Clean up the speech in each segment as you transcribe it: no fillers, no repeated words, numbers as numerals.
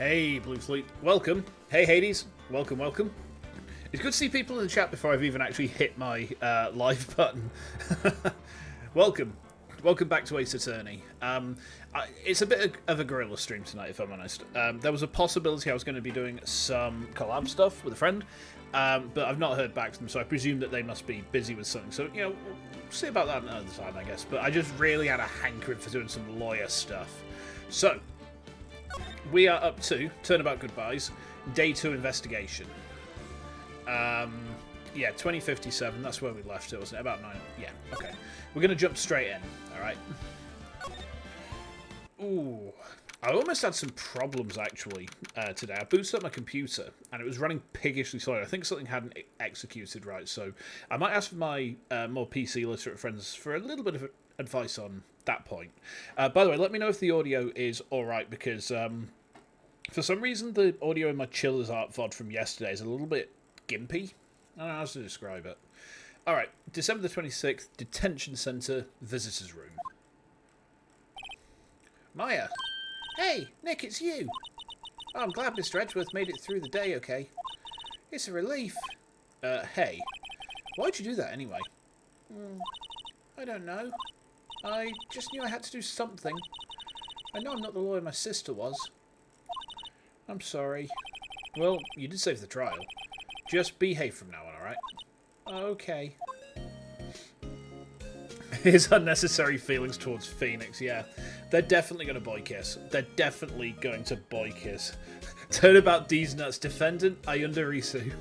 Hey, Blue Fleet. Welcome. Hey, Hades. Welcome, welcome. It's good to see people in the chat before I've even actually hit my live button. Welcome. Welcome back to Ace Attorney. It's a bit of a guerrilla stream tonight, if I'm honest. There was a possibility I was going to be doing some collab stuff with a friend, but I've not heard back from them, so I presume that they must be busy with something. So, you know, we'll see about that another time, I guess. But I just really had a hankering for doing some lawyer stuff. So, we are up to Turnabout Goodbyes, Day 2 investigation. Yeah, 2057, that's where we left it, wasn't it? About 9. Yeah, okay. We're going to jump straight in, alright? Ooh. I almost had some problems, actually, today. I booted up my computer, and it was running piggishly slow. I think something hadn't executed right, so I might ask my more PC literate friends for a little bit of advice on that point. By the way, let me know if the audio is alright, because for some reason the audio in my Chillers Art VOD from yesterday is a little bit gimpy. I don't know how to describe it. Alright, December the 26th, Detention Centre, Visitors Room. Maya! Hey, Nick, it's you! Oh, I'm glad Mr. Edgeworth made it through the day okay. It's a relief. Hey. Why'd you do that anyway? I don't know. I just knew I had to do something. I know I'm not the lawyer my sister was. I'm sorry. Well, you did save the trial. Just behave from now on, alright? Okay. His unnecessary feelings towards Phoenix, yeah. They're definitely going to boy kiss. They're definitely going to boy kiss. Turnabout DEEZ Nuts defendant, Ayunda Risu.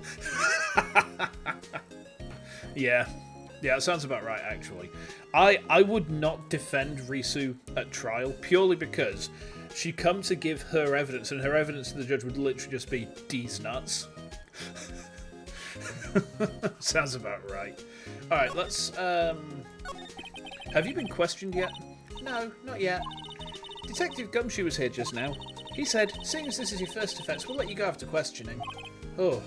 Yeah. Yeah, that sounds about right, actually. I would not defend Risu at trial, purely because she'd come to give her evidence, and her evidence to the judge would literally just be DEEZ Nuts. Sounds about right. Alright, let's, have you been questioned yet? No, not yet. Detective Gumshoe was here just now. He said, seeing as this is your first offence, we'll let you go after questioning. Oh.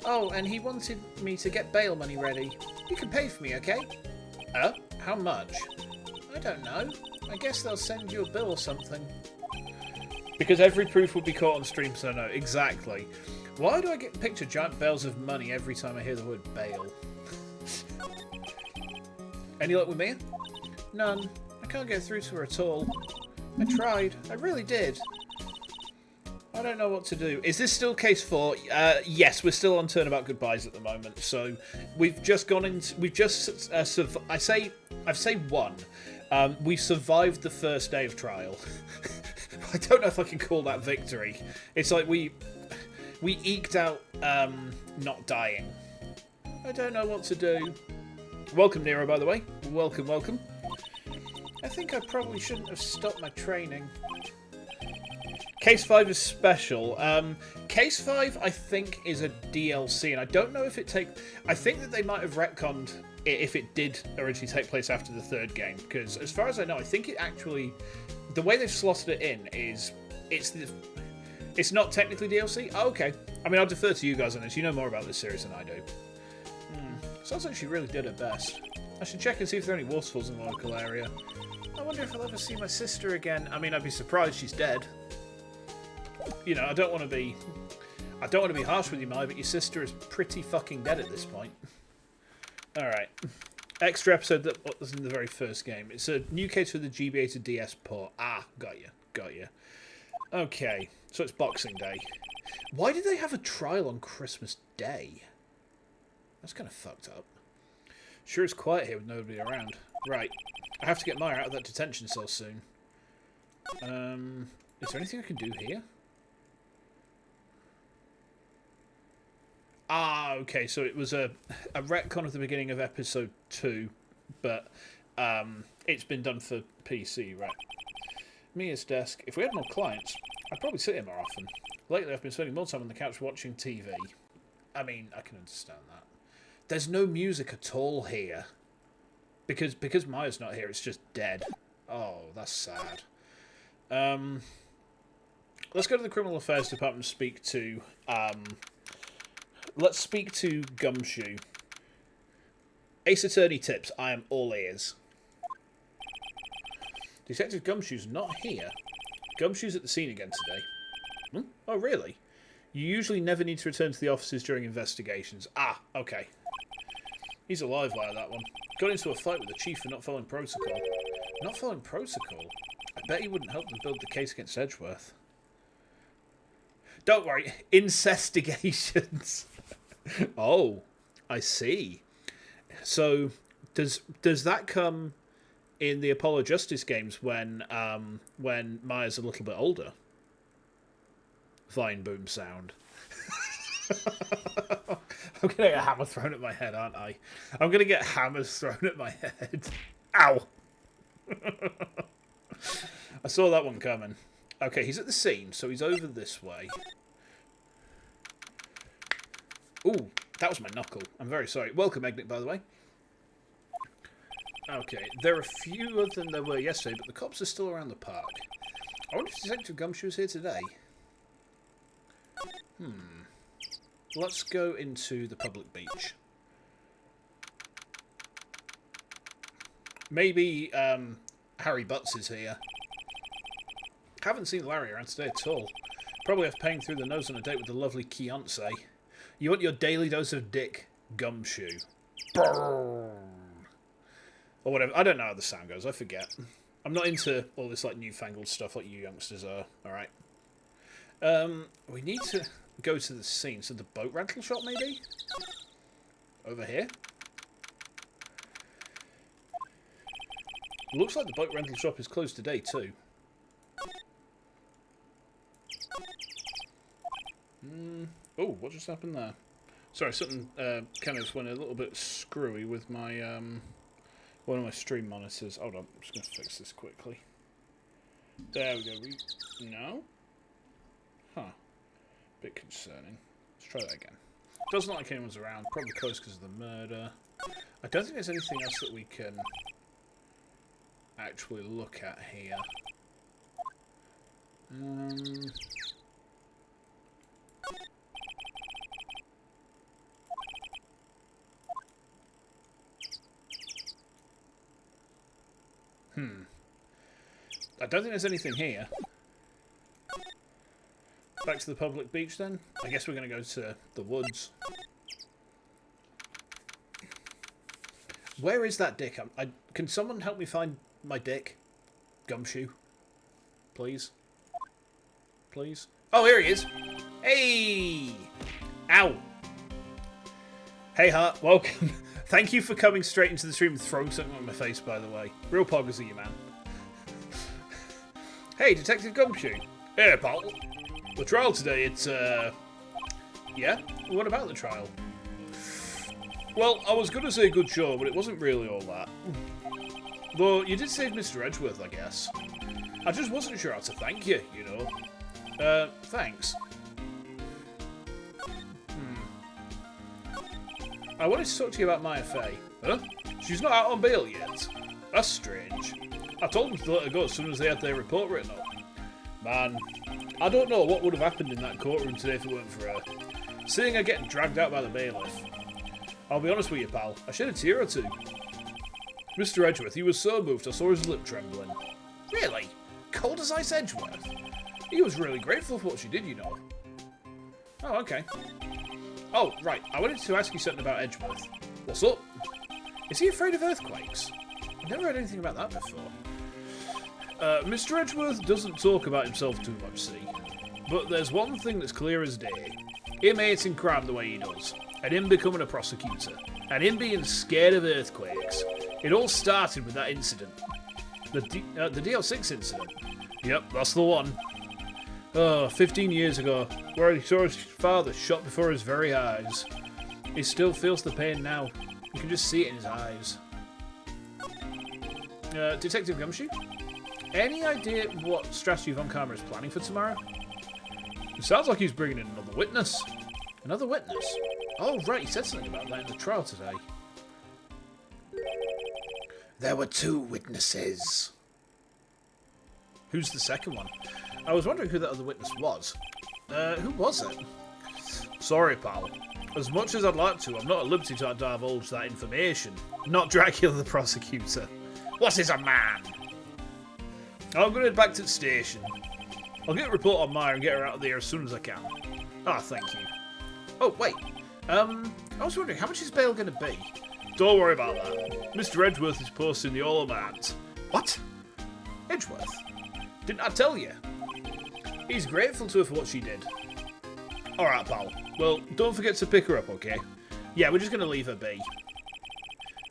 Oh, and he wanted me to get bail money ready. You can pay for me, okay? How much? I don't know. I guess they'll send you a bill or something. Because every proof will be caught on stream, so no. Exactly. Why do I get picture giant bales of money every time I hear the word bail? Any luck with me? None. I can't get through to her at all. I tried. I really did. I don't know what to do. Is this still case 4? Yes, we're still on Turnabout Goodbyes at the moment. So we've just gone into. We've just. I say 1. We've survived the first day of trial. I don't know if I can call that victory. It's like we eked out not dying. I don't know what to do. Welcome, Nero, by the way. Welcome, welcome. I think I probably shouldn't have stopped my training. Case 5 is special. Case 5, I think, is a DLC, and I don't know if it I think that they might have retconned it if it did originally take place after the 3rd game, because as far as I know, I think it actually... The way they've slotted it in is... It's not technically DLC? Oh, okay. I mean, I'll defer to you guys on this. You know more about this series than I do. Sounds like she really did her best. I should check and see if there are any waterfalls in the local area. I wonder if I'll ever see my sister again. I mean, I'd be surprised she's dead. You know, I don't want to be harsh with you, Mai, but your sister is pretty fucking dead at this point. Alright. Extra episode that was in the very first game. It's a new case for the GBA to DS port. Ah, got you. Got you. Okay, so it's Boxing Day. Why did they have a trial on Christmas Day? That's kind of fucked up. Sure is quiet here with nobody around. Right. I have to get Maya out of that detention cell soon. Is there anything I can do here? Ah, okay, so it was a retcon at the beginning of episode 2, but it's been done for PC, right? Mia's desk. If we had more clients, I'd probably sit here more often. Lately, I've been spending more time on the couch watching TV. I mean, I can understand that. There's no music at all here. Because Maya's not here, it's just dead. Oh, that's sad. Let's go to the Criminal Affairs Department and speak to... let's speak to Gumshoe. Ace Attorney tips. I am all ears. Detective Gumshoe's not here. Gumshoe's at the scene again today. Hmm? Oh, really? You usually never need to return to the offices during investigations. Ah, okay. He's alive via that one. Got into a fight with the chief for not following protocol. Not following protocol? I bet he wouldn't help them build the case against Edgeworth. Don't worry. Incestigations. Oh, I see. So, does that come in the Apollo Justice games when Maya's a little bit older? Vine boom sound. I'm gonna get a hammer thrown at my head, aren't I? I'm gonna get hammers thrown at my head. Ow! I saw that one coming. Okay, he's at the scene, so he's over this way. Ooh, that was my knuckle. I'm very sorry. Welcome, Egnick, by the way. Okay, there are fewer than there were yesterday, but the cops are still around the park. I wonder if Detective Gumshoe is here today. Let's go into the public beach. Maybe Harry Butts is here. Haven't seen Larry around today at all. Probably have paying through the nose on a date with the lovely Keonce. You want your daily dose of dick, Gumshoe. Brrr. Or whatever. I don't know how the sound goes. I forget. I'm not into all this like newfangled stuff like you youngsters are. Alright. We need to go to the scene. So the boat rental shop, maybe? Over here? Looks like the boat rental shop is closed today, too. Oh, what just happened there? Sorry, something kind of went a little bit screwy with my one of my stream monitors. Hold on, I'm just going to fix this quickly. There we go. No? Huh. Bit concerning. Let's try that again. Doesn't look like anyone's around. Probably closed because of the murder. I don't think there's anything else that we can actually look at here. I don't think there's anything here. Back to the public beach then. I guess we're going to go to the woods. Where is that dick? Can someone help me find my dick? Gumshoe. Please. Please. Oh, here he is. Hey! Ow! Hey, Hart. Welcome. Thank you for coming straight into the stream and throwing something on my face, by the way. Real poggers of you, man. Hey, Detective Gumshoe. Hey, pal. The trial today, it's, yeah? What about the trial? Well, I was going to say good show, but it wasn't really all that. Though, you did save Mr. Edgeworth, I guess. I just wasn't sure how to thank you, you know. Thanks. I wanted to talk to you about Maya Fey. Huh? She's not out on bail yet. That's strange. I told them to let her go as soon as they had their report written up. Man, I don't know what would have happened in that courtroom today if it weren't for her. Seeing her getting dragged out by the bailiff. I'll be honest with you, pal. I shed a tear or two. Mr. Edgeworth, he was so moved I saw his lip trembling. Really? Cold as ice Edgeworth? He was really grateful for what she did, you know. Oh, okay. Oh, right. I wanted to ask you something about Edgeworth. What's up? Is he afraid of earthquakes? I've never heard anything about that before. Mr. Edgeworth doesn't talk about himself too much, see? But there's one thing that's clear as day. Him hating crime the way he does. And him becoming a prosecutor. And him being scared of earthquakes. It all started with that incident. The DL6 incident. Yep, that's the one. 15 years ago, where he saw his father shot before his very eyes. He still feels the pain now. You can just see it in his eyes. Detective Gumshoe? Any idea what strategy Von Karma is planning for tomorrow? It sounds like he's bringing in another witness. Another witness? Oh, right, he said something about that in the trial today. There were 2 witnesses. Who's the second one? I was wondering who that other witness was. Who was it? Sorry, pal. As much as I'd like to, I'm not at liberty to divulge that information. Not Dracula the prosecutor. What is a man? I'm going to head back to the station. I'll get a report on Maya and get her out of there as soon as I can. Ah, thank you. Oh, wait. I was wondering, how much is bail going to be? Don't worry about that. Mr. Edgeworth is posting the all amount. What? Edgeworth? Didn't I tell you? He's grateful to her for what she did. Alright, pal. Well, don't forget to pick her up, okay? Yeah, we're just going to leave her be.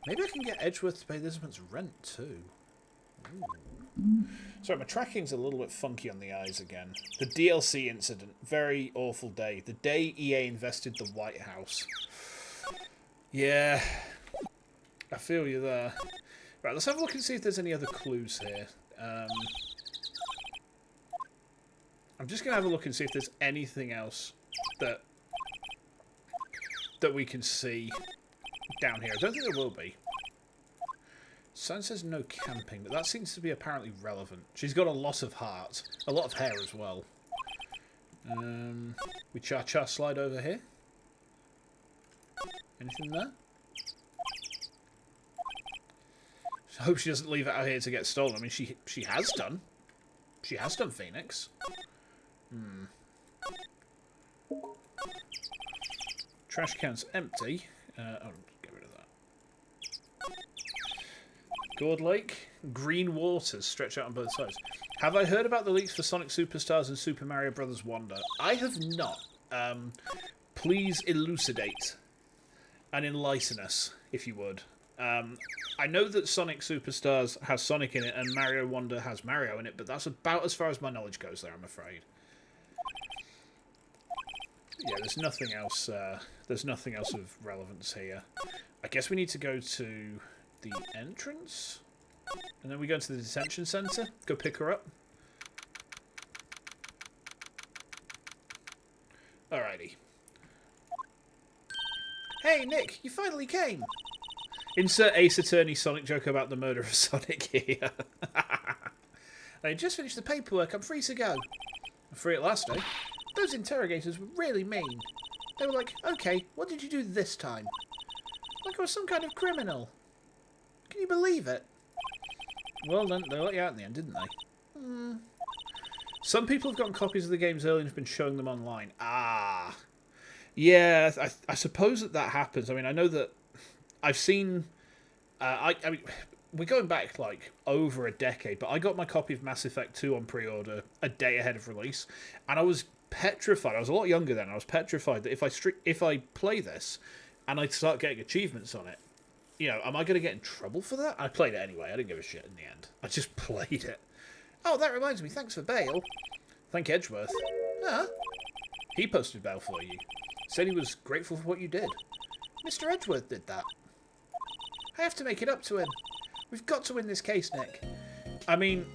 Maybe I can get Edgeworth to pay this month's rent, too. Ooh. Sorry, my tracking's a little bit funky on the eyes again. The DLC incident. Very awful day. The day EA invested the White House. Yeah. I feel you there. Right, let's have a look and see if there's any other clues here. I'm just going to have a look and see if there's anything else that we can see down here. I don't think there will be. Sign says no camping, but that seems to be apparently relevant. She's got a lot of heart. A lot of hair as well. We cha-cha slide over here. Anything there? I hope she doesn't leave it out here to get stolen. I mean, she has done. She has done, Phoenix. Trash can's empty. Oh, get rid of that. Gourd Lake. Green waters stretch out on both sides. Have I heard about the leaks for Sonic Superstars and Super Mario Bros. Wonder? I have not. Please elucidate and enlighten us, if you would. I know that Sonic Superstars has Sonic in it and Mario Wonder has Mario in it, but that's about as far as my knowledge goes there, I'm afraid. Yeah, there's nothing else. There's nothing else of relevance here. I guess we need to go to the entrance, and then we go to the detention centre. Go pick her up. Alrighty. Hey, Nick, you finally came. Insert Ace Attorney Sonic joke about the murder of Sonic here. I just finished the paperwork. I'm free to go. I'm free at last, eh? Those interrogators were really mean. They were like, okay, what did you do this time? Like I was some kind of criminal. Can you believe it? Well done. They let you out in the end, didn't they? Some people have gotten copies of the games early and have been showing them online. Ah. Yeah, I suppose that happens. I mean, I know that I've seen... I mean, we're going back, like, over a decade, but I got my copy of Mass Effect 2 on pre-order a day ahead of release, and I was petrified. I was a lot younger then. I was petrified that if I play this and I start getting achievements on it, you know, am I going to get in trouble for that? I played it anyway. I didn't give a shit in the end. I just played it. Oh, that reminds me. Thanks for bail. Thank Edgeworth. Huh? He posted bail for you. Said he was grateful for what you did. Mr. Edgeworth did that. I have to make it up to him. We've got to win this case, Nick. I mean,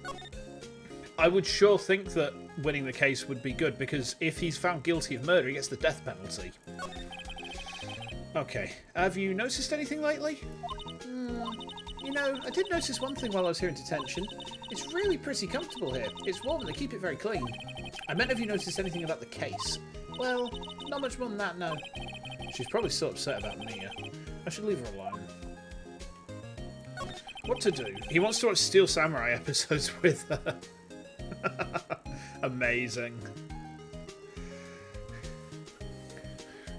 I would sure think that winning the case would be good, because if he's found guilty of murder, he gets the death penalty. Okay. Have you noticed anything lately? You know, I did notice one thing while I was here in detention. It's really pretty comfortable here. It's warm and they keep it very clean. I meant, have you noticed anything about the case? Well, not much more than that, no. She's probably still upset about Mia. I should leave her alone. What to do? He wants to watch Steel Samurai episodes with her. Amazing.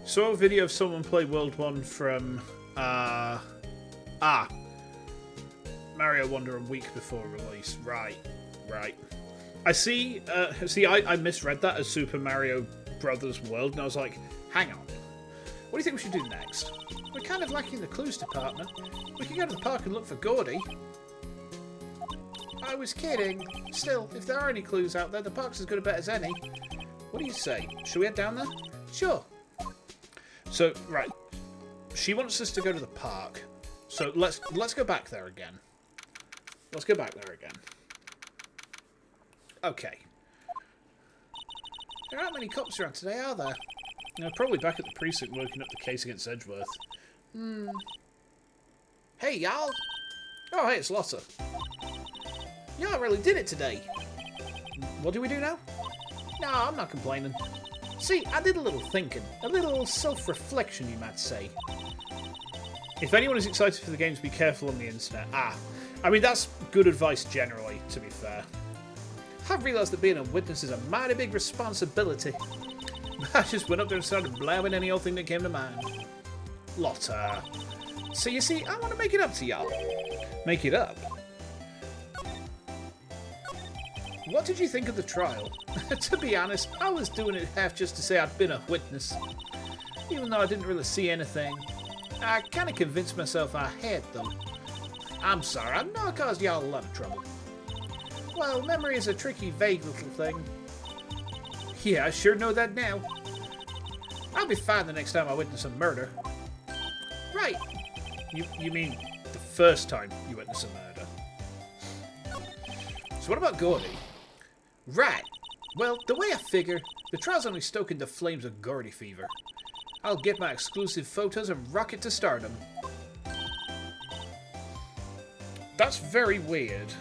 Saw a video of someone play World 1 from Mario Wonder a week before release. Right. I see. I misread that as Super Mario Brothers World, and I was like, hang on. What do you think we should do next? We're kind of lacking the clues department. We can go to the park and look for Gordy. I was kidding. Still, if there are any clues out there, the park's as good a bet as any. What do you say? Should we head down there? Sure. So, right. She wants us to go to the park. So let's go back there again. Let's go back there again. Okay. There aren't many cops around today, are there? No, probably back at the precinct working up the case against Edgeworth. Hey, y'all! Oh, hey, it's Lotta. Y'all really did it today. What do we do now? No, I'm not complaining. See, I did a little thinking. A little self-reflection, you might say. If anyone is excited for the games, be careful on the internet. I mean, that's good advice generally, to be fair. I realised that being a witness is a mighty big responsibility. I just went up there and started blabbing any old thing that came to mind. Lotta. So you see, I want to make it up to y'all. Make it up? What did you think of the trial? To be honest, I was doing it half just to say I'd been a witness. Even though I didn't really see anything, I kind of convinced myself I had them. I'm sorry, I know I caused y'all a lot of trouble. Well, memory is a tricky, vague little thing. Yeah, I sure know that now. I'll be fine the next time I witness a murder. Right. You mean the first time you witness a murder? So what about Gordy? Right. Well, the way I figure, the trial's only stoking the flames of Gordy fever. I'll get my exclusive photos and rocket to stardom. That's very weird.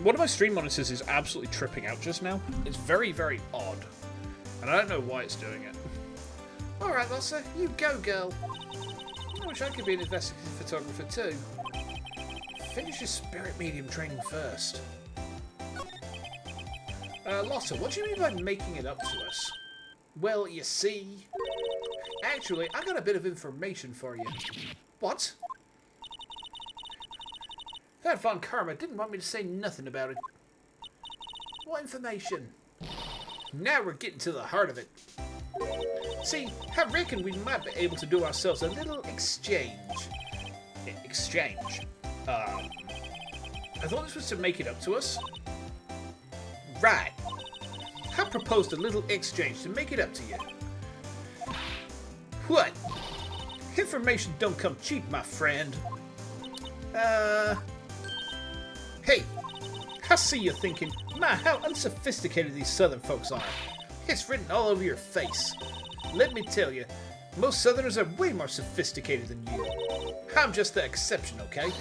One of my stream monitors is absolutely tripping out just now. It's very, very odd. And I don't know why it's doing it. Alright, Lossa, you go, girl. I wish I could be an investigative photographer too. Finish your spirit medium training first. Lossa, what do you mean by making it up to us? Well, you see... Actually, I got a bit of information for you. What? That Von Karma didn't want me to say nothing about it. What information? Now we're getting to the heart of it. See, I reckon we might be able to do ourselves a little exchange. Exchange? I thought this was to make it up to us. Right. I proposed a little exchange to make it up to you. What? Information don't come cheap, my friend. Hey, I see you thinking, my, how unsophisticated these southern folks are. It's written all over your face. Let me tell you, most southerners are way more sophisticated than you. I'm just the exception, okay?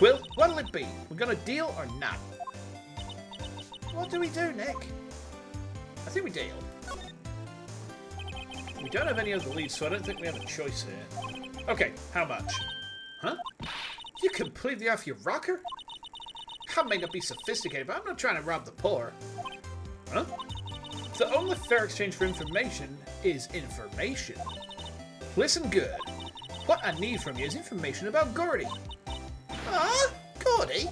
Well, what'll it be? We're gonna deal or not? What do we do, Nick? I think we deal. We don't have any other leads, so I don't think we have a choice here. Okay, how much? Huh? You completely off your rocker? I may not be sophisticated, but I'm not trying to rob the poor. Huh? The only fair exchange for information is information. Listen good. What I need from you is information about Gordy. Huh? Gordy?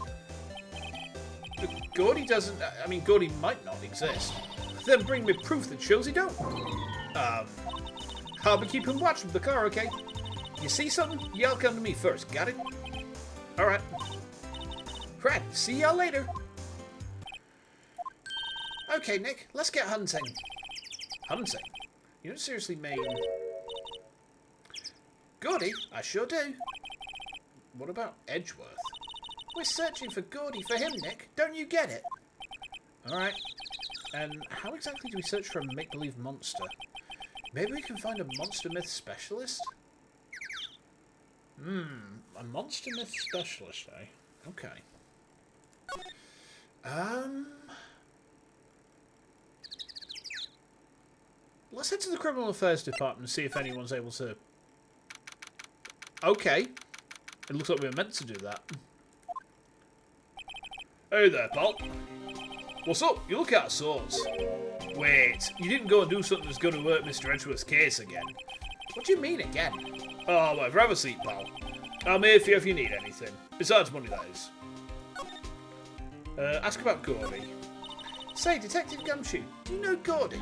Gordy doesn't... I mean, Gordy might not exist. Then bring me proof that shows he don't. I'll be keeping watch from the car, okay? You see something? Y'all come to me first, got it? Alright. Right, see y'all later. Okay, Nick, let's get hunting. Hunting? You don't seriously mean... Gordy? I sure do. What about Edgeworth? We're searching for Gordy for him, Nick. Don't you get it? Alright. And how exactly do we search for a make-believe monster? Maybe we can find a monster myth specialist? A monster myth specialist, eh? Okay. Let's head to the Criminal Affairs Department and see if anyone's able to... Okay. It looks like we were meant to do that. Hey there, pal. What's up? You look out of sorts. Wait, you didn't go and do something that's going to hurt Mr. Edgeworth's case again. What do you mean again? Oh, whatever. Have a seat, pal. I'm here for you if you need anything. Besides money, that is. Ask about Gordy. Say, Detective Gumshoe, do you know Gordy?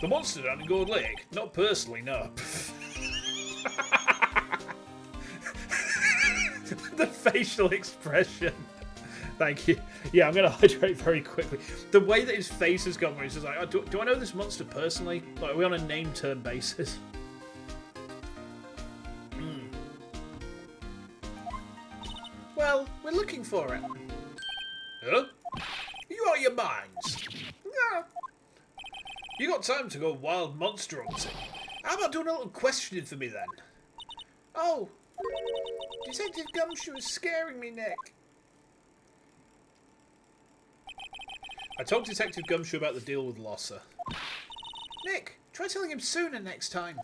The monster down in Gourd Lake? Not personally, no. The facial expression. Thank you. Yeah, I'm going to hydrate very quickly. The way that his face has gone, where he's just like, oh, do I know this monster personally? Like, are we on a name-term basis? Well, we're looking for it. Huh? You out of your minds? No. You got time to go wild monster hunting. How about doing a little questioning for me then? Oh, Detective Gumshoe is scaring me, Nick. I told Detective Gumshoe about the deal with Lossa. Nick, try telling him sooner next time.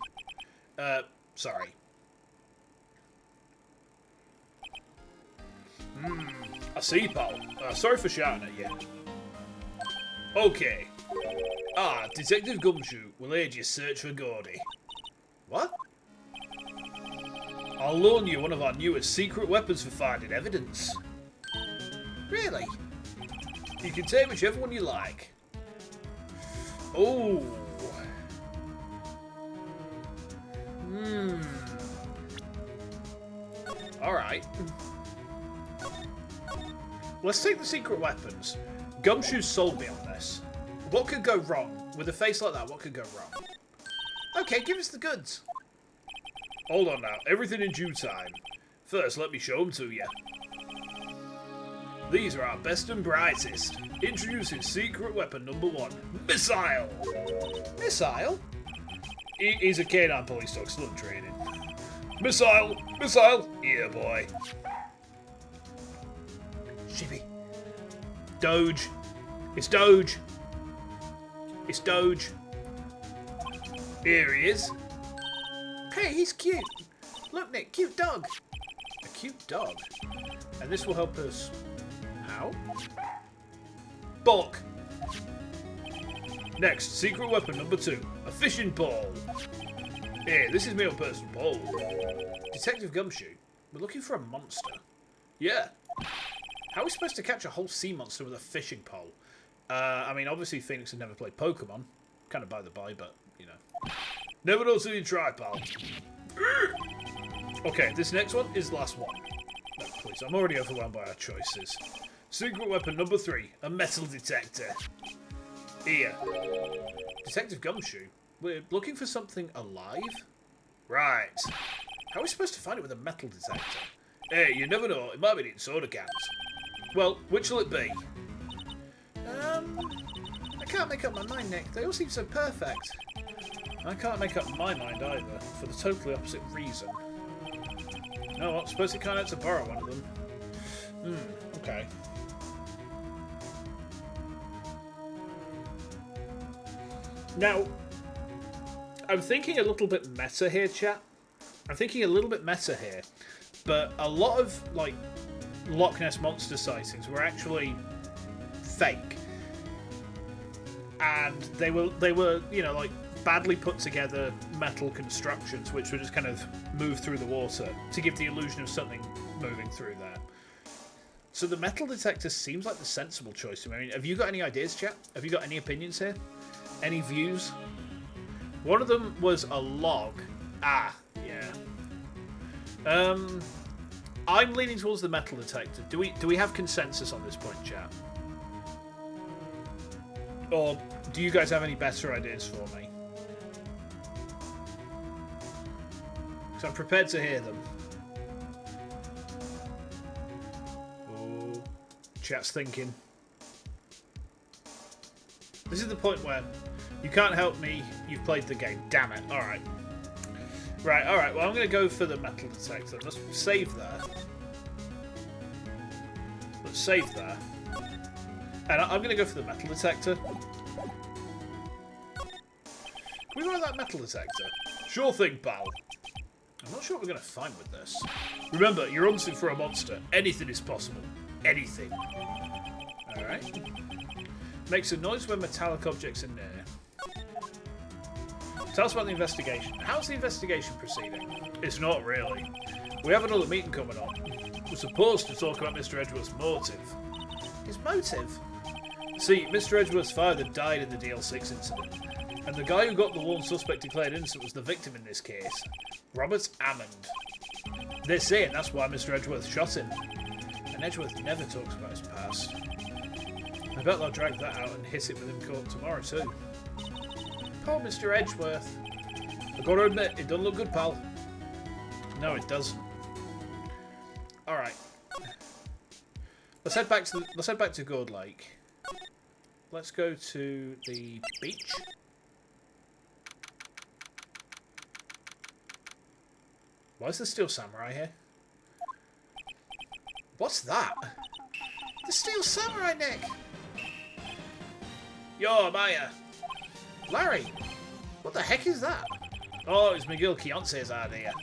Sorry. I see, pal. Sorry for shouting at you. Okay. Detective Gumshoe will aid your search for Gordy. What? I'll loan you one of our newest secret weapons for finding evidence. Really? You can take whichever one you like. Oh. Alright. Let's take the secret weapons. Gumshoe sold me on this. What could go wrong? With a face like that, what could go wrong? Okay, give us the goods. Hold on now. Everything in due time. First, let me show them to you. These are our best and brightest. Introducing secret weapon number 1. Missile! Missile? He's a canine police dog, still in training. Missile! Missile! Yeah, boy. Shippy. Doge. It's Doge. It's Doge. Here he is. Hey, he's cute. Look, Nick, cute dog. A cute dog. And this will help us... How? Bulk. Next, secret weapon number 2. A fishing pole. Here, this is me on personal pole. Detective Gumshoe, we're looking for a monster. Yeah. How are we supposed to catch a whole sea monster with a fishing pole? I mean, obviously Phoenix had never played Pokemon. Kind of by the by, but, you know. Never know till you try, pal. Okay, this next one is the last one. No, please, I'm already overwhelmed by our choices. Secret weapon number 3, a metal detector. Here. Detective Gumshoe, we're looking for something alive? Right. How are we supposed to find it with a metal detector? Hey, you never know, it might be in soda cans. Well, which will it be? I can't make up my mind, Nick. They all seem so perfect. I can't make up my mind either, for the totally opposite reason. No, I suppose it can't have to borrow one of them. Okay. Now, I'm thinking a little bit meta here, chat. I'm thinking a little bit meta here, but a lot of, like, Loch Ness Monster sightings were actually fake. And they were, you know, like, badly put together metal constructions which would just kind of move through the water to give the illusion of something moving through there. So the metal detector seems like the sensible choice to me. I mean, have you got any ideas, chat? Have you got any opinions here? Any views? One of them was a log. Ah, yeah. I'm leaning towards the metal detector. Do we have consensus on this point, chat? Or do you guys have any better ideas for me? Because I'm prepared to hear them. Oh, chat's thinking. This is the point where you can't help me, you've played the game. Damn it. Alright. Right, alright. Well, I'm going to go for the metal detector. Let's save there. Let's save there. And I'm going to go for the metal detector. Can we run that metal detector? Sure thing, pal. I'm not sure what we're going to find with this. Remember, you're hunting for a monster. Anything is possible. Anything. Alright. Makes a noise when metallic objects are near. Tell us about the investigation. How's the investigation proceeding? It's not really. We have another meeting coming up. We're supposed to talk about Mr. Edgeworth's motive. His motive? See, Mr. Edgeworth's father died in the DL6 incident, and the guy who got the lone suspect declared innocent was the victim in this case, Robert Ammond. They're saying that's why Mr. Edgeworth shot him, and Edgeworth never talks about his past. I bet they'll drag that out and hit it with him court tomorrow too. Poor Mr. Edgeworth. I've got to admit, it doesn't look good, pal. No, it doesn't. All right. Let's head back to Gourd Lake. Let's go to the beach. Why is there still samurai here? What's that? The Steel Samurai, Nick! Yo, Maya! Larry! What the heck is that? Oh, it's Miguel Quionce's idea.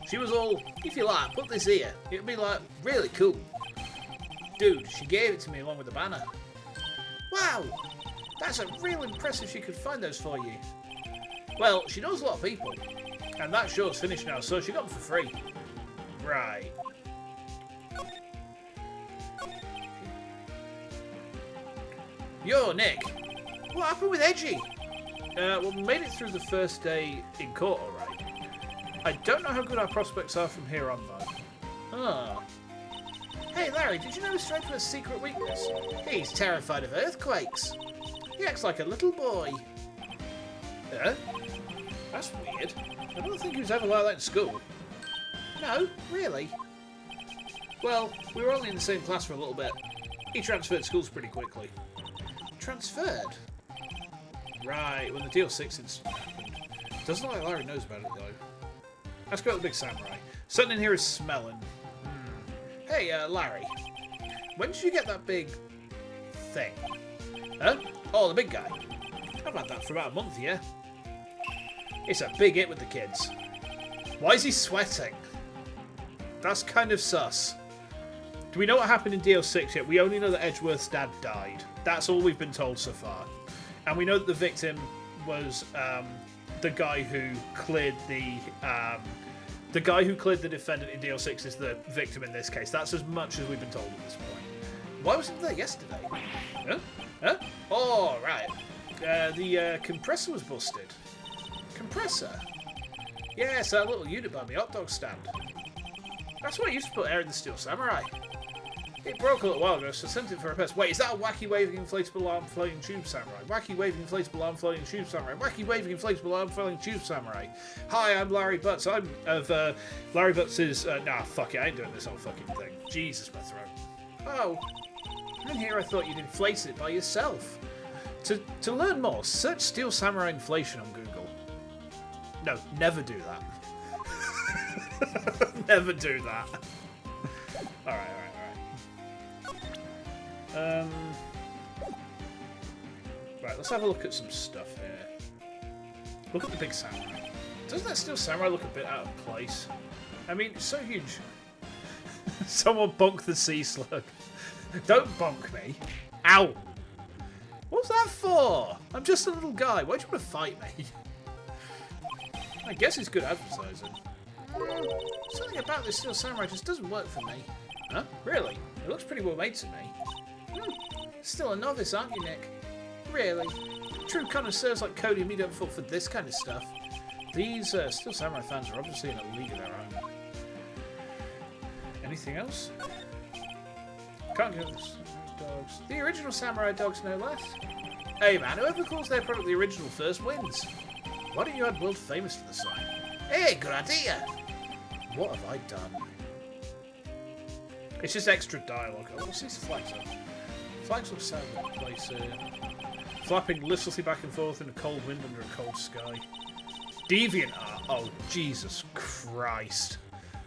She was all, if you like, put this here. It'd be like, really cool. Dude, she gave it to me along with the banner. Wow! That's a real impressive she could find those for you. Well, she knows a lot of people. And that show's finished now, so she got them for free. Right. Yo, Nick. What happened with Edgey? Well, we made it through the first day in court, alright. I don't know how good our prospects are from here on, though. Huh. Hey, Larry, did you know Strength has a secret weakness? He's terrified of earthquakes. He acts like a little boy. Huh? That's weird. I don't think he was ever like that in school. No, really? Well, we were only in the same class for a little bit. He transferred schools pretty quickly. Transferred? Right, when the DL6 incident happened. Doesn't look like Larry knows about it, though. Let's go to the big samurai. Something in here is smelling. Hey, Larry. When did you get that big thing? Huh? Oh, the big guy. I've had that for about a month, yeah? It's a big hit with the kids. Why is he sweating? That's kind of sus. Do we know what happened in DL6 yet? We only know that Edgeworth's dad died. That's all we've been told so far. And we know that the victim was the guy who cleared the defendant in DL6 is the victim in this case. That's as much as we've been told at this point. Why wasn't there yesterday? Huh? Huh? Oh, right. The compressor was busted. Compressor? Yes, that little unit by the hot dog stand. That's what I used to put air in the Steel Samurai. It broke a little while ago, so I sent it for a test. Wait, is that a wacky waving inflatable arm floating tube samurai? Wacky waving inflatable arm floating tube samurai. Wacky waving inflatable arm floating tube samurai. Hi, I'm Larry Butts. I'm of Larry Butts' nah, fuck it, I ain't doing this whole fucking thing. Jesus, my throat. Oh, and here I thought you'd inflate it by yourself. To learn more, search Steel Samurai inflation on Google. No, never do that. Never do that. Alright. Right, let's have a look at some stuff here. Look at the big samurai. Doesn't that Steel Samurai look a bit out of place? I mean, it's so huge. Someone bonk the sea slug. Don't bonk me. Ow! What's that for? I'm just a little guy. Why do you want to fight me? I guess it's good advertising. Something about this Steel Samurai just doesn't work for me. Huh? Really? It looks pretty well made to me. Still a novice, aren't you, Nick? Really? True connoisseurs like Cody and me don't fall for this kind of stuff. These Steel Samurai fans are obviously in a league of their own. Anything else? Can't get this. Dogs. The original Samurai dogs, no less. Hey man, whoever calls their product the original first wins. Why don't you add world famous to the sign? Hey, good idea! What have I done? It's just extra dialogue. Oh, what's these flags up? Flags look sad in place here. Flapping listlessly back and forth in a cold wind under a cold sky. Deviant art. Oh, Jesus Christ.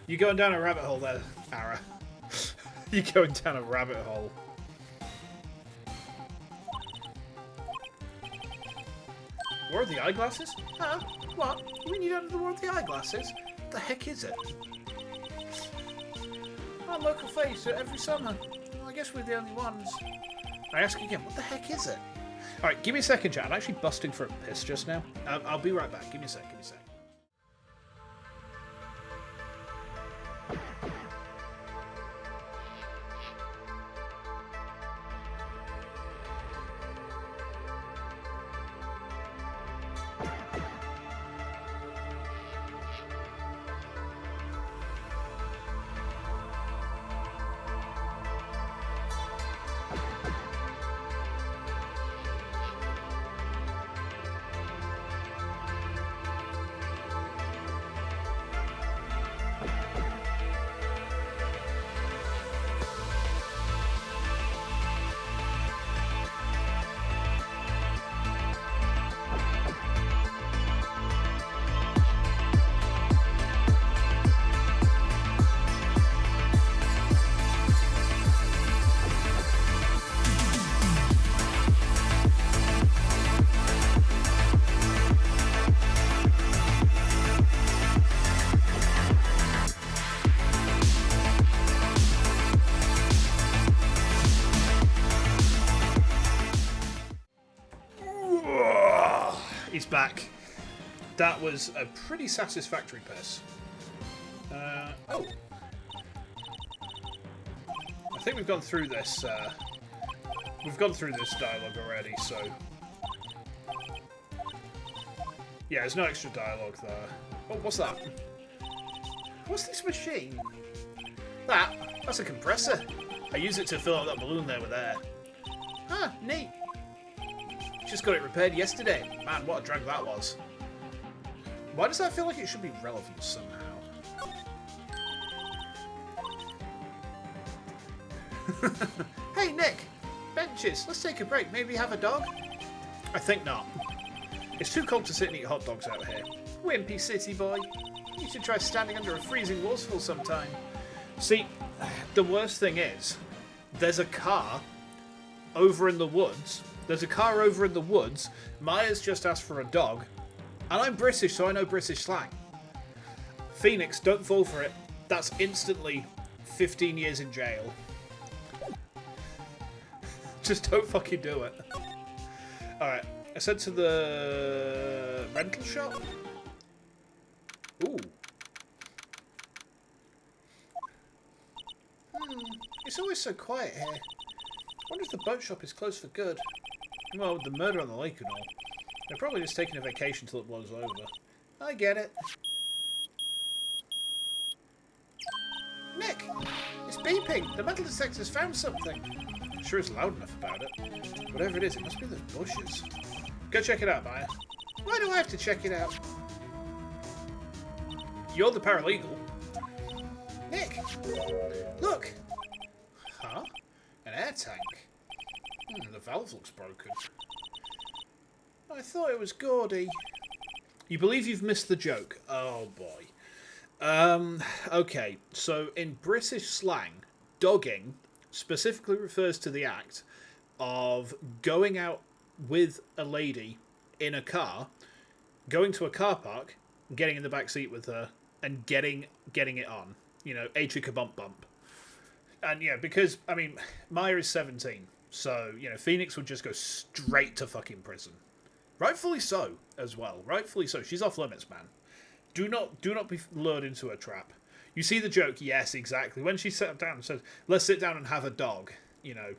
You're going down a rabbit hole there, Ara. You're going down a rabbit hole. War of the Eyeglasses? Huh? What? You mean you don't know the War of the Eyeglasses? What the heck is it? Our local face every summer. Well, I guess we're the only ones. I ask again, what the heck is it? Alright, give me a second, chat. I'm actually busting for a piss just now. I'll be right back. Give me a sec, give me a sec. That was a pretty satisfactory piss. Oh. I think we've gone through this. We've gone through this dialogue already, so... Yeah, there's no extra dialogue there. Oh, what's that? What's this machine? That's a compressor. I use it to fill out that balloon there with air. Huh, neat. Just got it repaired yesterday. Man, what a drag that was. Why does that feel like it should be relevant somehow? Hey, Nick! Benches, let's take a break. Maybe have a dog? I think not. It's too cold to sit and eat hot dogs out here. Wimpy city boy. You should try standing under a freezing waterfall sometime. See, the worst thing is, there's a car over in the woods. Maya's just asked for a dog. And I'm British, so I know British slang. Phoenix, don't fall for it. That's instantly 15 years in jail. Just don't fucking do it. Alright, I said to the rental shop. Ooh. It's always so quiet here. I wonder if the boat shop is closed for good. Well, with the murder on the lake and all. They're probably just taking a vacation till it blows over. I get it. Nick! It's beeping! The metal detector's found something! Sure is loud enough about it. Whatever it is, it must be those bushes. Go check it out, Maya. Why do I have to check it out? You're the paralegal. Nick! Look! Huh? An air tank? The valve looks broken. I thought it was gaudy. You believe you've missed the joke? Oh boy. Okay, so in British slang, dogging specifically refers to the act of going out with a lady in a car, going to a car park, getting in the back seat with her, and getting it on. You know, a chicka bump bump. And yeah, because, I mean, Maya is 17, so, you know, Phoenix would just go straight to fucking prison. Rightfully so, as well. Rightfully so. She's off limits, man. Do not be lured into a trap. You see the joke? Yes, exactly. When she sat down and said, let's sit down and have a dog, you know,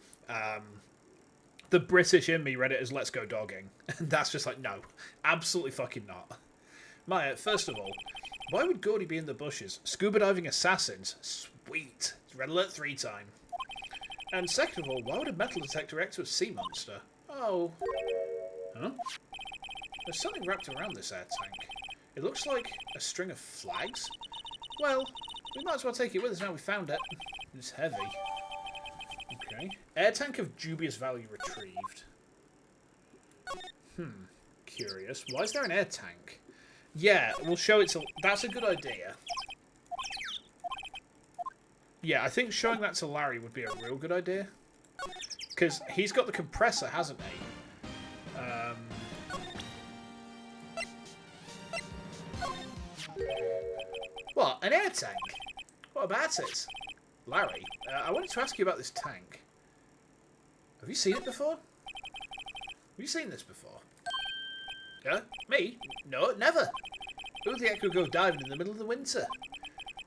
the British in me read it as let's go dogging. And that's just like, no, absolutely fucking not. Maya, first of all, why would Gordy be in the bushes? Scuba diving assassins? Sweet. It's Red Alert 3 time. And second of all, why would a metal detector react to a sea monster? Oh. Huh? There's something wrapped around this air tank. It looks like a string of flags. Well, we might as well take it with us now we found it. It's heavy. Okay. Air tank of dubious value retrieved. Curious. Why is there an air tank? Yeah, we'll show it to... That's a good idea. Yeah, I think showing that to Larry would be a real good idea. Because he's got the compressor, hasn't he? What? An air tank? What about it? Larry, I wanted to ask you about this tank. Have you seen it before? Have you seen this before? Yeah? Me? No, never. Who the heck would go diving in the middle of the winter?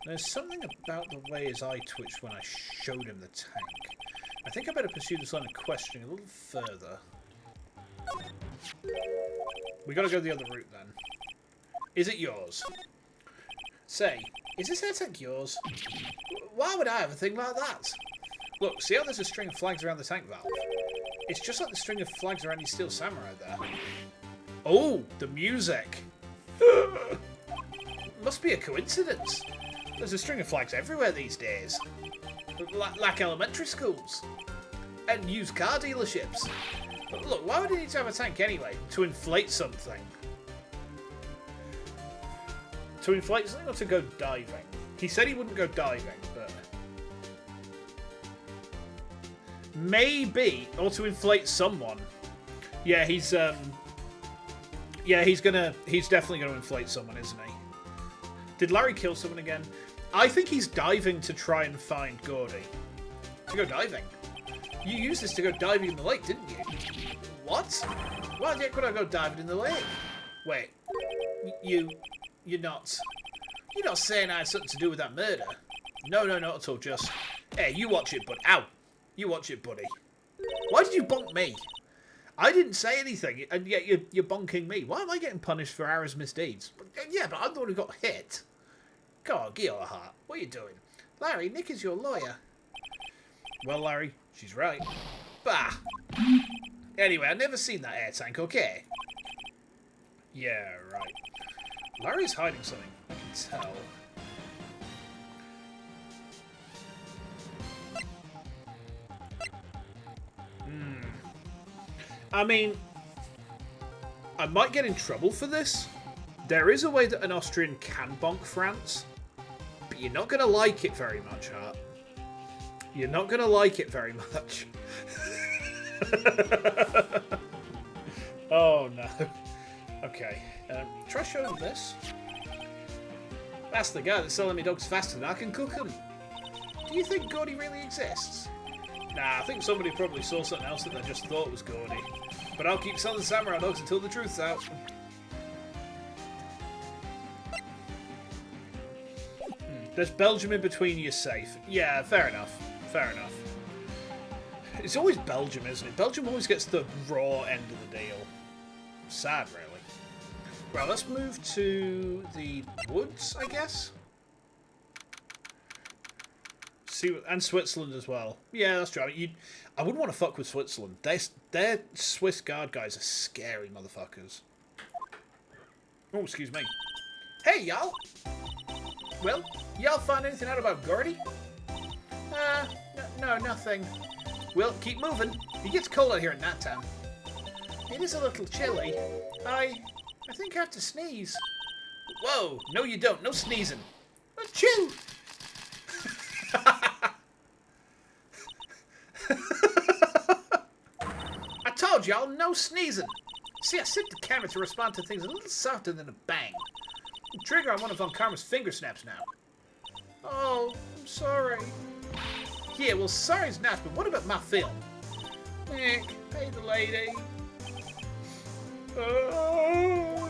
There's something about the way his eye twitched when I showed him the tank. I think I better pursue this line of questioning a little further. We gotta go the other route then. Is it yours? Say, is this air tank yours? Why would I have a thing like that? Look, see how there's a string of flags around the tank valve? It's just like the string of flags around your steel samurai there. Oh, the music! Must be a coincidence. There's a string of flags everywhere these days. Like elementary schools. And used car dealerships. But look, why would he need to have a tank anyway? To inflate something. To inflate something or to go diving? He said he wouldn't go diving, but... Maybe. Or to inflate someone. Yeah, he's definitely gonna inflate someone, isn't he? Did Larry kill someone again? I think he's diving to try and find Gordy. To go diving. You used this to go diving in the lake, didn't you? What? Why the heck would I go diving in the lake? Wait. You're not saying I had something to do with that murder? No, not at all. Just, hey, you watch it, buddy. Ow, you watch it, buddy. Why did you bonk me? I didn't say anything, and yet you're bonking me. Why am I getting punished for Ara's misdeeds? Yeah, but I'm the one who got hit. Go on, give her a heart. What are you doing? Larry, Nick is your lawyer. Well, Larry, she's right. Bah. Anyway, I've never seen that air tank, okay? Yeah, right. Larry's hiding something, I can tell. I mean, I might get in trouble for this. There is a way that an Austrian can bonk France, but you're not going to like it very much, Hart. You're not going to like it very much. Oh, no. Okay, try showing this. That's the guy that's selling me dogs faster than I can cook them. Do you think Gordy really exists? Nah, I think somebody probably saw something else that they just thought was Gordy. But I'll keep selling samurai dogs until the truth's out. There's Belgium in between, you're safe. Yeah, fair enough. Fair enough. It's always Belgium, isn't it? Belgium always gets the raw end of the deal. Sad, really. Right, let's move to the woods, I guess. And Switzerland as well. Yeah, that's true. I wouldn't want to fuck with Switzerland. Their Swiss guard guys are scary motherfuckers. Oh, excuse me. Hey, y'all! Well, y'all find anything out about Gordy? No, nothing. Well, keep moving. It gets cold out here in that town. It is a little chilly. I think I have to sneeze. Whoa, no you don't. No sneezing. Achoo! I told y'all, no sneezing. See, I set the camera to respond to things a little softer than a bang. Trigger on one of Von Karma's finger snaps now. Oh, I'm sorry. Yeah, well, sorry's nice, but what about my film? Nick, hey the lady. Oh.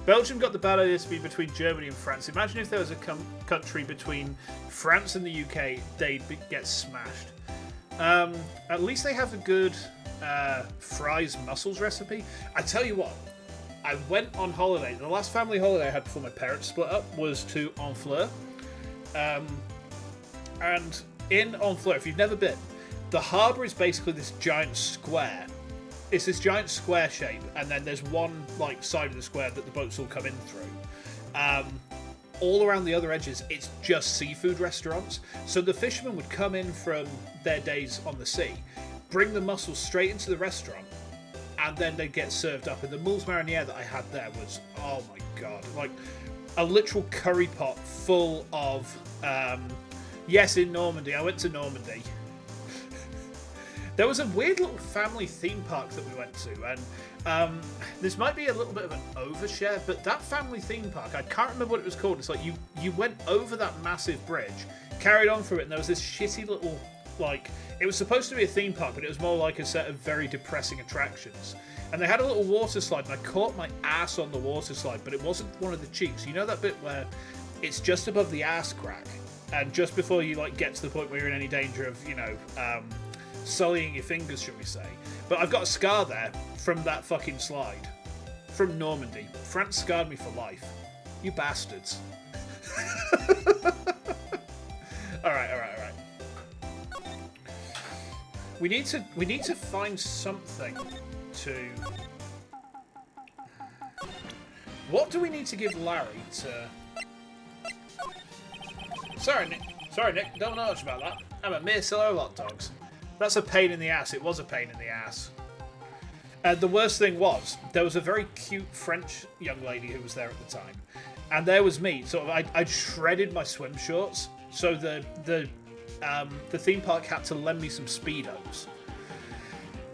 Belgium got the bad idea to be between Germany and France. Imagine if there was a country between France and the UK, they'd get smashed. At least they have a good fries mussels recipe. I tell you what, I went on holiday. The last family holiday I had before my parents split up was to Honfleur. And in Honfleur, if you've never been, the harbour is basically this giant square. It's this giant square shape, and then there's one like side of the square that the boats will come in through. All around the other edges, it's just seafood restaurants. So the fishermen would come in from their days on the sea, bring the mussels straight into the restaurant, and then they'd get served up. And the moules marinière that I had there was, oh my god, like a literal curry pot full of, yes, in Normandy. I went to Normandy. There was a weird little family theme park that we went to, and this might be a little bit of an overshare, but that family theme park, I can't remember what it was called. It's like you went over that massive bridge, carried on through it, and there was this shitty little, like, it was supposed to be a theme park, but it was more like a set of very depressing attractions. And they had a little water slide, and I caught my ass on the water slide, but it wasn't one of the cheeks. You know that bit where it's just above the ass crack, and just before you like get to the point where you're in any danger of, you know, sullying your fingers, shall we say. But I've got a scar there from that fucking slide. From Normandy. France scarred me for life. You bastards. Alright. We need to find something to... What do we need to give Larry to... Sorry, Nick. Don't know much about that. I'm a mere seller of hot dogs. That's a pain in the ass. It was a pain in the ass. The worst thing was, there was a very cute French young lady who was there at the time. And there was me. So I'd shredded my swim shorts. So the theme park had to lend me some Speedos.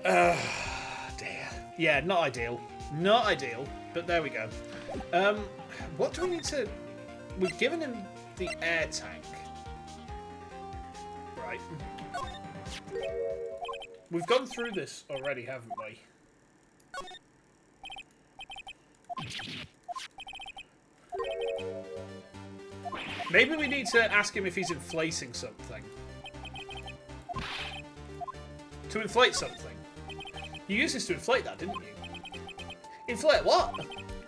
Dear. Yeah, not ideal. Not ideal. But there we go. What do we need to... We've given him the air tank. Right. We've gone through this already, haven't we? Maybe we need to ask him if he's inflating something. To inflate something. You used this to inflate that, didn't you? Inflate what?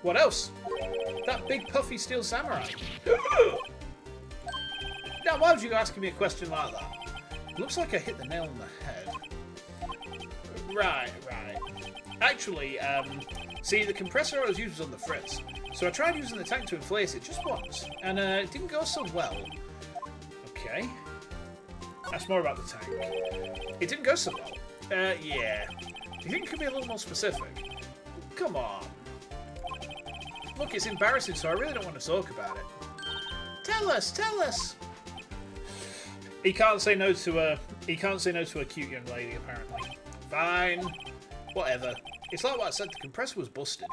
What else? That big puffy steel samurai. Now, why would you go asking me a question like that? Looks like I hit the nail on the head. Right. Actually, see, the compressor I was using was on the fritz. So I tried using the tank to inflate it just once, and it didn't go so well. Okay. That's more about the tank. It didn't go so well. Yeah. Do you think it could be a little more specific? Come on. Look, it's embarrassing, so I really don't want to talk about it. Tell us! He can't say no to a cute young lady, apparently. Fine. Whatever. It's like what I said, the compressor was busted.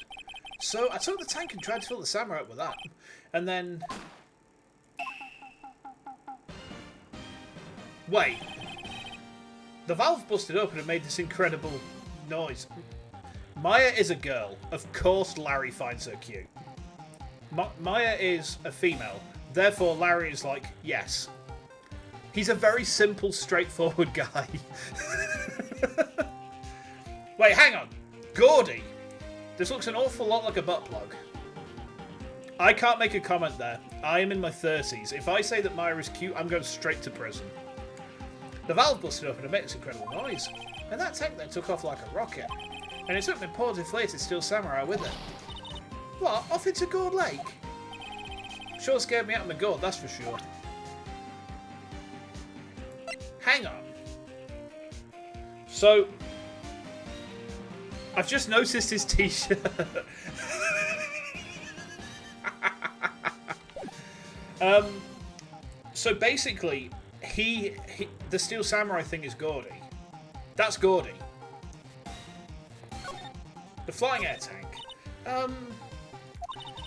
So I took the tank and tried to fill the samurai up with that. And then... Wait. The valve busted open and made this incredible noise. Maya is a girl. Of course Larry finds her cute. Maya is a female. Therefore Larry is like, yes. He's a very simple, straightforward guy. Wait, hang on. Gordy. This looks an awful lot like a butt plug. I can't make a comment there. I am in my 30s. If I say that Maya is cute, I'm going straight to prison. The valve busted open and made this incredible noise. And that tank then took off like a rocket. And it took me poor deflated steel samurai with it. What? Off into Gourd Lake? Sure scared me out of my gourd, that's for sure. Hang on. So, I've just noticed his t-shirt. So basically, the Steel Samurai thing is Gordy. That's Gordy. The flying air tank.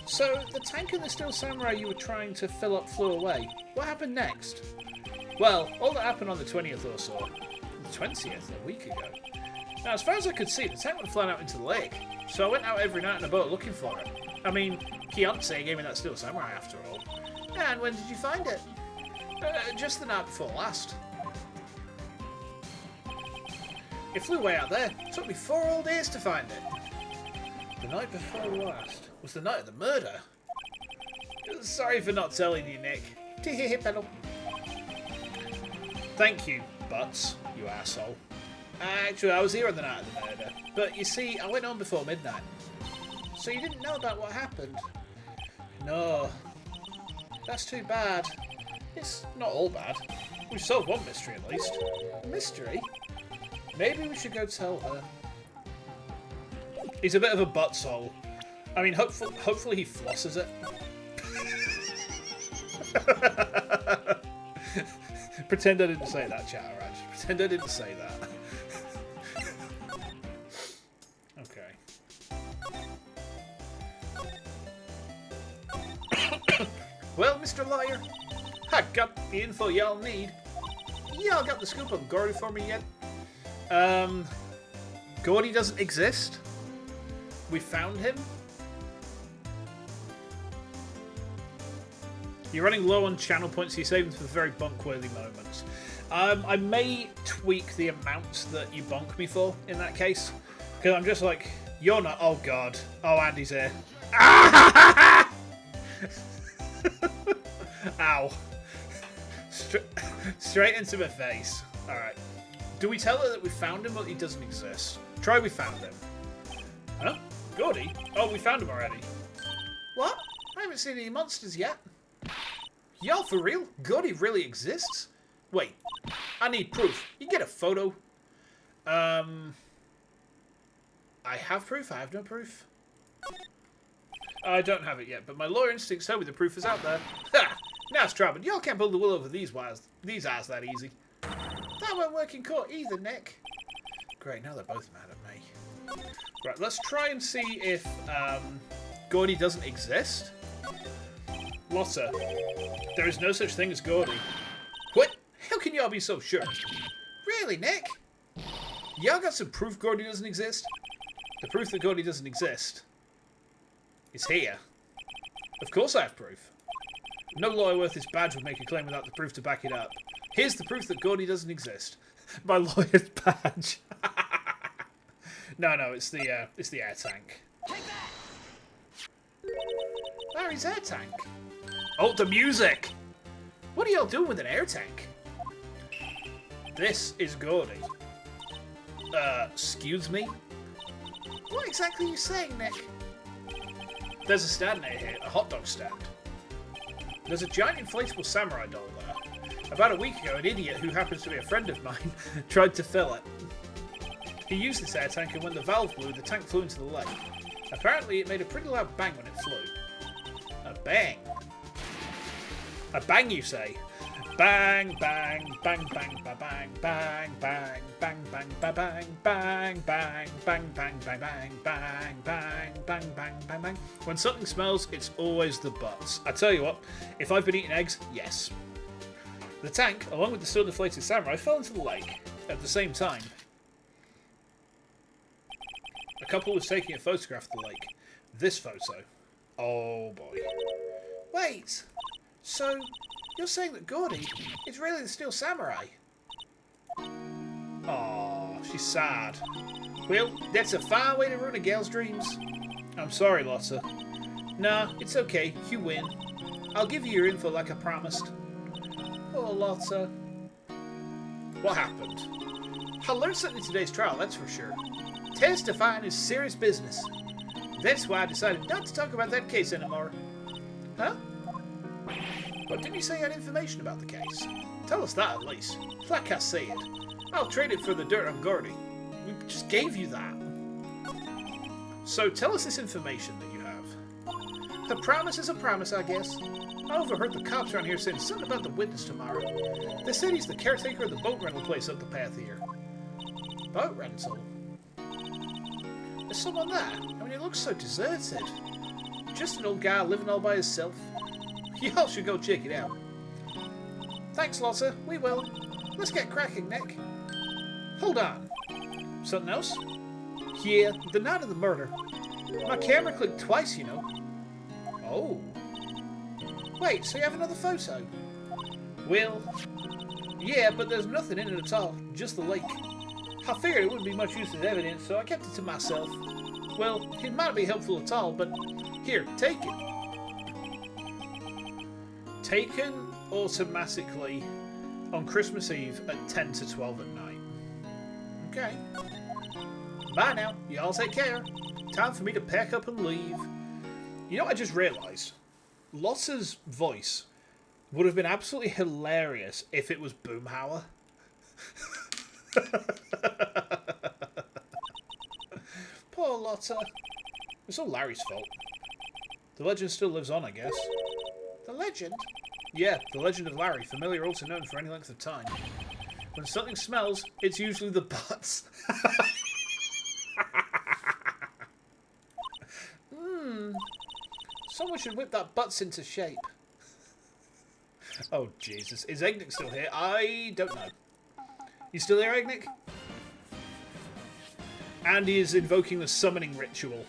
So the tank and the Steel Samurai you were trying to fill up flew away. What happened next? Well, all that happened on the 20th or so. The 20th? A week ago. Now, as far as I could see, the tank went flying out into the lake. So I went out every night in a boat looking for it. I mean, Fiancé gave me that Steel Samurai after all. And when did you find it? Just the night before last. It flew way out there. It took me 4 whole days to find it. The night before last was the night of the murder. Sorry for not telling you, Nick. Pedal. Thank you, Butts, you asshole. Actually, I was here on the night of the murder. But you see, I went home before midnight. So you didn't know about what happened? No. That's too bad. It's not all bad. We've solved one mystery at least. A mystery? Maybe we should go tell her. He's a bit of a butthole. I mean, hopefully he flosses it. Pretend I didn't say that, Chatteraj. Pretend I didn't say that. Okay. Well, Mr. Lawyer, I got the info y'all need. Y'all got the scoop on Gordy for me yet? Gordy doesn't exist. We found him. You're running low on channel points, so you're saving for very bunk-worthy moments. I may tweak the amounts that you bonk me for in that case. Because I'm just like, you're not... Oh, God. Oh, Andy's here. Ow. Straight into my face. Alright. Do we tell her that we found him or he doesn't exist? Try we found him. Huh? Gordy? Oh, we found him already. What? I haven't seen any monsters yet. Y'all for real? Gordy really exists? Wait. I need proof. You get a photo. I have proof. I have no proof. I don't have it yet, but my lawyer instincts tell me the proof is out there. Ha! Now it's trouble. Y'all can't pull the wool over these eyes that easy. That won't work in court either, Nick. Great, now they're both mad at me. Right, let's try and see if Gordy doesn't exist. Lotta, there is no such thing as Gordy. What? How can y'all be so sure? Really, Nick? Y'all got some proof Gordy doesn't exist? The proof that Gordy doesn't exist is here. Of course I have proof. No lawyer worth his badge would make a claim without the proof to back it up. Here's the proof that Gordy doesn't exist. My lawyer's badge. No, it's the air tank. Larry's air tank. Oh, the music! What are y'all doing with an air tank? This is Gordy. Excuse me? What exactly are you saying, Nick? There's a stand near here, a hot dog stand. There's a giant inflatable samurai doll there. About a week ago, an idiot who happens to be a friend of mine tried to fill it. He used this air tank, and when the valve blew, the tank flew into the lake. Apparently, it made a pretty loud bang when it flew. A bang. A bang, you say? Bang, bang, bang, bang, ba bang, bang, bang, bang, bang, ba bang, bang, bang, bang, bang, bang, bang, bang, bang, bang, bang, bang, bang. When something smells, it's always the butts. I tell you what, if I've been eating eggs, yes. The tank, along with the still deflated samurai, fell into the lake at the same time. A couple was taking a photograph of the lake. This photo. Oh boy. Wait! So, you're saying that Gordy is really the Steel Samurai? Aw, she's sad. Well, that's a fine way to ruin a girl's dreams. I'm sorry, Lotta. Nah, it's okay. You win. I'll give you your info like I promised. Oh, Lotta. What happened? I learned something in today's trial, that's for sure. Testifying is serious business. That's why I decided not to talk about that case anymore. Huh? But didn't you say you had information about the case? Tell us that at least. Like I said, I'll trade it for the dirt on Gordy. We just gave you that. So tell us this information that you have. A promise is a promise, I guess. I overheard the cops around here saying something about the witness tomorrow. They said he's the caretaker of the boat rental place up the path here. Boat rental? There's someone there. I mean, he looks so deserted. Just an old guy living all by himself. Y'all should go check it out. Thanks, Lotta. We will. Let's get cracking, Nick. Hold on. Something else? Yeah, the night of the murder. My camera clicked twice, you know. Oh. Wait, so you have another photo? Well, yeah, but there's nothing in it at all. Just the lake. I figured it wouldn't be much use as evidence, so I kept it to myself. Well, it might be helpful at all, but here, take it. Taken automatically on Christmas Eve at 10 to 12 at night. Okay. Bye now. Y'all take care. Time for me to pack up and leave. You know what I just realised? Lotta's voice would have been absolutely hilarious if it was Boomhauer. Poor Lotta. It's all Larry's fault. The legend still lives on, I guess. The legend? Yeah, the legend of Larry, familiar also known for any length of time. When something smells, it's usually the butts. Someone should whip that butts into shape. Oh, Jesus. Is Egnick still here? I don't know. You still here, Egnick? And he is invoking the summoning ritual.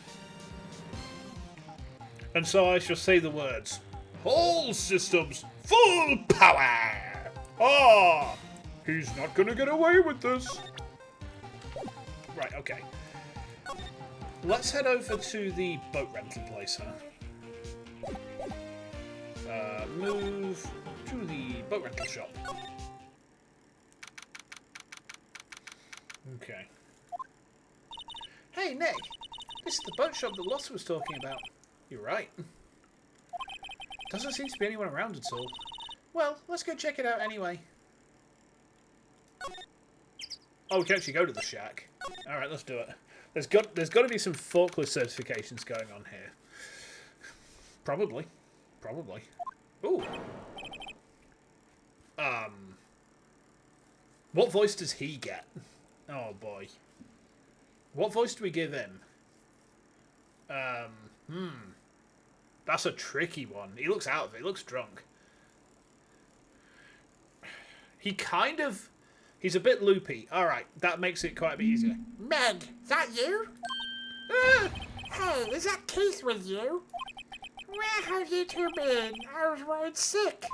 And so I shall say the words. All systems, full power! Ah! He's not gonna get away with this. Right, okay. Let's head over to the boat rental place, huh? Move to the boat rental shop. Okay. Hey, Nick! This is the boat shop that Lotta was talking about. You're right. Doesn't seem to be anyone around at all. Well, let's go check it out anyway. Oh, we can actually go to the shack. Alright, let's do it. There's got to be some forklift certifications going on here. Probably. Probably. Ooh. What voice does he get? Oh boy. What voice do we give him? That's a tricky one. He looks out of it. He looks drunk. He's a bit loopy. Alright, that makes it quite a bit easier. Meg, is that you? Hey, is that Keith with you? Where have you two been? I was worried sick.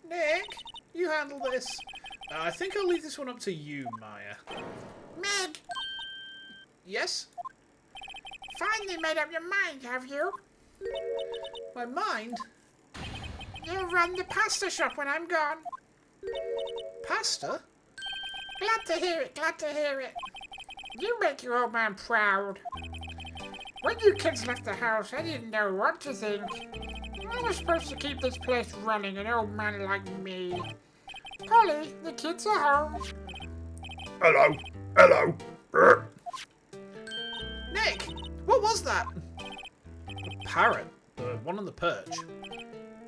Nick, you handle this. I think I'll leave this one up to you, Maya. Meg, Yes? finally made up your mind, have you? My mind? You'll run the pasta shop when I'm gone. Pasta? Glad to hear it, glad to hear it. You make your old man proud. When you kids left the house, I didn't know what to think. I was supposed to keep this place running, an old man like me. Polly, the kids are home. Hello. Hello. Nick, what was that? A parrot. The one on the perch.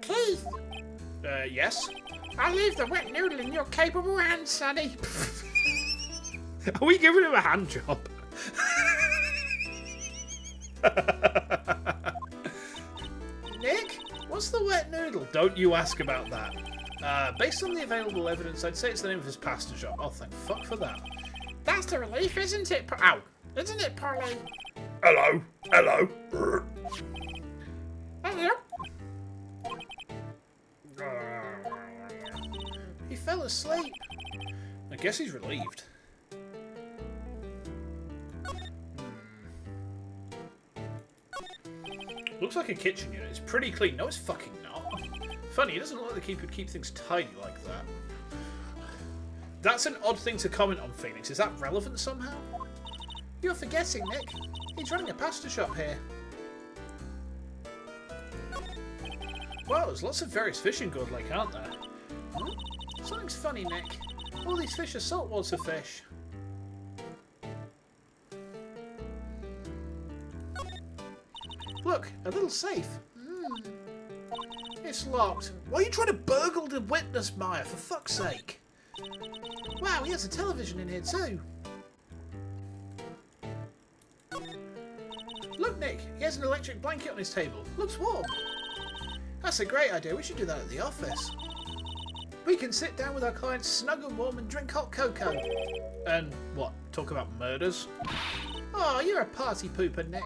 Keith, Yes? I'll leave the wet noodle in your capable hands, Sonny. Are we giving him a hand job? Nick, what's the wet noodle? Don't you ask about that. Based on the available evidence, I'd say it's the name of his pasta shop. Oh, thank fuck for that. That's the relief, isn't it? Ow. Isn't it, Polly? Hello. Hello. Hello? He fell asleep. I guess he's relieved. Looks like a kitchen unit. It's pretty clean. No, it's fucking not. Funny, it doesn't look like the keeper would keep things tidy like that. That's an odd thing to comment on, Phoenix. Is that relevant somehow? You're forgetting, Nick. He's running a pasta shop here. Well, there's lots of various fish in Good Lake, aren't there? Something's funny, Nick. All these fish are saltwater fish. Look, a little safe. It's locked. Why are you trying to burgle the witness, Maya? For fuck's sake. Wow, he has a television in here too. Look, Nick, he has an electric blanket on his table. Looks warm. That's a great idea. We should do that at the office. We can sit down with our clients, snug and warm, and drink hot cocoa. And what? Talk about murders? Oh, you're a party pooper, Nick.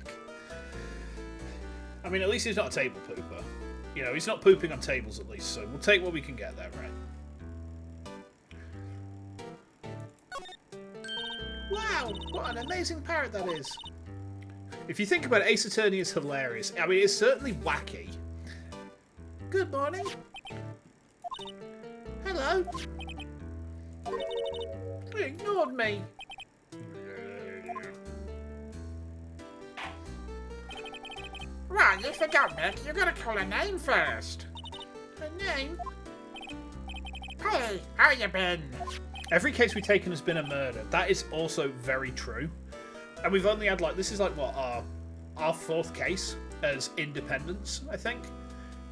I mean, at least he's not a table pooper. You know, he's not pooping on tables at least, so we'll take what we can get there, right? Wow, what an amazing parrot that is. If you think about it, Ace Attorney is hilarious. I mean, it's certainly wacky. Good morning. Hello. You ignored me. Right, you forgot, Nick. You gotta call her name first. Her name? Polly, how you been? Every case we've taken has been a murder. That is also very true. And we've only had, like, this is like, what, our fourth case as independents, I think?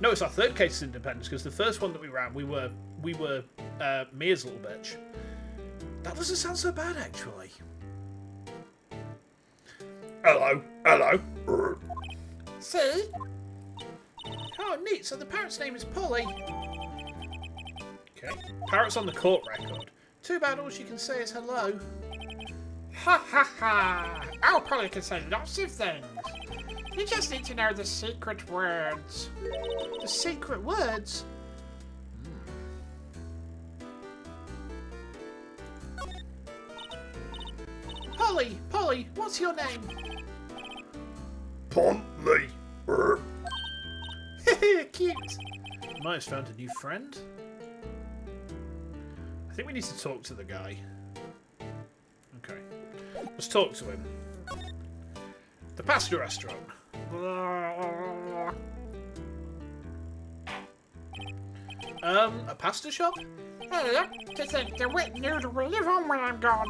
No, it's our third case as independents, because the first one that we ran, we were Mia's little bitch. That doesn't sound so bad, actually. Hello. Hello. See? Oh, neat. So the parrot's name is Polly. Okay. Parrot's on the court record. Too bad all she can say is hello. Ha ha ha! Oh, Polly can say lots of things. You just need to know the secret words. The secret words? Polly, Polly, what's your name? Pontley. Cute. Maya's found a new friend. I think we need to talk to the guy. Okay. Let's talk to him. The pasta restaurant. A pasta shop? Hey, to think the wet noodle will live on when I'm gone.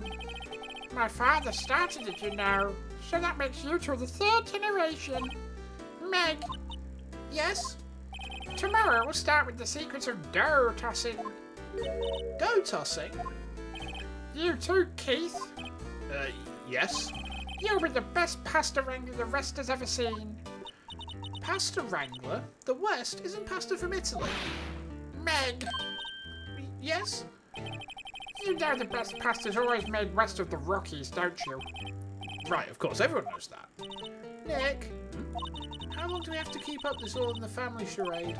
My father started it, you know, so that makes you two the third generation. Meg, Yes? tomorrow we'll start with the secrets of dough tossing. Dough tossing? You too, Keith. Yes. You'll be the best pasta wrangler the West has ever seen. Pasta wrangler? The West? Isn't pasta from Italy? Meg, Yes? you know the best pasta's always made west of the Rockies, don't you? Right, of course, everyone knows that. Nick, how long do we have to keep up this all in the family charade?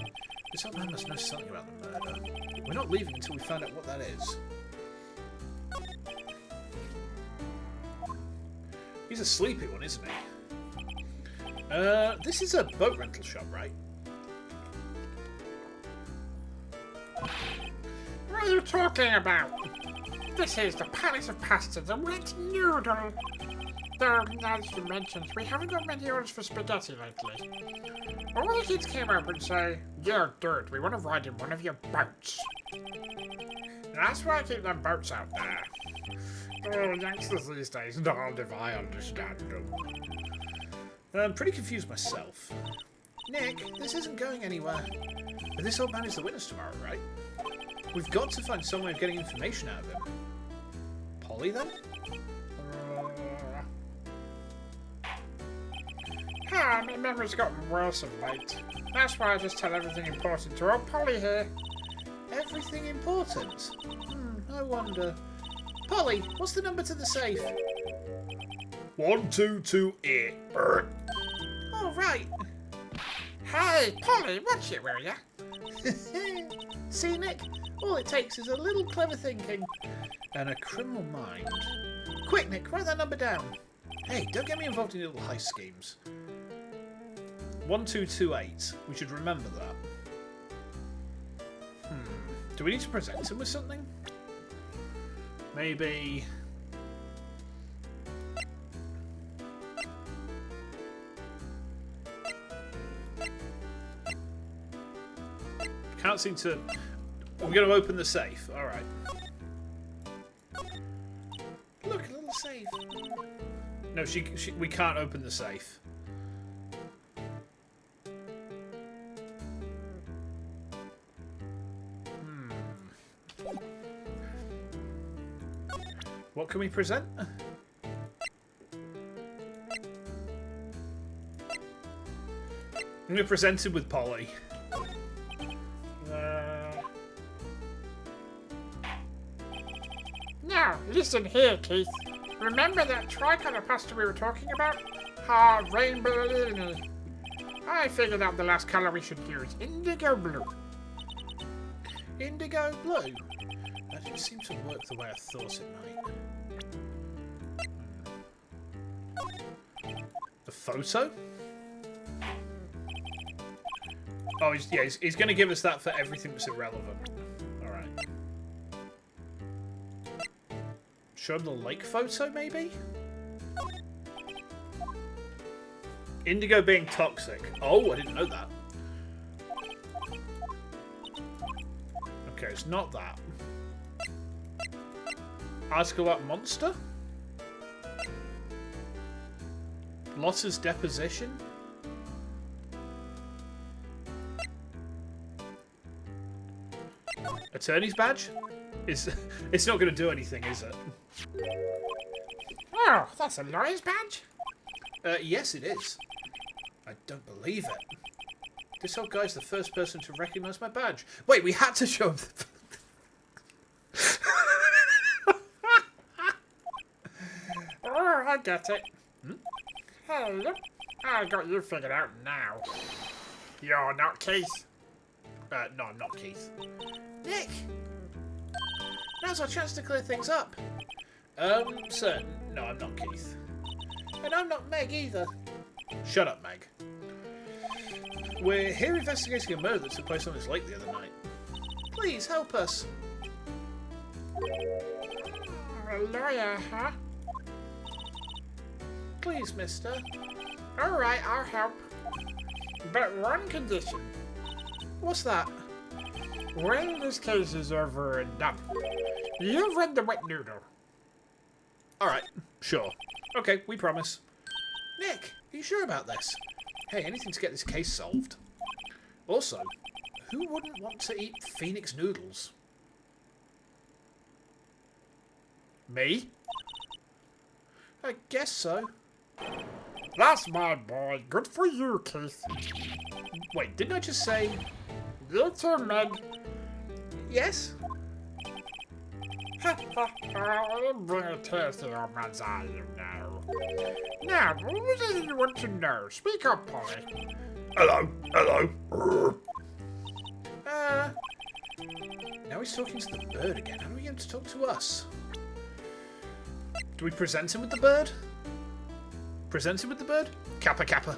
This old man must know something about the murder. We're not leaving until we find out what that is. He's a sleepy one, isn't he? This is a boat rental shop, right? What are you talking about? This is the Palace of Pasta, the wet noodle. Though, as you mentioned, we haven't got many orders for spaghetti lately. All the kids came up and say, "Yeah, dude, we want to ride in one of your boats." And that's why I keep them boats out there. Oh, youngsters these days, darned if I understand them. I'm pretty confused myself. Nick, this isn't going anywhere. But this old man is the witness tomorrow, right? We've got to find some way of getting information out of him. Polly, then? My memory's gotten worse of late. That's why I just tell everything important to old Polly here. Everything important? I wonder. Polly, what's the number to the safe? 1228. Oh, right. Hey, Polly, watch it, will ya? See, Nick? All it takes is a little clever thinking. And a criminal mind. Quick, Nick, write that number down. Hey, don't get me involved in your little heist schemes. 1228. We should remember that. Do we need to present him with something? Maybe... Can't seem to... We're going to open the safe. Alright. Look, a little safe. No, we can't open the safe. What can we present? I'm going to present him with Polly. Now, listen here, Keith. Remember that tricolour pasta we were talking about? Ah, rainbow. I figured out the last colour we should use. Indigo blue. Indigo blue? That didn't seem to work the way I thought it might. The photo? Oh, he's going to give us that for everything that's irrelevant. Alright. Show him the lake photo, maybe? Indigo being toxic. Oh, I didn't know that. Okay, it's not that. Article about monster? Lotta's deposition? Attorney's badge? It's not going to do anything, is it? Oh, that's a lawyer's badge? Yes, it is. I don't believe it. This old guy's the first person to recognise my badge. Wait, we had to show him the... Oh, I get it. Hey, look. I got you figured out now. You're not Keith. No, I'm not Keith. Nick! Now's our chance to clear things up. Sir, no, I'm not Keith. And I'm not Meg either. Shut up, Meg. We're here investigating a murder that took place on this lake the other night. Please, help us. A lawyer, huh? Please, mister. Alright, I'll help. But one condition. What's that? When this case is over and done, you run the wet noodle. Alright, sure. Okay, we promise. Nick, are you sure about this? Hey, anything to get this case solved. Also, who wouldn't want to eat Phoenix noodles? Me? I guess so. That's my boy. Good for you, Keith. Wait, didn't I just say... You too, Meg. Yes? Ha ha ha, it'll bring a tear to your man's eye, you know. Now, what was it you want to know? Speak up, Polly. Hello, hello. Now he's talking to the bird again. How do we get him to talk to us? Do we present him with the bird? Present him with the bird? Kappa Kappa.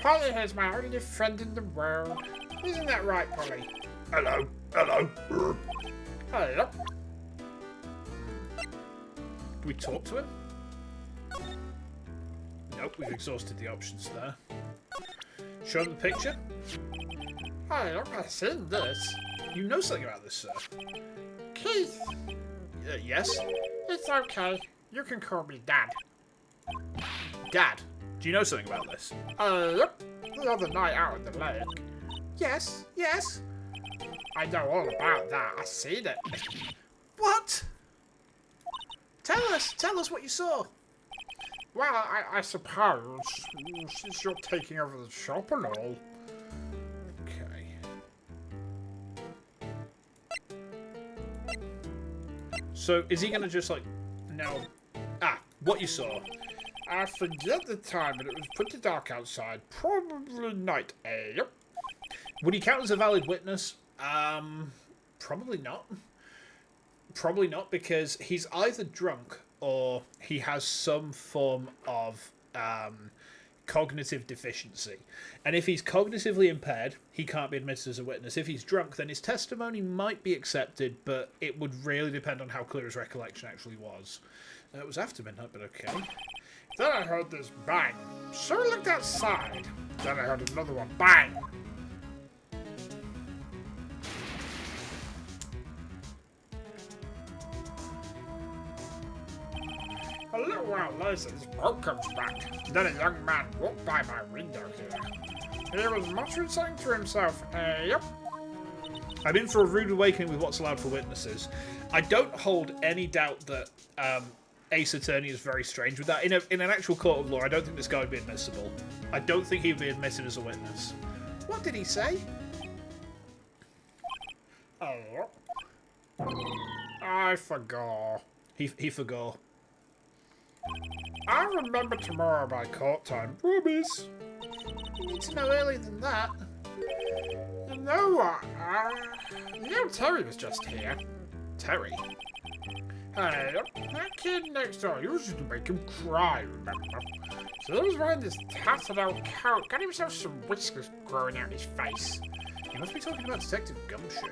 Polly is my only friend in the world. Isn't that right, Polly? Hello, hello. Hello. Do we talk to him? Nope, we've exhausted the options there. Show him the picture. Hello, I've seen this. You know something about this, sir. Keith, Yes? it's okay. You can call me Dad. Dad, do you know something about this? Yep. The other night out at the lake. Yes, yes. I know all about that. I seen it. What? Tell us what you saw. Well, I suppose, since you're taking over the shop and all. Okay. So, is he gonna just like, now, what you saw? I forget the time, but it was pretty dark outside. Probably night. Yep. Would he count as a valid witness? Probably not. Probably not, because he's either drunk or he has some form of cognitive deficiency. And if he's cognitively impaired, he can't be admitted as a witness. If he's drunk, then his testimony might be accepted, but it would really depend on how clear his recollection actually was. It was after midnight, but okay. Then I heard this bang. So I looked outside. Then I heard another one. Bang. A little while later, this boat comes back. Then a young man walked by my window here. He was muttering something to himself. Yep. I'm in for a rude awakening with what's allowed for witnesses. I don't hold any doubt that Ace Attorney is very strange with that. In an actual court of law, I don't think this guy would be admissible. I don't think he would be admitted as a witness. What did he say? Yep. I forgot. He forgot. I'll remember tomorrow by court time. Promise. You need to know earlier than that. You know what? You know Terry was just here. Terry? Hey, that kid next door, he used to make him cry, remember? So he was wearing this tattered out coat, got himself some whiskers growing out his face. You must be talking about Detective Gumshoe.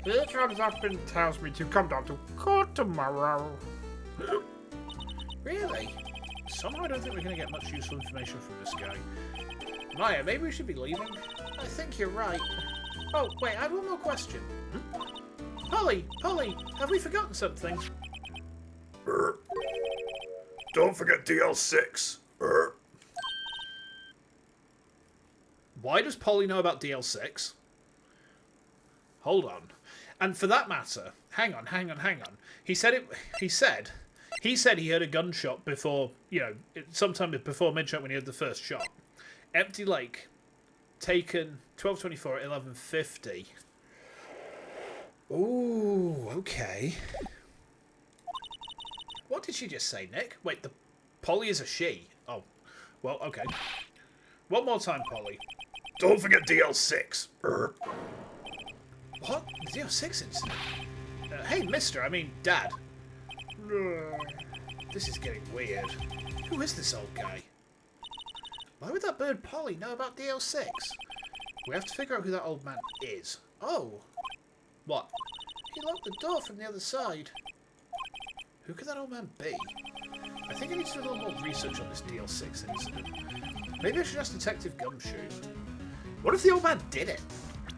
He comes up and tells me to come down to court tomorrow. Really? Somehow I don't think we're going to get much useful information from this guy. Maya, maybe we should be leaving? I think you're right. Oh, wait, I have one more question. Polly, have we forgotten something? Don't forget DL6. Why does Polly know about DL6? Hold on. And for that matter, hang on. He said he heard a gunshot before, sometime before midnight when he heard the first shot. Empty Lake, taken 12:24 at 11:50. Ooh, okay. What did she just say, Nick? Wait, the Polly is a she. Oh, well, okay. One more time, Polly. Don't forget DL6. What? The DL6 incident? Hey, Dad. This is getting weird. Who is this old guy? Why would that bird Polly know about DL6? We have to figure out who that old man is. Oh. What? He locked the door from the other side. Who could that old man be? I think I need to do a little more research on this DL6 incident. Maybe I should ask Detective Gumshoe. What if the old man did it?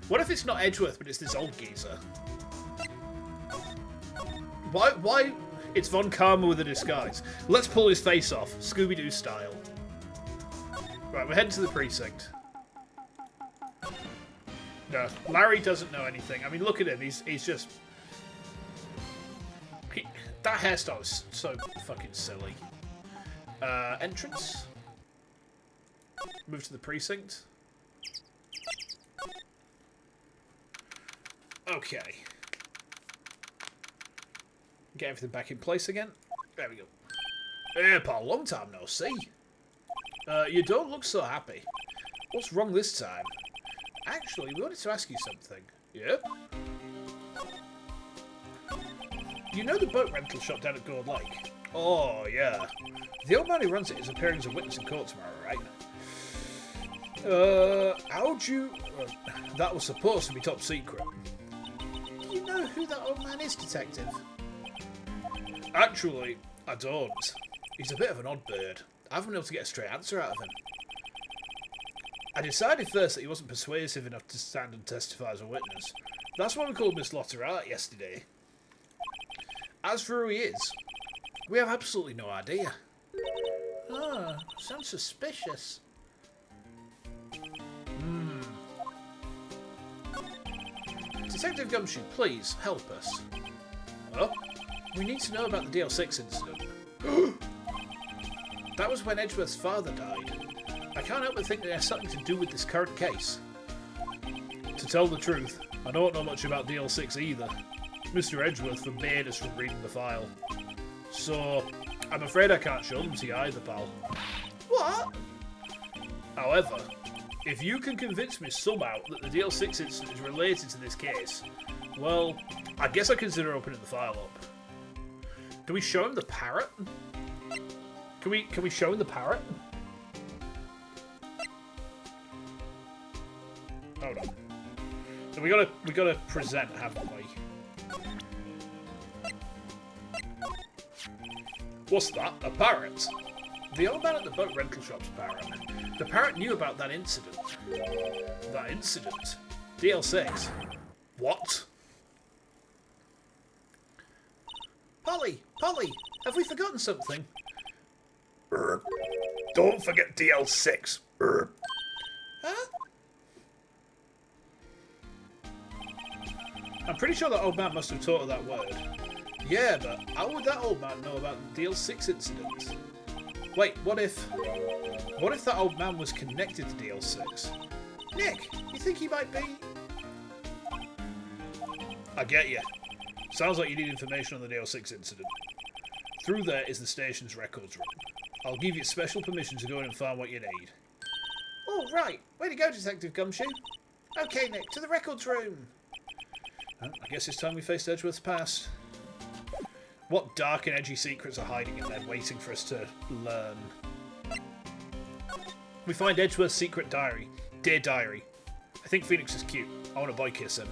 What if it's not Edgeworth, but it's this old geezer? Why? It's Von Karma with a disguise. Let's pull his face off, Scooby-Doo style. Right, we're heading to the precinct. No, Larry doesn't know anything. I mean, look at him. He's just... that hairstyle is so fucking silly. Entrance. Move to the precinct. Okay. Get everything back in place again. There we go. Hey, pal, long time no see. You don't look so happy. What's wrong this time? Actually, we wanted to ask you something. Yep? You know the boat rental shop down at Gourd Lake? Oh, yeah. The old man who runs it is appearing as a witness in court tomorrow, right? How'd you... that was supposed to be top secret. Do you know who that old man is, Detective? Actually, I don't. He's a bit of an odd bird. I haven't been able to get a straight answer out of him. I decided first that he wasn't persuasive enough to stand and testify as a witness. That's why we called Miss Cerata yesterday. As for who he is, we have absolutely no idea. Oh, sounds suspicious. Detective Gumshoe, please, help us. Oh? We need to know about the DL6 incident. That was when Edgeworth's father died. I can't help but think that it has something to do with this current case. To tell the truth, I don't know much about DL6 either. Mr. Edgeworth forbade us from reading the file. So, I'm afraid I can't show them to you either, pal. What? However, if you can convince me somehow that the DL6 incident is related to this case, well, I guess I consider opening the file up. Can we show him the parrot? Can we show him the parrot? Hold on. So we gotta present, haven't we? What's that? A parrot? The old man at the boat rental shop's parrot. The parrot knew about that incident. That incident? DL6? What? Polly, have we forgotten something? Don't forget DL6. Huh? I'm pretty sure that old man must have taught her that word. Yeah, but how would that old man know about the DL6 incident? Wait, what if that old man was connected to DL6? Nick, you think he might be? I get you. Sounds like you need information on the DL6 incident. Through there is the station's records room. I'll give you special permission to go in and find what you need. Oh, right. Way to go, Detective Gumshoe. Okay, Nick, to the records room. Well, I guess it's time we faced Edgeworth's past. What dark and edgy secrets are hiding in there waiting for us to learn? We find Edgeworth's secret diary. Dear Diary, I think Phoenix is cute. I want to boy kiss him.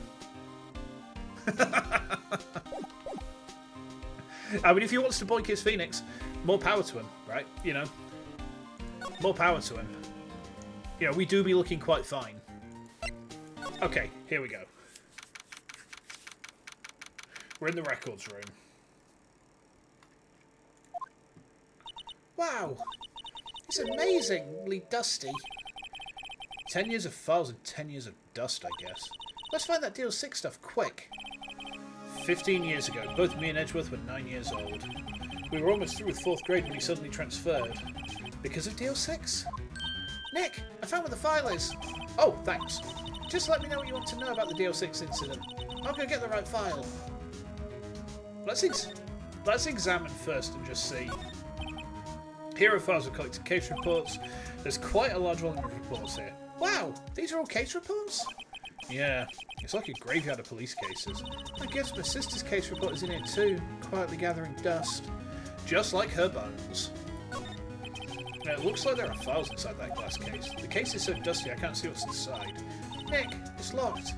I mean, if he wants to boy kiss Phoenix, more power to him, right? You know? More power to him. You know, we do be looking quite fine. Okay, here we go. We're in the records room. Wow. It's amazingly dusty. 10 years of files and 10 years of dust, I guess. Let's find that DL6 stuff quick. 15 years ago, both me and Edgeworth were 9 years old. We were almost through with 4th grade when he suddenly transferred. Because of DL6? Nick, I found where the file is. Oh, thanks. Just let me know what you want to know about the DL6 incident. I'll go get the right file. Let's examine first and just see. Here are files of collected case reports. There's quite a large volume of reports here. Wow, these are all case reports? Yeah, it's like a graveyard of police cases. I guess my sister's case report is in here too, quietly gathering dust. Just like her bones. Now, it looks like there are files inside that glass case. The case is so dusty I can't see what's inside. Nick, it's locked.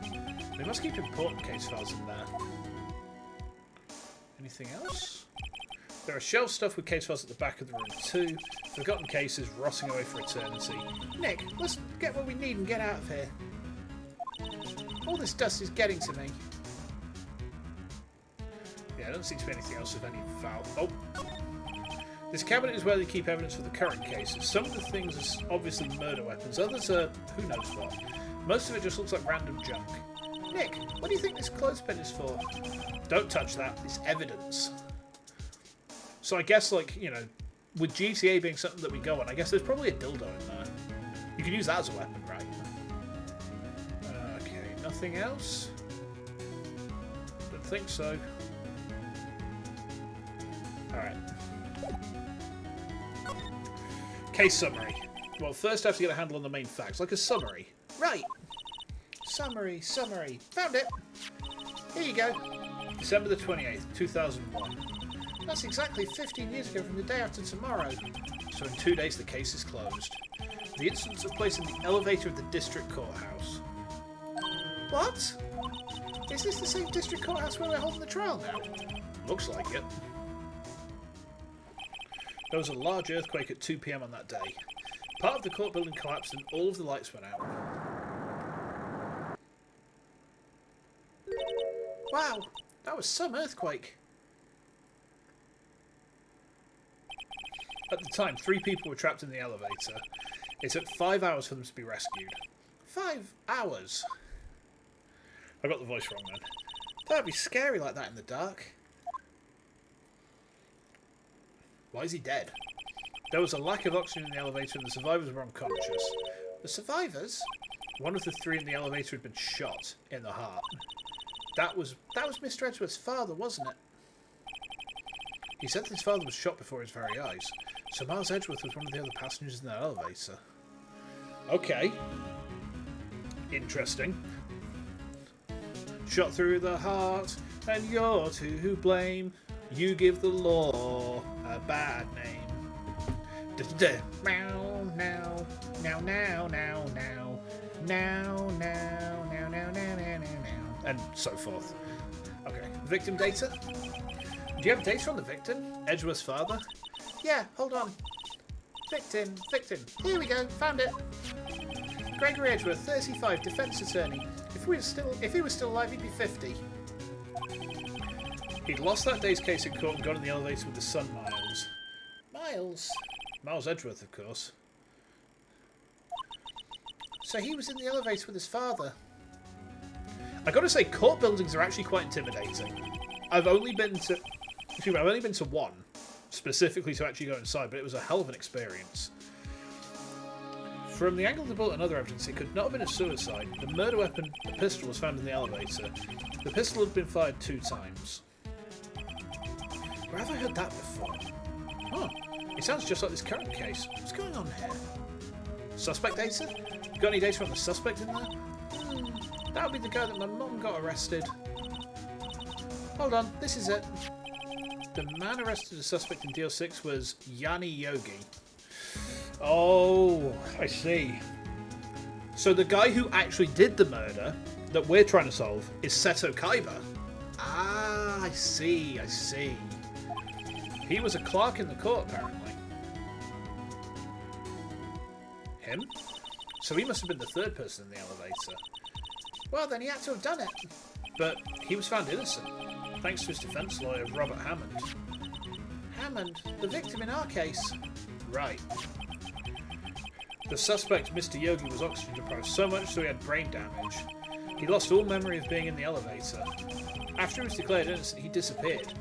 They must keep important case files in there. Anything else? There are shelf stuff with case files at the back of the room too. Forgotten cases rotting away for eternity. Nick, let's get what we need and get out of here. All this dust is getting to me. Yeah, there doesn't seem to be anything else of any value. Oh! This cabinet is where they keep evidence for the current cases. Some of the things are obviously murder weapons, others are who knows what. Most of it just looks like random junk. Nick, what do you think this clothespin is for? Don't touch that, it's evidence. So I guess, like, you know, with GTA being something that we go on, I guess there's probably a dildo in there. You can use that as a weapon, right? Okay, nothing else? Don't think so. Alright. Case summary. Well, first I have to get a handle on the main facts, like a summary. Right. Summary. Found it. Here you go. December the 28th, 2001. That's exactly 15 years ago from the day after tomorrow. So in 2 days the case is closed. The incident took place in the elevator of the district courthouse. What? Is this the same district courthouse where we're holding the trial now? Looks like it. There was a large earthquake at 2 PM on that day. Part of the court building collapsed and all of the lights went out. Wow, that was some earthquake. At the time, 3 people were trapped in the elevator. It took 5 hours for them to be rescued. 5 hours? I got the voice wrong then. That'd be scary like that in the dark. Why is he dead? There was a lack of oxygen in the elevator and the survivors were unconscious. The survivors? One of the 3 in the elevator had been shot in the heart. That was Mr. Edgeworth's father, wasn't it? He said that his father was shot before his very eyes. So Miles Edgeworth was one of the other passengers in that elevator. Okay. Interesting. Shot through the heart, and you're to blame. You give the law a bad name. Now, now, now, now, now, now, now, now, now, now, now, now, and so forth. Okay, victim data. Do you have data on the victim? Edgeworth's father? Yeah, hold on. Victim. Here we go, found it. Gregory Edgeworth, 35, defence attorney. If he was still alive, he'd be 50. He'd lost that day's case in court and got in the elevator with his son, Miles. Miles? Miles Edgeworth, of course. So he was in the elevator with his father. I gotta say, court buildings are actually quite intimidating. I've only been to one, specifically to actually go inside, but it was a hell of an experience. From the angle of the bullet and other evidence, it could not have been a suicide. The murder weapon, the pistol, was found in the elevator. The pistol had been fired 2 times. Where have I heard that before? Huh. It sounds just like this current case. What's going on here? Suspect data? Got any data on the suspect in there? That would be the guy that my mum got arrested. Hold on, this is it. The man arrested as suspect in Deal 6 was Yanni Yogi. Oh, I see. So the guy who actually did the murder that we're trying to solve is Seto Kaiba. Ah, I see. He was a clerk in the court, apparently. Him? So he must have been the 3rd person in the elevator. Well, then he had to have done it. But he was found innocent, thanks to his defence lawyer, Robert Hammond. Hammond? The victim in our case? Right. The suspect, Mr. Yogi, was oxygen deprived so much so he had brain damage. He lost all memory of being in the elevator. After he was declared innocent, he disappeared.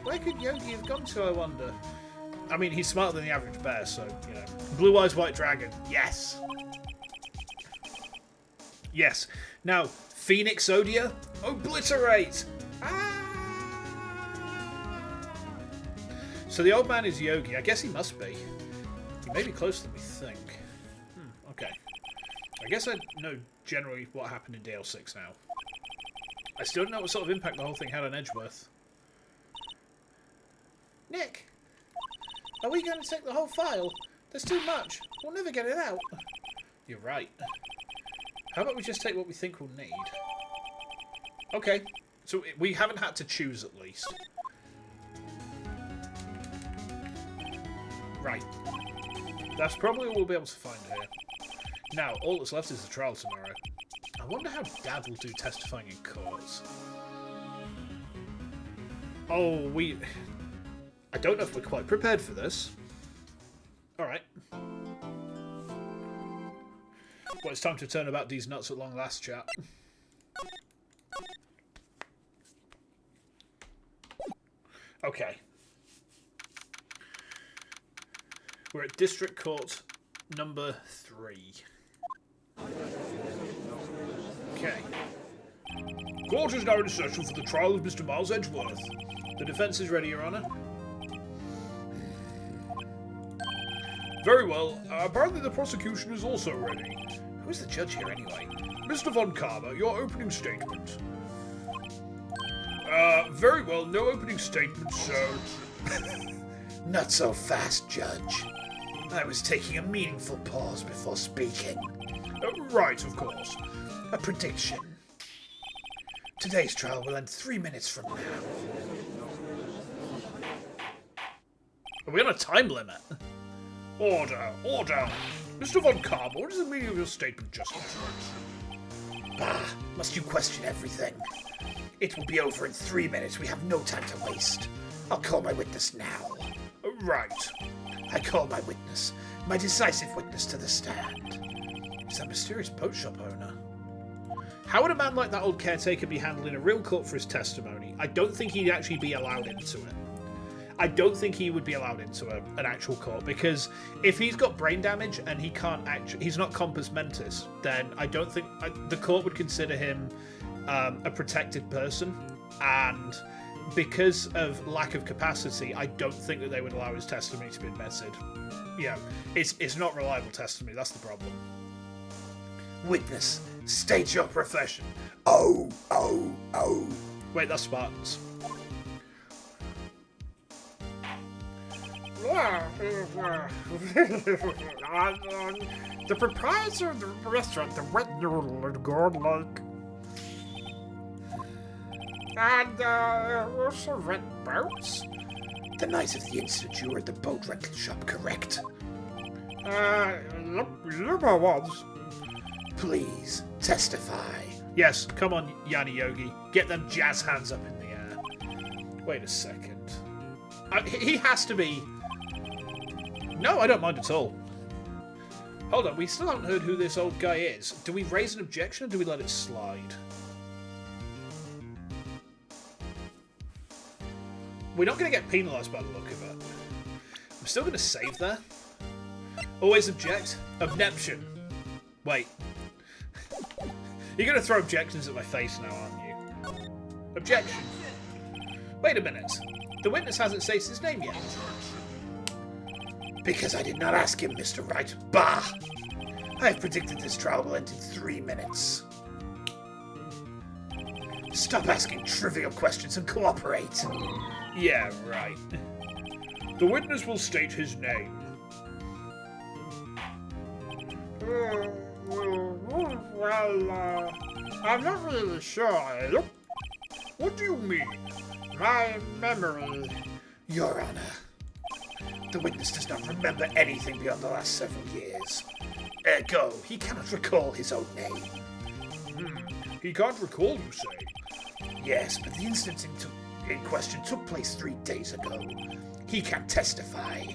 Where could Yogi have gone to, I wonder? I mean, he's smarter than the average bear, so, you know. Blue Eyes White Dragon. Yes. Yes. Now, Phoenix Odia, obliterate! So the old man is Yogi. I guess he must be. He may be closer than we think. Okay. I guess I know generally what happened in DL6 now. I still don't know what sort of impact the whole thing had on Edgeworth. Nick! Are we going to take the whole file? There's too much. We'll never get it out. You're right. How about we just take what we think we'll need? Okay. So we haven't had to choose, at least. Right. That's probably all we'll be able to find here. Now, all that's left is the trial tomorrow. I wonder how Dad will do testifying in courts. Oh, I don't know if we're quite prepared for this. Alright. Well, it's time to turn about these nuts at long last, chat. Okay. We're at District Court number 3. Okay. Court is now in session for the trial of Mr. Miles Edgeworth. The defence is ready, Your Honour. Very well. Apparently the prosecution is also ready. Who's the judge here anyway? Mr. Von Karma, your opening statement. Very well. No opening statement, so... Not so fast, Judge. I was taking a meaningful pause before speaking. Right, of course. A prediction. Today's trial will end 3 minutes from now. Are we on a time limit? Order, order. Mr. Von Karma, what is the meaning of your statement just now? Bah, must you question everything? It will be over in 3 minutes. We have no time to waste. I'll call my witness now. Right. I call my witness. My decisive witness to the stand. It's that mysterious boat shop owner. How would a man like that old caretaker be handled in a real court for his testimony? I don't think he'd actually be allowed into it. I don't think he would be allowed into an actual court, because if he's got brain damage and he can't he's not compos mentis, then I don't think the court would consider him a protected person, and because of lack of capacity, I don't think that they would allow his testimony to be admitted. Yeah, it's not reliable testimony. That's the problem. Witness, state your profession. Oh. Wait, that's Spartans. The proprietor of the restaurant, the Wet Noodle and God Lake. And also rent boats? The night of the incident, you were at the boat rental shop, correct? Yep, I was. Please, testify. Yes, come on, Yanni Yogi. Get them jazz hands up in the air. Wait a second. He has to be... No, I don't mind at all. Hold on, we still haven't heard who this old guy is. Do we raise an objection or do we let it slide? We're not going to get penalised by the look of it. I'm still going to save there. Always object. Obneption. Wait. You're going to throw objections at my face now, aren't you? Objection. Wait a minute. The witness hasn't stated his name yet. Because I did not ask him, Mr. Wright. Bah! I have predicted this trial will end in 3 minutes. Stop asking trivial questions and cooperate. Yeah, right. The witness will state his name. Well, I'm not really sure. What do you mean? My memory. Your Honor, the witness does not remember anything beyond the last several years. Ergo, he cannot recall his own name. He can't recall, you say? Yes, but the incident in question took place 3 days ago. He can testify.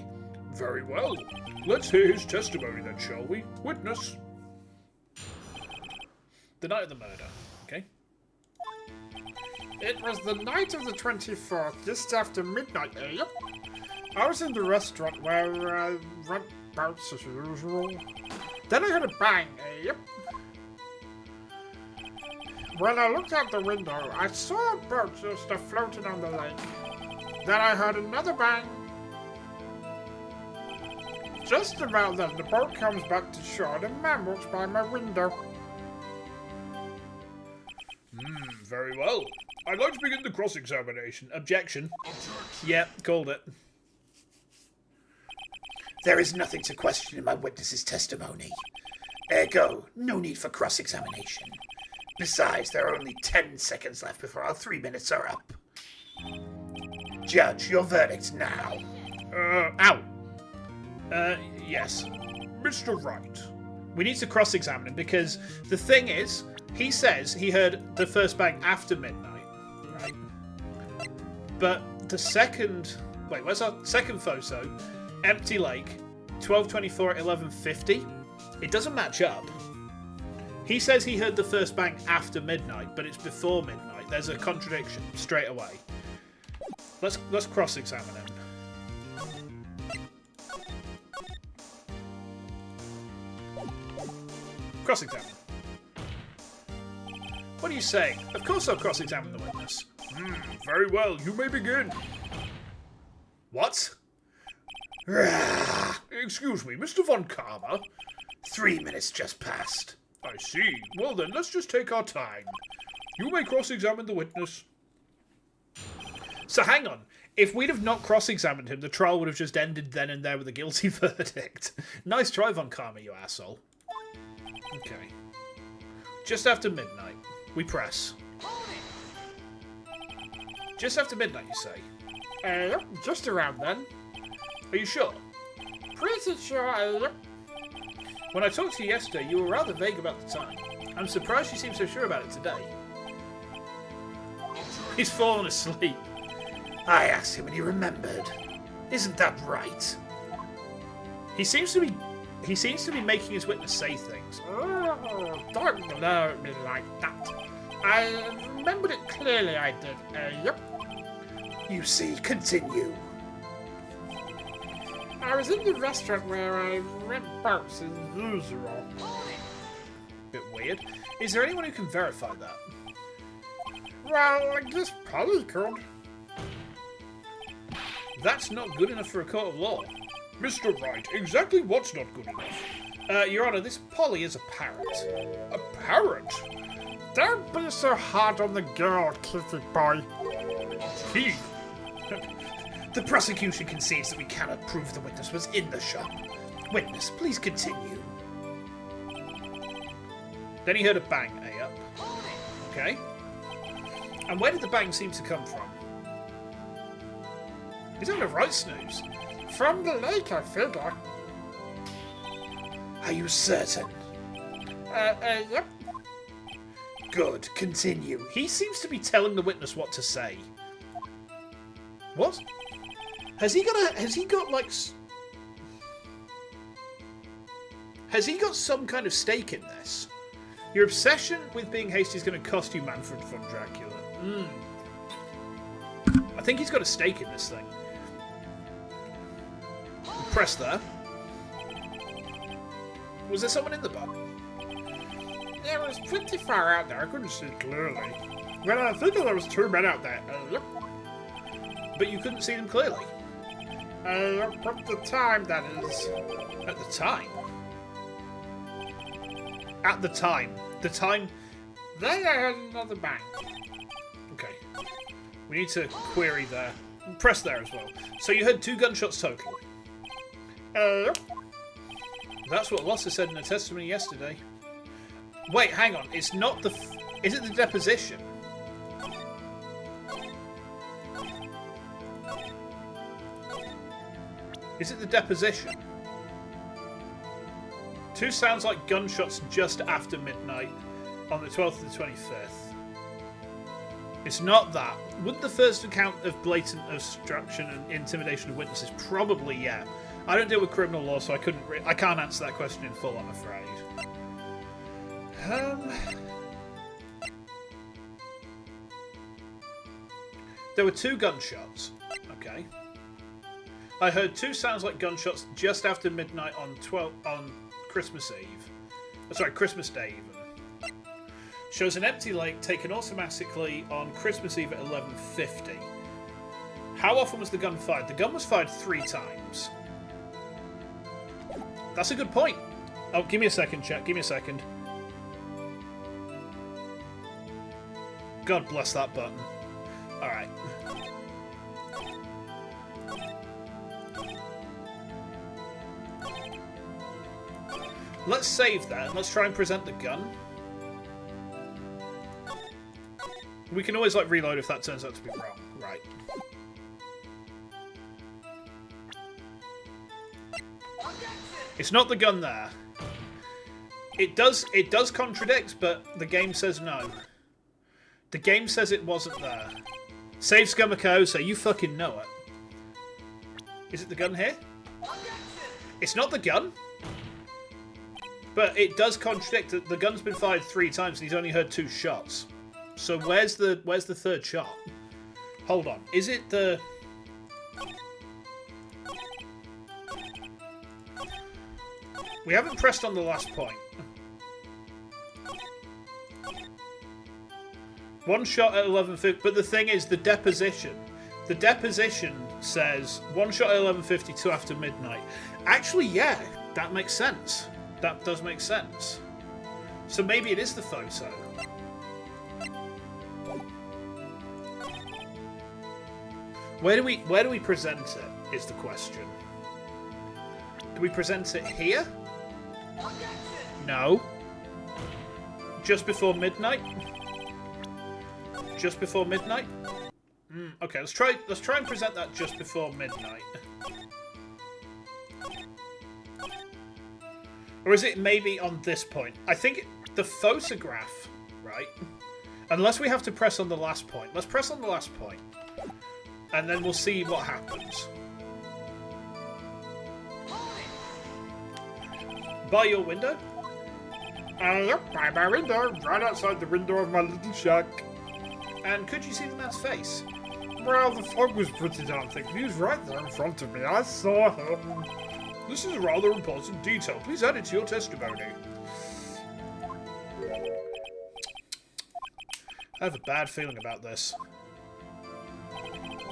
Very well. Let's hear his testimony then, shall we? Witness. The night of the murder. Okay. It was the night of the 24th, just after midnight, yep. I was in the restaurant where I rent boats as usual. Then I heard a bang, yep. When I looked out the window, I saw a boat just floating on the lake. Then I heard another bang. Just about then, the boat comes back to shore and a man walks by my window. Very well. I'd like to begin the cross-examination. Objection. Yeah, called it. There is nothing to question in my witness's testimony. Ergo, no need for cross-examination. Besides, there are only 10 seconds left before our 3 minutes are up. Judge, your verdict now. Ow. Yes. Mr. Wright. We need to cross-examine him because the thing is, he says he heard the first bang after midnight, right? But the second... Wait, where's our second photo? Empty lake, 12:24 at 11:50. It doesn't match up. He says he heard the first bang after midnight, but it's before midnight. There's a contradiction straight away. Let's cross-examine him. Cross-examine. What are you saying? Of course I'll cross-examine the witness. Very well. You may begin. What? Excuse me, Mr. Von Karma. 3 minutes just passed. I see. Well then, let's just take our time. You may cross-examine the witness. So hang on. If we'd have not cross-examined him, the trial would have just ended then and there with a guilty verdict. Nice try, Von Karma, you asshole. Okay. Just after midnight. We press. Just after midnight, you say? Yep, just around then. Are you sure? Pretty sure, yep. When I talked to you yesterday, you were rather vague about the time. I'm surprised you seem so sure about it today. He's fallen asleep. I asked him and he remembered. Isn't that right? He seems to be making his witness say things. Oh, don't blur at me like that. I remembered it clearly, I did. Yep. You see, continue. I was in the restaurant where I rent boats as usual. Bit weird. Is there anyone who can verify that? Well, I guess Polly could. That's not good enough for a court of law. Mr. Wright, exactly what's not good enough? Your Honour, this Polly is a parrot. A parrot? Don't be so hard on the girl, kitty boy. Keith. The prosecution concedes that we cannot prove the witness was in the shop. Witness, please continue. Then he heard a bang, up. Okay. And where did the bang seem to come from? He's having a right snooze. From the lake, I figure. Are you certain? Yep. Good, continue. He seems to be telling the witness what to say. What? Has he got some kind of stake in this? Your obsession with being hasty is going to cost you Manfred von Dracula. I think he's got a stake in this thing. Press there. Was there someone in the bar? It was pretty far out there. I couldn't see clearly. Well, I think there was 2 men out there. Yep. But you couldn't see them clearly. At the time, that is. At the time? At the time. The time... Then I heard another bang. Okay. We need to query there. Press there as well. So you heard 2 gunshots total. Yep. That's what Lossa said in her testimony yesterday. Wait, hang on. It's not the... Is it the deposition? Is it the deposition? 2 sounds like gunshots just after midnight on the 12th to the 25th. It's not that. Would the first account of blatant obstruction and intimidation of witnesses? Probably, yeah. I don't deal with criminal law, so I can't answer that question in full, I'm afraid. There were 2 gunshots. Okay. I heard 2 sounds like gunshots just after midnight on Christmas Eve. Sorry, Christmas Day even. Shows an empty lake taken automatically on Christmas Eve at 11:50. How often was the gun fired? The gun was fired 3 times. That's a good point. Oh, give me a second, chat. Give me a second. God bless that button. Alright. Let's save that and let's try and present the gun. We can always reload if that turns out to be wrong. Right. It's not the gun there. It does contradict, but the game says no. The game says it wasn't there. Save Scummaco, so you fucking know it. Is it the gun here? It's not the gun. But it does contradict that the gun's been fired 3 times and he's only heard 2 shots. So where's the 3rd shot? Hold on. Is it the... We haven't pressed on the last point. 1 shot at 11:50, but the thing is, the deposition says one shot at 11:50, two after midnight. Actually, yeah, that makes sense. That does make sense. So maybe it is the photo. Where do we present it? Is the question. Do we present it here? No. Just before midnight? Just before midnight? Okay, let's try and present that just before midnight. Or is it maybe on this point? I think the photograph, right? Unless we have to press on the last point. Let's press on the last point. And then we'll see what happens. By your window? Yep, by my window, right outside the window of my little shack. And could you see the man's face? Well, the fog was pretty darn thick. He was right there in front of me. I saw him. This is a rather important detail. Please add it to your testimony. I have a bad feeling about this.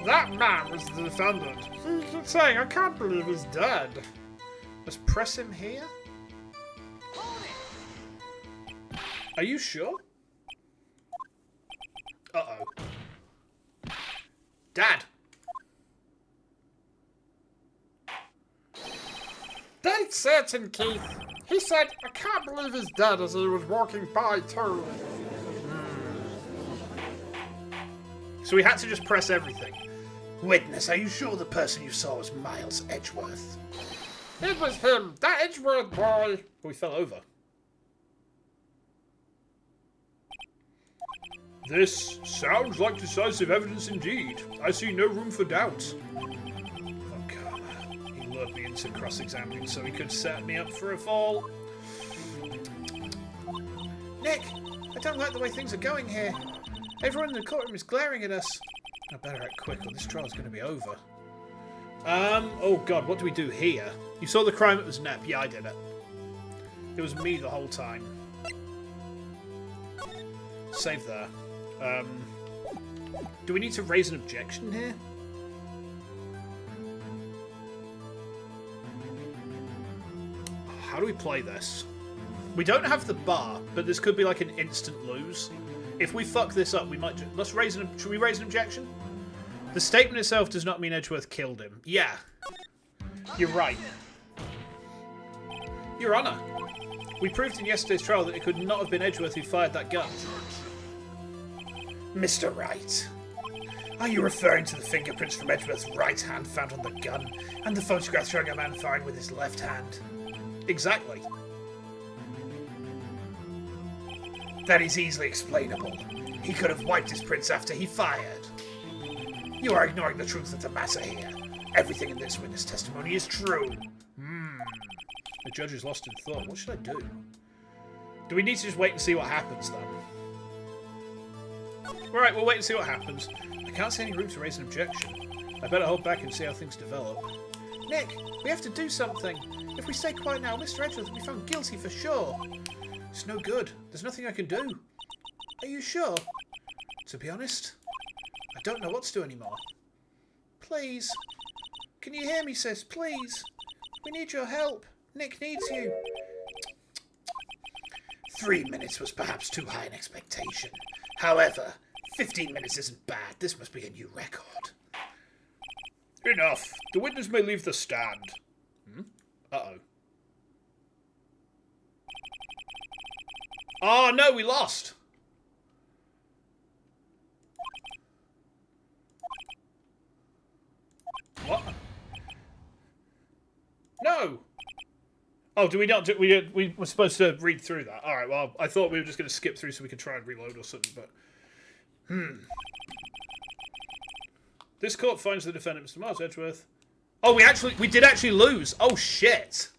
That man was the defendant. He keeps saying, I can't believe he's dead. Let's press him here? Are you sure? Uh-oh. Dad! Dead certain, Keith. He said, I can't believe he's dead as he was walking by too. So we had to just press everything. Witness, are you sure the person you saw was Miles Edgeworth? It was him, that Edgeworth boy. But we fell over. This sounds like decisive evidence indeed. I see no room for doubt. Von Karma. He lured me into cross-examining so he could set me up for a fall. Nick, I don't like the way things are going here. Everyone in the courtroom is glaring at us. I better act quick or this trial's going to be over. Oh god, what do we do here? You saw the crime, it was Nep. Yeah, I did it. It was me the whole time. Save there. Do we need to raise an objection here? How do we play this? We don't have the bar, but this could be like an instant lose. If we fuck this up, we might. Let's raise an. Should we raise an objection? The statement itself does not mean Edgeworth killed him. Yeah, you're right. Your Honour, we proved in yesterday's trial that it could not have been Edgeworth who fired that gun. Mr. Wright, are you referring to the fingerprints from Edgeworth's right hand found on the gun and the photograph showing a man firing with his left hand? Exactly. That is easily explainable. He could have wiped his prints after he fired. You are ignoring the truth of the matter here. Everything in this witness testimony is true. The judge is lost in thought. What should I do? Do we need to just wait and see what happens, then? Alright, we'll wait and see what happens. I can't see any room to raise an objection. I better hold back and see how things develop. Nick, we have to do something. If we stay quiet now, Mr. Edgeworth will be found guilty for sure. It's no good. There's nothing I can do. Are you sure? To be honest, I don't know what to do anymore. Please. Can you hear me, sis? Please. We need your help. Nick needs you. 3 minutes was perhaps too high an expectation. However, 15 minutes isn't bad. This must be a new record. Enough. The witness may leave the stand. Uh-oh. Oh, no, we lost. What? No. Oh, do we not? We were supposed to read through that. All right. Well, I thought we were just going to skip through so we could try and reload or something. But this court finds the defendant, Mr. Miles Edgeworth. Oh, we did actually lose. Oh shit.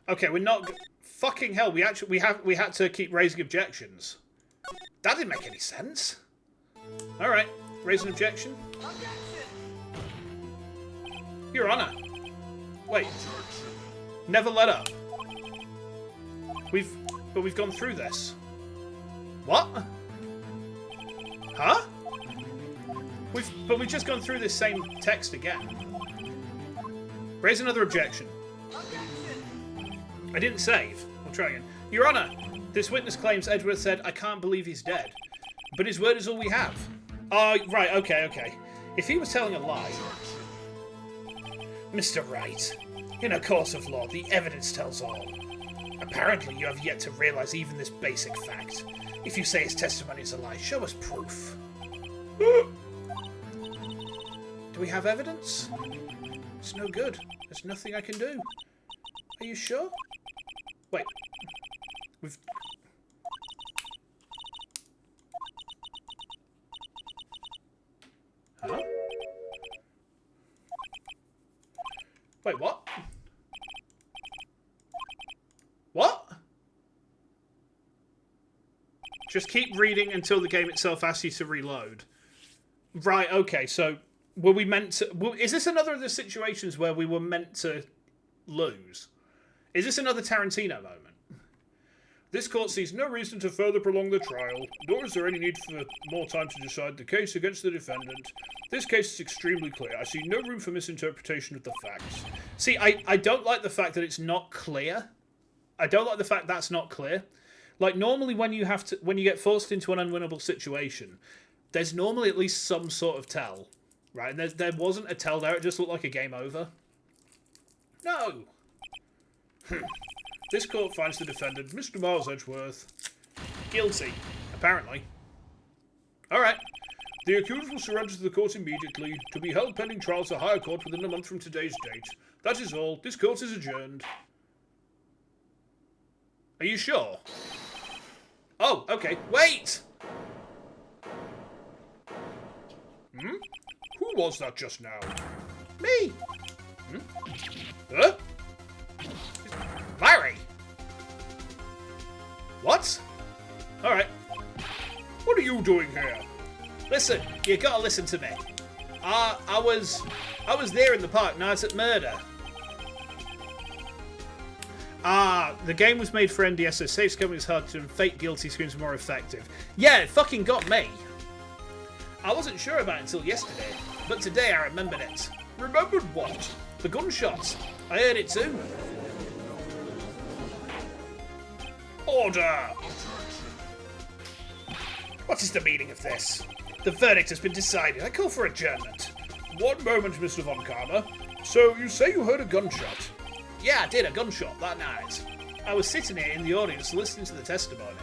Okay, we're not. Fucking hell. We had to keep raising objections. That didn't make any sense. All right. Raise an objection. Your Honour. Wait. Never let up. But we've gone through this. What? Huh? But we've just gone through this same text again. Raise another objection. I didn't save. We'll try again. Your Honour, this witness claims Edgeworth said, "I can't believe he's dead." But his word is all we have. Oh, right, okay. If he was telling a lie... Mr. Wright, in a court of law, the evidence tells all. Apparently, you have yet to realise even this basic fact. If you say his testimony is a lie, show us proof. Do we have evidence? It's no good. There's nothing I can do. Are you sure? Wait. We've... Huh? Wait, what? What? Just keep reading until the game itself asks you to reload. Right, okay, so were we meant to... Is this another of the situations where we were meant to lose? Is this another Tarantino moment? This court sees no reason to further prolong the trial, nor is there any need for more time to decide the case against the defendant. This case is extremely clear. I see no room for misinterpretation of the facts. See, I don't like the fact that it's not clear. I don't like the fact that's not clear. Like, normally when you get forced into an unwinnable situation, there's normally at least some sort of tell, right? And there wasn't a tell there. It just looked like a game over. No. This court finds the defendant, Mr. Miles Edgeworth, guilty, apparently. All right. The accused will surrender to the court immediately, to be held pending trial to higher court within a month from today's date. That is all. This court is adjourned. Are you sure? Oh, okay. Wait! Who was that just now? Me! Huh? Larry! What? Alright. What are you doing here? Listen, you gotta listen to me. I was there in the park night at murder. The game was made for NDS, so safe scumming is hard to, and fake guilty screens are more effective. Yeah, it fucking got me. I wasn't sure about it until yesterday, but today I remembered it. Remembered what? The gunshot. I heard it too. Order! What is the meaning of this? The verdict has been decided. I call for adjournment. One moment, Mr. Von Karma. So, you say you heard a gunshot? Yeah, I did, a gunshot that night. I was sitting here in the audience listening to the testimony.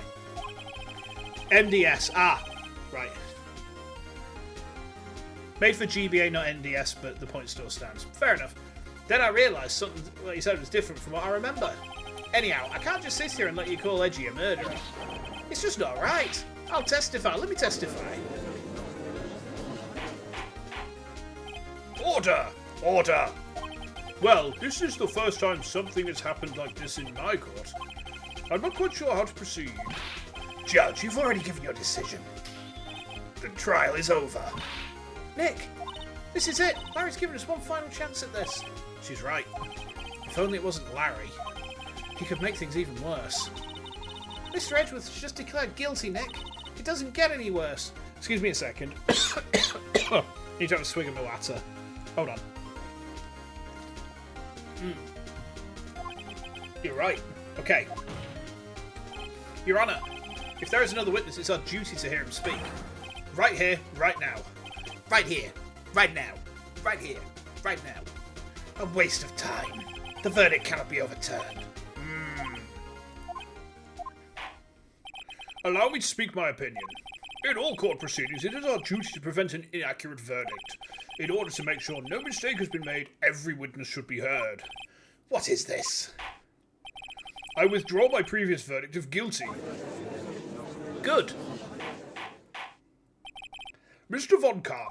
NDS, right. Made for GBA, not NDS, but the point still stands. Fair enough. Then I realised something what he said was different from what I remember. Anyhow, I can't just sit here and let you call Edgy a murderer. It's just not right. I'll testify. Let me testify. Order! Order! Well, this is the first time something has happened like this in my court. I'm not quite sure how to proceed. Judge, you've already given your decision. The trial is over. Nick, this is it. Larry's given us one final chance at this. She's right. If only it wasn't Larry. He could make things even worse. Mr. Edgeworth's just declared guilty, Nick. It doesn't get any worse. Excuse me a second. Need to have a swig of my water. Hold on. You're right. Okay. Your Honour, if there is another witness, it's our duty to hear him speak. Right here, right now. Right here, right now. Right here, right now. A waste of time. The verdict cannot be overturned. Allow me to speak my opinion. In all court proceedings, it is our duty to prevent an inaccurate verdict. In order to make sure no mistake has been made, every witness should be heard. What is this? I withdraw my previous verdict of guilty. Good. Mr. Von Karma,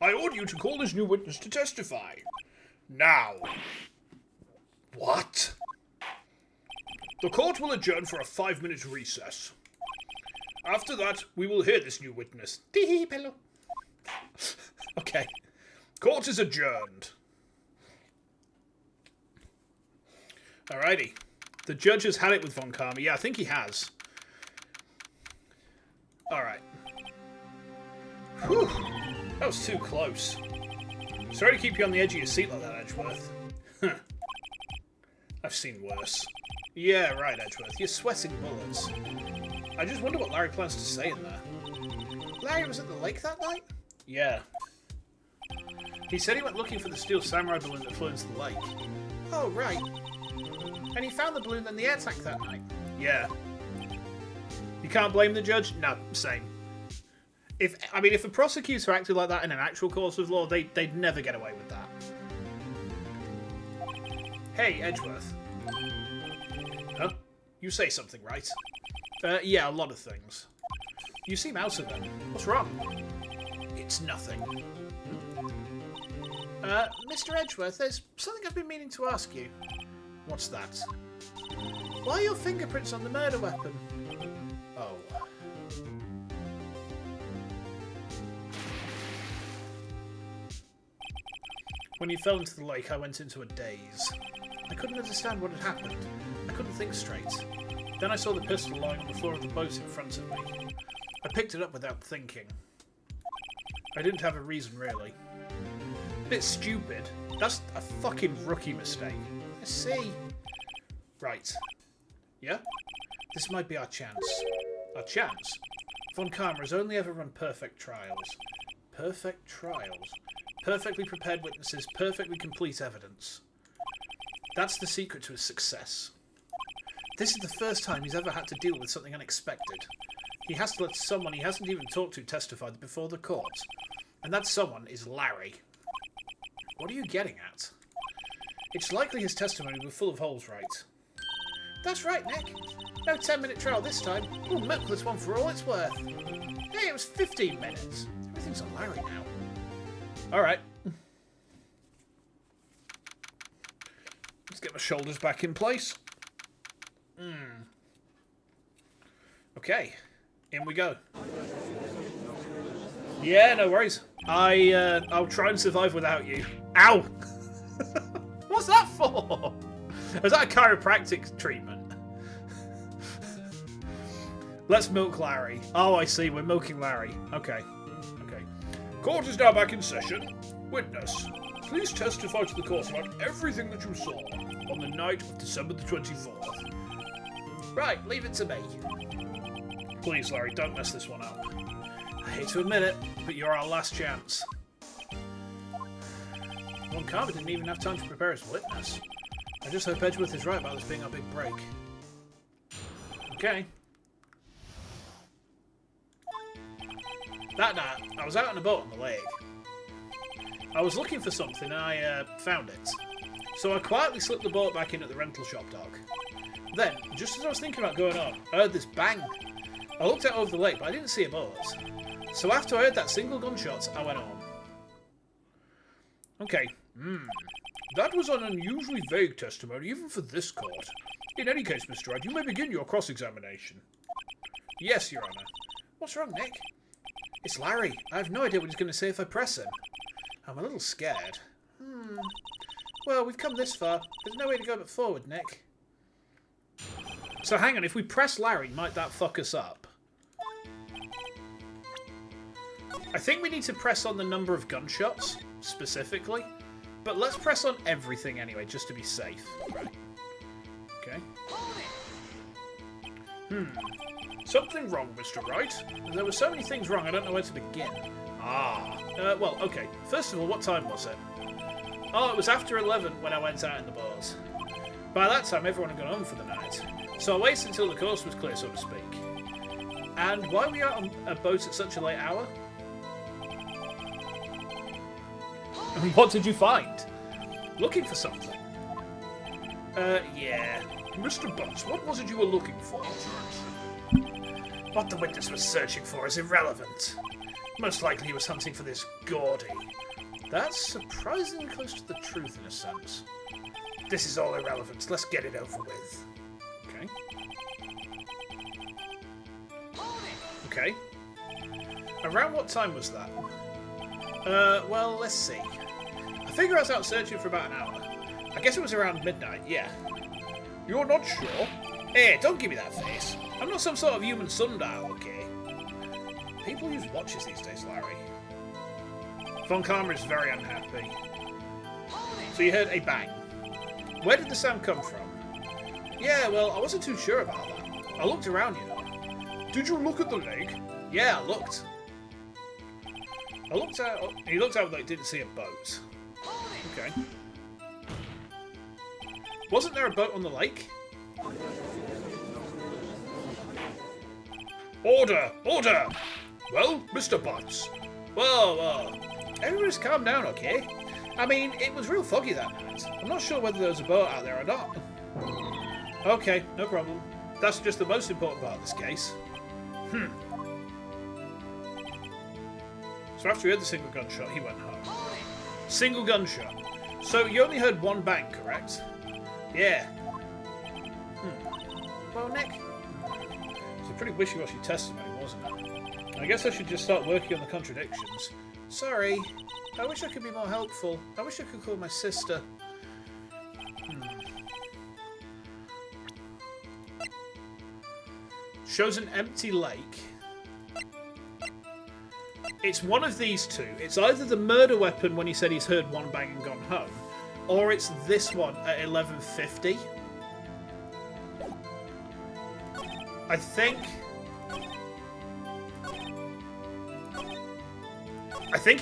I order you to call this new witness to testify. Now. What? The court will adjourn for a 5-minute recess. After that, we will hear this new witness. Hello. Okay. Court is adjourned. Alrighty. The judge has had it with Von Karma. Yeah, I think he has. Alright. Whew. That was too close. Sorry to keep you on the edge of your seat like that, Edgeworth. I've seen worse. Yeah, right, Edgeworth. You're sweating bullets. I just wonder what Larry plans to say in there. Larry was at the lake that night? Yeah. He said he went looking for the steel samurai balloon that flew into the lake. Oh, right. And he found the balloon in the air tank that night? Yeah. You can't blame the judge? No, same. If the prosecutor acted like that in an actual court of law, they'd never get away with that. Hey, Edgeworth. Huh? You say something, right? Yeah, a lot of things. You seem out of it. What's wrong? It's nothing. Mr. Edgeworth, there's something I've been meaning to ask you. What's that? Why are your fingerprints on the murder weapon? Oh. When you fell into the lake, I went into a daze. I couldn't understand what had happened. I couldn't think straight. Then I saw the pistol lying on the floor of the boat in front of me. I picked it up without thinking. I didn't have a reason, really. Bit stupid. That's a fucking rookie mistake. I see. Right. Yeah? This might be our chance. Our chance? Von Karma has only ever run perfect trials. Perfect trials. Perfectly prepared witnesses, perfectly complete evidence. That's the secret to his success. This is the first time he's ever had to deal with something unexpected. He has to let someone he hasn't even talked to testify before the court. And that someone is Larry. What are you getting at? It's likely his testimony was full of holes, right? That's right, Nick. No 10-minute trial this time. We'll milk this one for all it's worth. Hey, it was 15 minutes. Everything's on Larry now. Alright. Let's get my shoulders back in place. Okay. In we go. Yeah, no worries. I'll try and survive without you. Ow! What's that for? Is that a chiropractic treatment? Let's milk Larry. Oh, I see. We're milking Larry. Okay. Okay. Court is now back in session. Witness, please testify to the court about everything that you saw on the night of December the 24th. Right, leave it to me. Please, Larry, don't mess this one up. I hate to admit it, but you're our last chance. Von Karma didn't even have time to prepare his witness. I just hope Edgeworth is right about this being our big break. Okay. That night, I was out on a boat on the lake. I was looking for something and I found it. So I quietly slipped the boat back in at the rental shop dock. Then, just as I was thinking about going on, I heard this bang. I looked out over the lake, but I didn't see a boat. So after I heard that single gunshot, I went on. Okay. That was an unusually vague testimony, even for this court. In any case, Mr. Wright, you may begin your cross-examination. Yes, Your Honour. What's wrong, Nick? It's Larry. I have no idea what he's going to say if I press him. I'm a little scared. Well, we've come this far. There's no way to go but forward, Nick. So hang on, if we press Larry, might that fuck us up? I think we need to press on the number of gunshots, specifically. But let's press on everything anyway, just to be safe. Right. Okay. Something wrong, Mr. Wright. There were so many things wrong, I don't know where to begin. Well, okay. First of all, what time was it? Oh, it was after 11 when I went out in the boat. By that time, everyone had gone home for the night. So I waited until the coast was clear, so to speak. And why were we out on a boat at such a late hour? What did you find? Looking for something. Yeah. Mr. Bunce, what was it you were looking for? What the witness was searching for is irrelevant. Most likely he was hunting for this Gordy. That's surprisingly close to the truth in a sense. This is all irrelevant. Let's get it over with. Okay. Okay. Around what time was that? Well, let's see. I figure I was out searching for about an hour. I guess it was around midnight, yeah. You're not sure? Hey, don't give me that face. I'm not some sort of human sundial, okay? People use watches these days, Larry. Von Karma is very unhappy. So you heard a bang. Where did the sound come from? Yeah, well, I wasn't too sure about that. I looked around, you know. Did you look at the lake? Yeah, I looked. I looked out. He looked out like didn't see a boat. Okay. Wasn't there a boat on the lake? Order! Order! Well, Mr. Butts. Whoa, whoa. Everyone just calm down, okay? I mean, it was real foggy that night. I'm not sure whether there was a boat out there or not. Okay, no problem. That's just the most important part of this case. So after he heard the single gunshot, he went home. Single gunshot. So you only heard one bang, correct? Yeah. Well, Nick. It's a pretty wishy-washy testimony, wasn't it? I guess I should just start working on the contradictions. Sorry. I wish I could be more helpful. I wish I could call my sister. Shows an empty lake. It's one of these two. It's either the murder weapon when he said he's heard one bang and gone home, or it's this one at 11:50. I think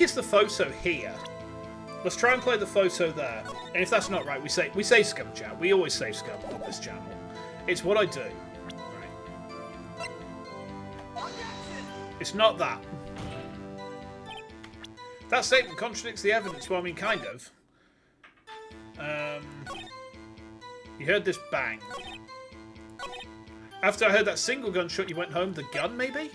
it's the photo here. Let's try and play the photo there. And if that's not right, we say scum chat. We always say scum on this channel. It's what I do. Right. It's not that. That statement contradicts the evidence. Well, I mean, kind of. You heard this bang. After I heard that single gunshot, you went home. The gun, maybe?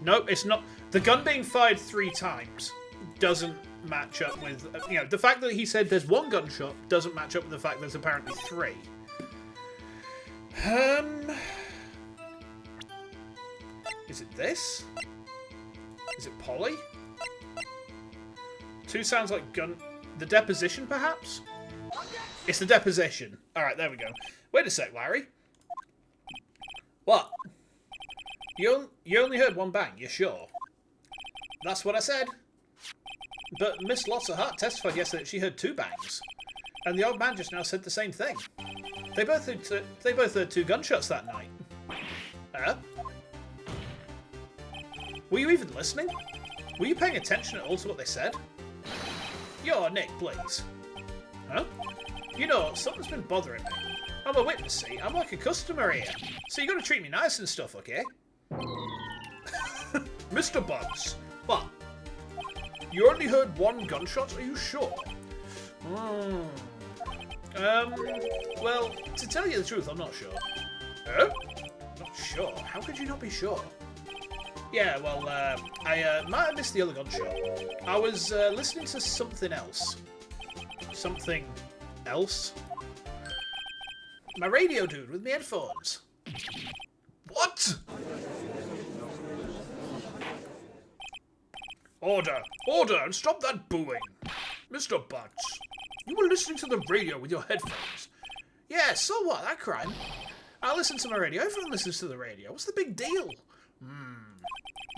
Nope, it's not. The gun being fired 3 times doesn't match up with... You know, the fact that he said there's 1 gunshot doesn't match up with the fact there's apparently 3. Is it this? Is it Polly? 2 sounds like gun... The deposition, perhaps? It's the deposition. Alright, there we go. Wait a sec, Larry. What? You only heard 1 bang, you're sure? That's what I said. But Miss Lots of Heart testified yesterday that she heard 2 bangs. And the old man just now said the same thing. They both heard 2 gunshots that night. Were you even listening? Were you paying attention at all to what they said? Yo, Nick, please. Huh? You know, something's been bothering me. I'm a witness, see? I'm like a customer here. So you gotta treat me nice and stuff, okay? Mr. Butts. What? You only heard 1 gunshot, are you sure? Well, to tell you the truth, I'm not sure. Not sure? How could you not be sure? Yeah, well, I might have missed the other gunshot. I was listening to something else. Something else? My radio dude with my headphones. What? Order! Order! And stop that booing! Mr. Butts, you were listening to the radio with your headphones. Yeah, so what? That crime. I listen to my radio. Everyone listens to the radio. What's the big deal?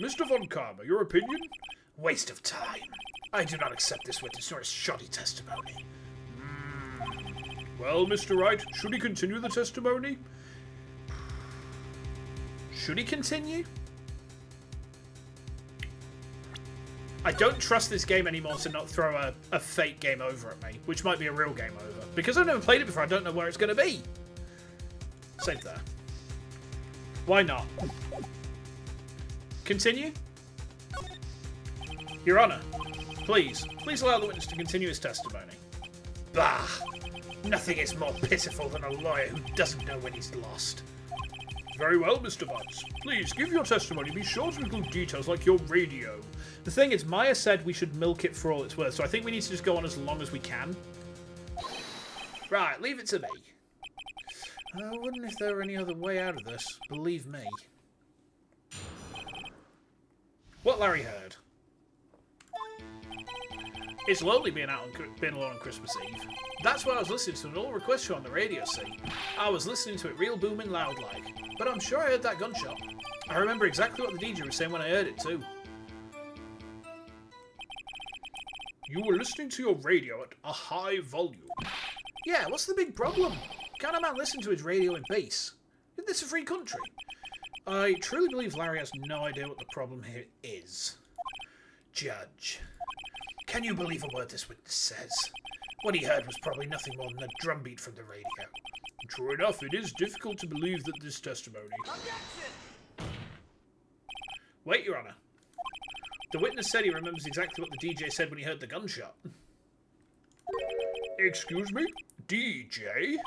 Mr. Von Karma, your opinion? Waste of time. I do not accept this witness nor his shoddy testimony. Well, Mr. Wright, should he continue the testimony? Should he continue? I don't trust this game anymore to not throw a fake game over at me, which might be a real game over. Because I've never played it before, I don't know where it's going to be. Save there. Why not? Continue? Your Honour, please allow the witness to continue his testimony. Bah! Nothing is more pitiful than a lawyer who doesn't know when he's lost. Very well, Mr. Butts. Please, give your testimony. Be sure to include details like your radio. The thing is, Maya said we should milk it for all it's worth, so I think we need to just go on as long as we can. Right, leave it to me. I wouldn't if there were any other way out of this, believe me. What Larry heard. It's lonely being alone on Christmas Eve. That's what I was listening to an old request show on the radio, see. I was listening to it real booming loud like. But I'm sure I heard that gunshot. I remember exactly what the DJ was saying when I heard it too. You were listening to your radio at a high volume. Yeah, what's the big problem? Can't a man listen to his radio in bass? Isn't this a free country? I truly believe Larry has no idea what the problem here is. Judge, can you believe a word this witness says? What he heard was probably nothing more than a drumbeat from the radio. True enough, it is difficult to believe that this testimony... Wait, Your Honour. The witness said he remembers exactly what the DJ said when he heard the gunshot. Excuse me? DJ?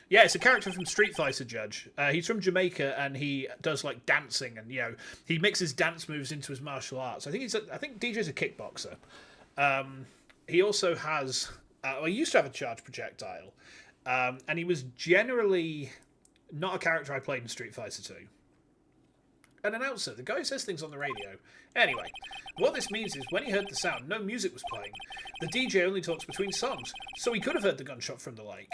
Yeah, it's a character from Street Fighter, Judge. He's from Jamaica, and he does like dancing, and he mixes dance moves into his martial arts. I think DJ's a kickboxer. He also has. He used to have a charge projectile, and he was generally not a character I played in Street Fighter 2. An announcer, the guy who says things on the radio. Anyway, what this means is when he heard the sound, no music was playing. The DJ only talks between songs, so he could have heard the gunshot from the lake.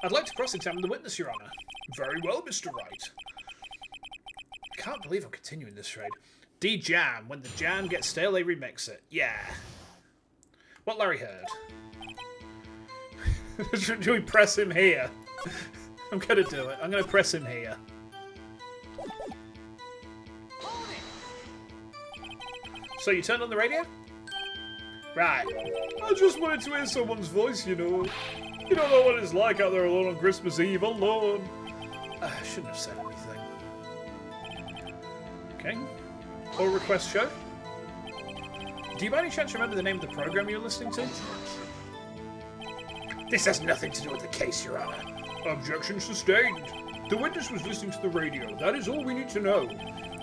I'd like to cross-examine the witness, Your Honour. Very well, Mr. Wright. I can't believe I'm continuing this trade. D-Jam. When the jam gets stale, they remix it. Yeah. What Larry heard. Do we press him here? I'm going to do it. I'm going to press him here. So you turned on the radio? Right. I just wanted to hear someone's voice, you know. You don't know what it's like out there alone on Christmas Eve, alone. I shouldn't have said anything. Okay. Or request show. Do you by any chance remember the name of the program you were listening to? This has nothing to do with the case, Your Honour. Objection sustained. The witness was listening to the radio. That is all we need to know.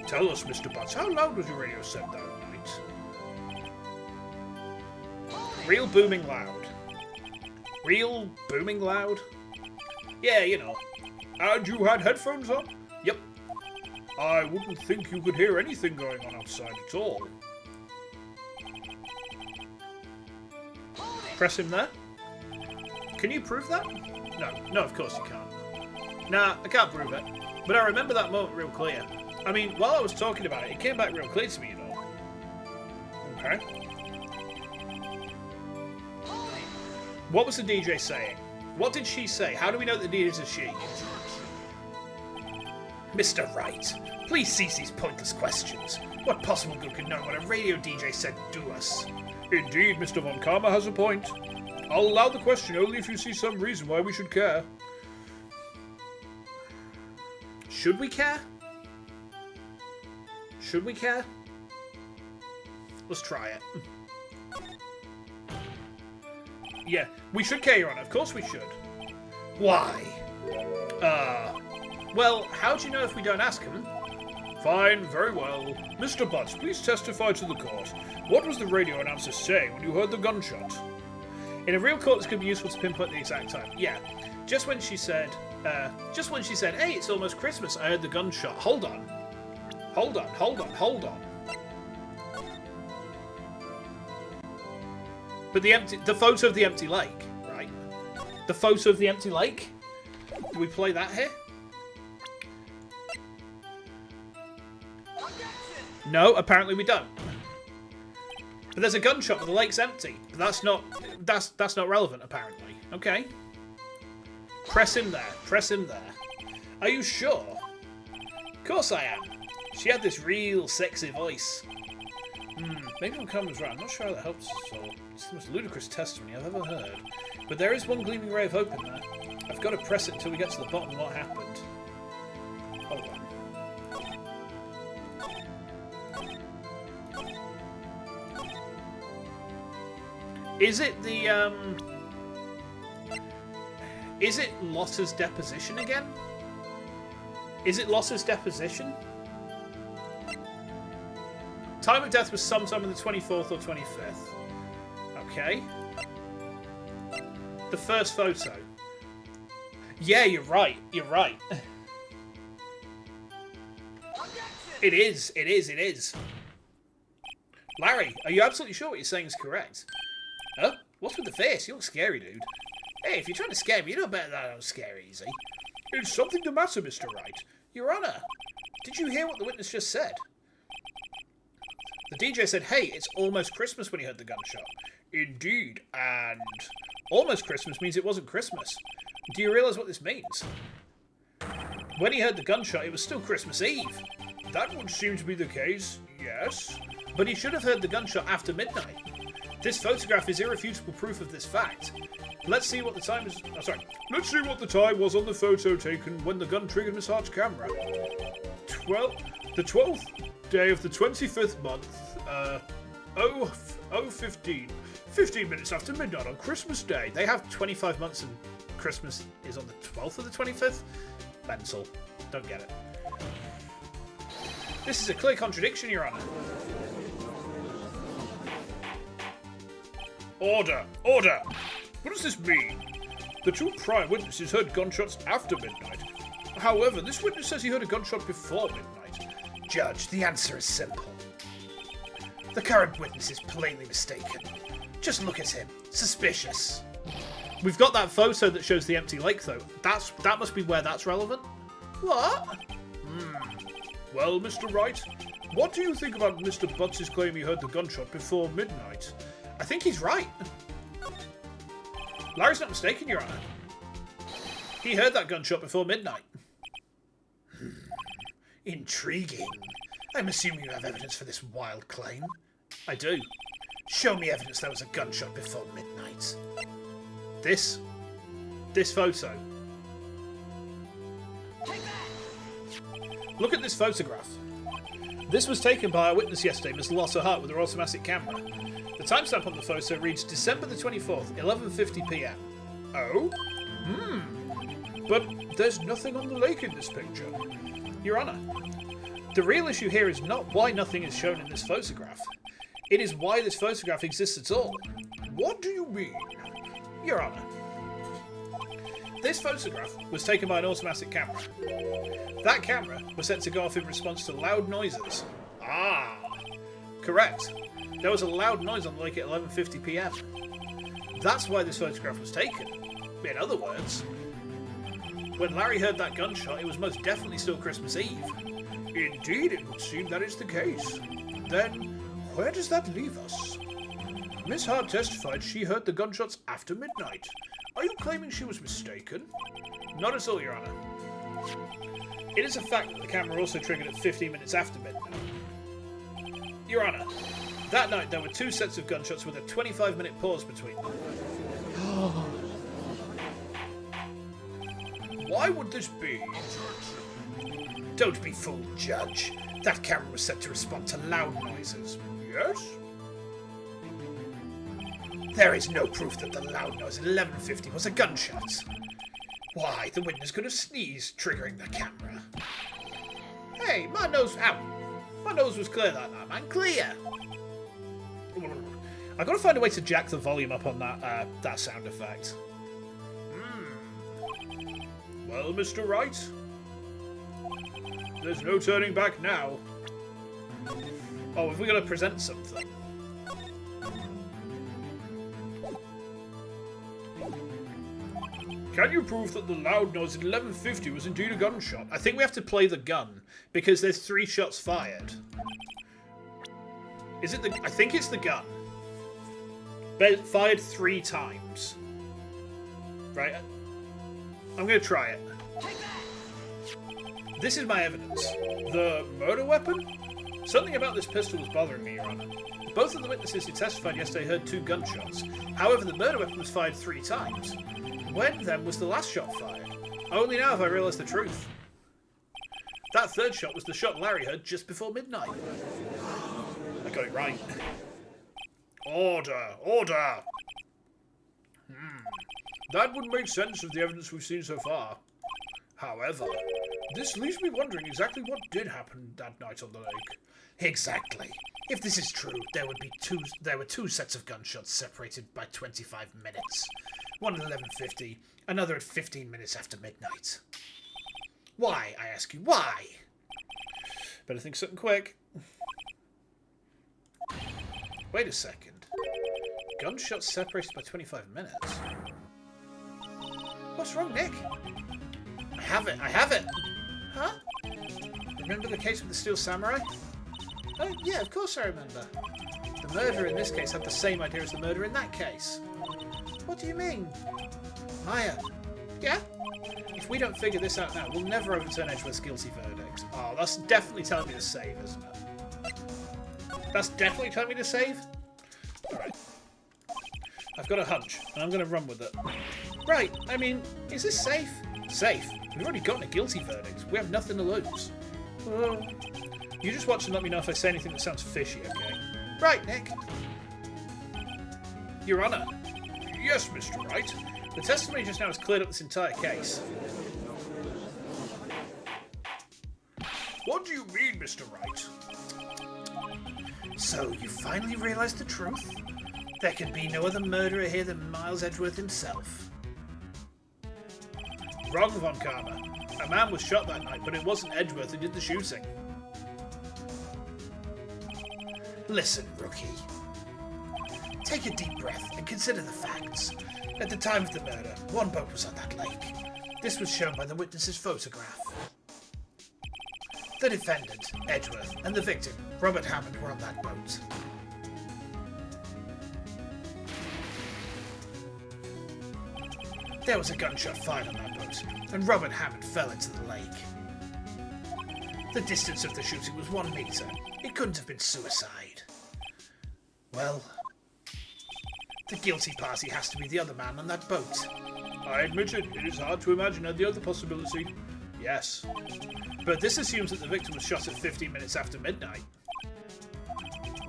Tell us, Mr. Butts, how loud was your radio set that night? Real booming loud. Real booming loud? Yeah, you know. And you had headphones on? Yep. I wouldn't think you could hear anything going on outside at all. Press him there. Can you prove that? No, of course you can't. Nah, I can't prove it. But I remember that moment real clear. I mean, while I was talking about it came back real clear to me, you know. Okay. What was the DJ saying? What did she say? How do we know that the DJ is a she? Mr. Wright, please cease these pointless questions. What possible good could knowing what a radio DJ said do us? Indeed, Mr. Von Karma has a point. I'll allow the question only if you see some reason why we should care. Should we care? Should we care? Let's try it. Yeah, we should care, Your Honour. Of course we should. Why? Well, how do you know if we don't ask him? Fine, very well. Mr. Butts, please testify to the court. What was the radio announcer saying when you heard the gunshot? In a real court, this could be useful to pinpoint the exact time. Yeah, just when she said, hey, it's almost Christmas, I heard the gunshot. Hold on. But the photo of the empty lake, right? The photo of the empty lake? Do we play that here? No, apparently we don't. But there's a gunshot, but the lake's empty. But that's not relevant, apparently. Okay. Press him there. Press him there. Are you sure? Of course I am. She had this real sexy voice. Maybe when Carmen's right. I'm not sure how that helps us at all. It's the most ludicrous testimony I've ever heard. But there is one gleaming ray of hope in there. I've got to press it until we get to the bottom of what happened. Hold on. Is it the, is it Lotta's deposition again? Is it Lotta's deposition? Time of death was sometime on the 24th or 25th. Okay. The first photo. Yeah, you're right. You're right. It is. Larry, are you absolutely sure what you're saying is correct? Huh? What's with the face? You look scary, dude. Hey, if you're trying to scare me, you know better than I don't scare easy. Is something the matter, Mr. Wright? Your Honour, did you hear what the witness just said? The DJ said, hey, it's almost Christmas when he heard the gunshot. Indeed, and Almost Christmas means it wasn't Christmas. Do you realise what this means? When he heard the gunshot, it was still Christmas Eve. that would seem to be the case, yes. But he should have heard the gunshot after midnight. This photograph is irrefutable proof of this fact. Let's see what the time is. Oh, sorry. Let's see what the time was on the photo taken when the gun triggered Miss Hart's camera. The 12th day of the 25th month, 0:15. 15 minutes after midnight on Christmas Day. They have 25 months and Christmas is on the 12th or the 25th? Mental. Don't get it. This is a clear contradiction, Your Honour. Order! Order! What does this mean? The two prior witnesses heard gunshots after midnight. However, this witness says he heard a gunshot before midnight. Judge, the answer is simple. The current witness is plainly mistaken. Just look at him. Suspicious. We've got that photo that shows the empty lake, though. That must be where that's relevant. What? Well, Mr. Wright, what do you think about Mr. Butts' claim he heard the gunshot before midnight? I think he's right. Larry's not mistaken, Your Honour. He heard that gunshot before midnight. Intriguing. I'm assuming you have evidence for this wild claim. I do. Show me evidence there was a gunshot before midnight. This photo. Look at this photograph. This was taken by our witness yesterday, Miss Lotta Hart, with her automatic camera. The timestamp on the photo reads December the 24th, 11:50 p.m. Oh? But there's nothing on the lake in this picture. Your Honour, the real issue here is not why nothing is shown in this photograph. It is why this photograph exists at all. What do you mean? Your Honour, this photograph was taken by an automatic camera. That camera was set to go off in response to loud noises. Ah, correct. There was a loud noise on the lake at 11:50 p.m. That's why this photograph was taken. In other words, when Larry heard that gunshot, it was most definitely still Christmas Eve. Indeed, it would seem that is the case. Then, where does that leave us? Miss Hart testified she heard the gunshots after midnight. Are you claiming she was mistaken? Not at all, Your Honour. It is a fact that the camera also triggered at 15 minutes after midnight. Your Honour, that night there were two sets of gunshots with a 25-minute pause between them. Why would this be? Don't be fooled, Judge. That camera was set to respond to loud noises. Yes? There is no proof that the loud noise at 11:50 was a gunshot. Why, the witness could have sneezed, triggering the camera. Hey, my nose... Ow! My nose was clear that night, man. Clear! I've got to find a way to jack the volume up on that sound effect. Well, Mr. Wright, there's no turning back now. Oh, have we got to present something? Can you prove that the loud noise at 11:50 was indeed a gunshot? I think we have to play the gun, because there's 3 shots fired. Is it the... I think it's the gun. But fired 3 times. Right? I'm going to try it. This is my evidence. The murder weapon? Something about this pistol was bothering me, Your Honour. Both of the witnesses who testified yesterday heard 2 gunshots. However, the murder weapon was fired 3 times. When, then, was the last shot fired? Only now have I realised the truth. That 3rd shot was the shot Larry heard just before midnight. I got it right. Order! Order! That would make sense of the evidence we've seen so far. However, this leaves me wondering exactly what did happen that night on the lake. Exactly. If this is true, there were 2 sets of gunshots separated by 25 minutes. One at 11:50, another at 15 minutes after midnight. Why, I ask you, why? Better think something quick. Wait a second. Gunshots separated by 25 minutes? What's wrong, Nick? I have it! Huh? Remember the case with the Steel Samurai? Oh, yeah, of course I remember. The murderer in this case had the same idea as the murderer in that case. What do you mean? Maya. Yeah? If we don't figure this out now, we'll never overturn Edgeworth's guilty verdict. Oh, that's definitely telling me to save, isn't it? That's definitely telling me to save? Alright. I've got a hunch, and I'm going to run with it. Right, I mean, is this safe? Safe? We've already gotten a guilty verdict. We have nothing to lose. You just watch and let me know if I say anything that sounds fishy, okay? Right, Nick. Your Honour. Yes, Mr. Wright. The testimony just now has cleared up this entire case. What do you mean, Mr. Wright? So, you finally realised the truth? There can be no other murderer here than Miles Edgeworth himself. Wrong, Von Karma. A man was shot that night, but it wasn't Edgeworth who did the shooting. Listen, rookie. Take a deep breath and consider the facts. At the time of the murder, one boat was on that lake. This was shown by the witness's photograph. The defendant, Edgeworth, and the victim, Robert Hammond, were on that boat. There was a gunshot fired on that boat, and Robert Hammond fell into the lake. The distance of the shooting was 1 metre. It couldn't have been suicide. Well, the guilty party has to be the other man on that boat. I admit it, it is hard to imagine the other possibility. Yes. But this assumes that the victim was shot at 15 minutes after midnight.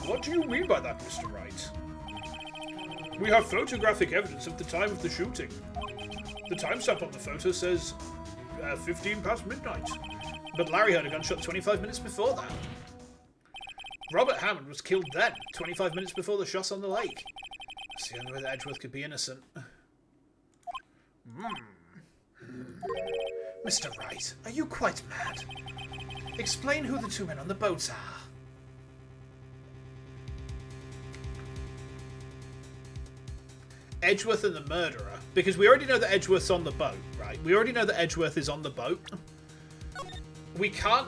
What do you mean by that, Mr. Wright? We have photographic evidence of the time of the shooting. The timestamp on the photo says 15 past midnight. But Larry heard a gunshot 25 minutes before that. Robert Hammond was killed then, 25 minutes before the shot on the lake. That's the only way that Edgeworth could be innocent. Mr. Wright, are you quite mad? Explain who the two men on the boats are. Edgeworth and the murderer. Because we already know that Edgeworth's on the boat, right? We already know that Edgeworth is on the boat. We can't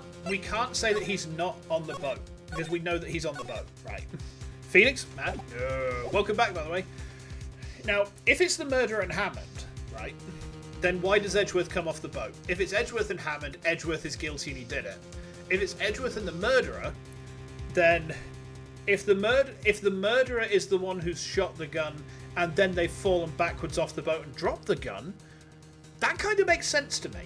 say that he's not on the boat. Because we know that he's on the boat, right? Phoenix? Matt? Welcome back, by the way. Now, if it's the murderer and Hammond, right? Then why does Edgeworth come off the boat? If it's Edgeworth and Hammond, Edgeworth is guilty and he did it. If it's Edgeworth and the murderer, then if the murderer is the one who's shot the gun and then they've fallen backwards off the boat and dropped the gun, that kind of makes sense to me.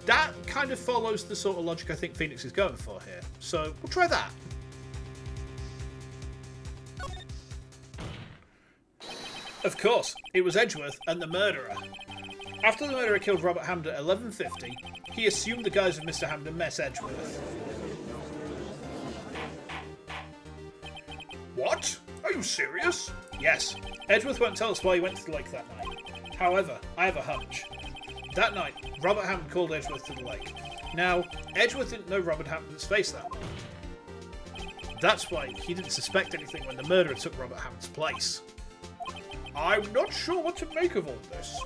That kind of follows the sort of logic I think Phoenix is going for here. So we'll try that. Of course, it was Edgeworth and the murderer. After the murderer killed Robert Hammond at 11:50, he assumed the guise of Mr. Hammond and met Edgeworth. What? Are you serious? Yes. Edgeworth won't tell us why he went to the lake that night. However, I have a hunch. That night, Robert Hammond called Edgeworth to the lake. Now, Edgeworth didn't know Robert Hammond's face that night. That's why he didn't suspect anything when the murderer took Robert Hammond's place. I'm not sure what to make of all this.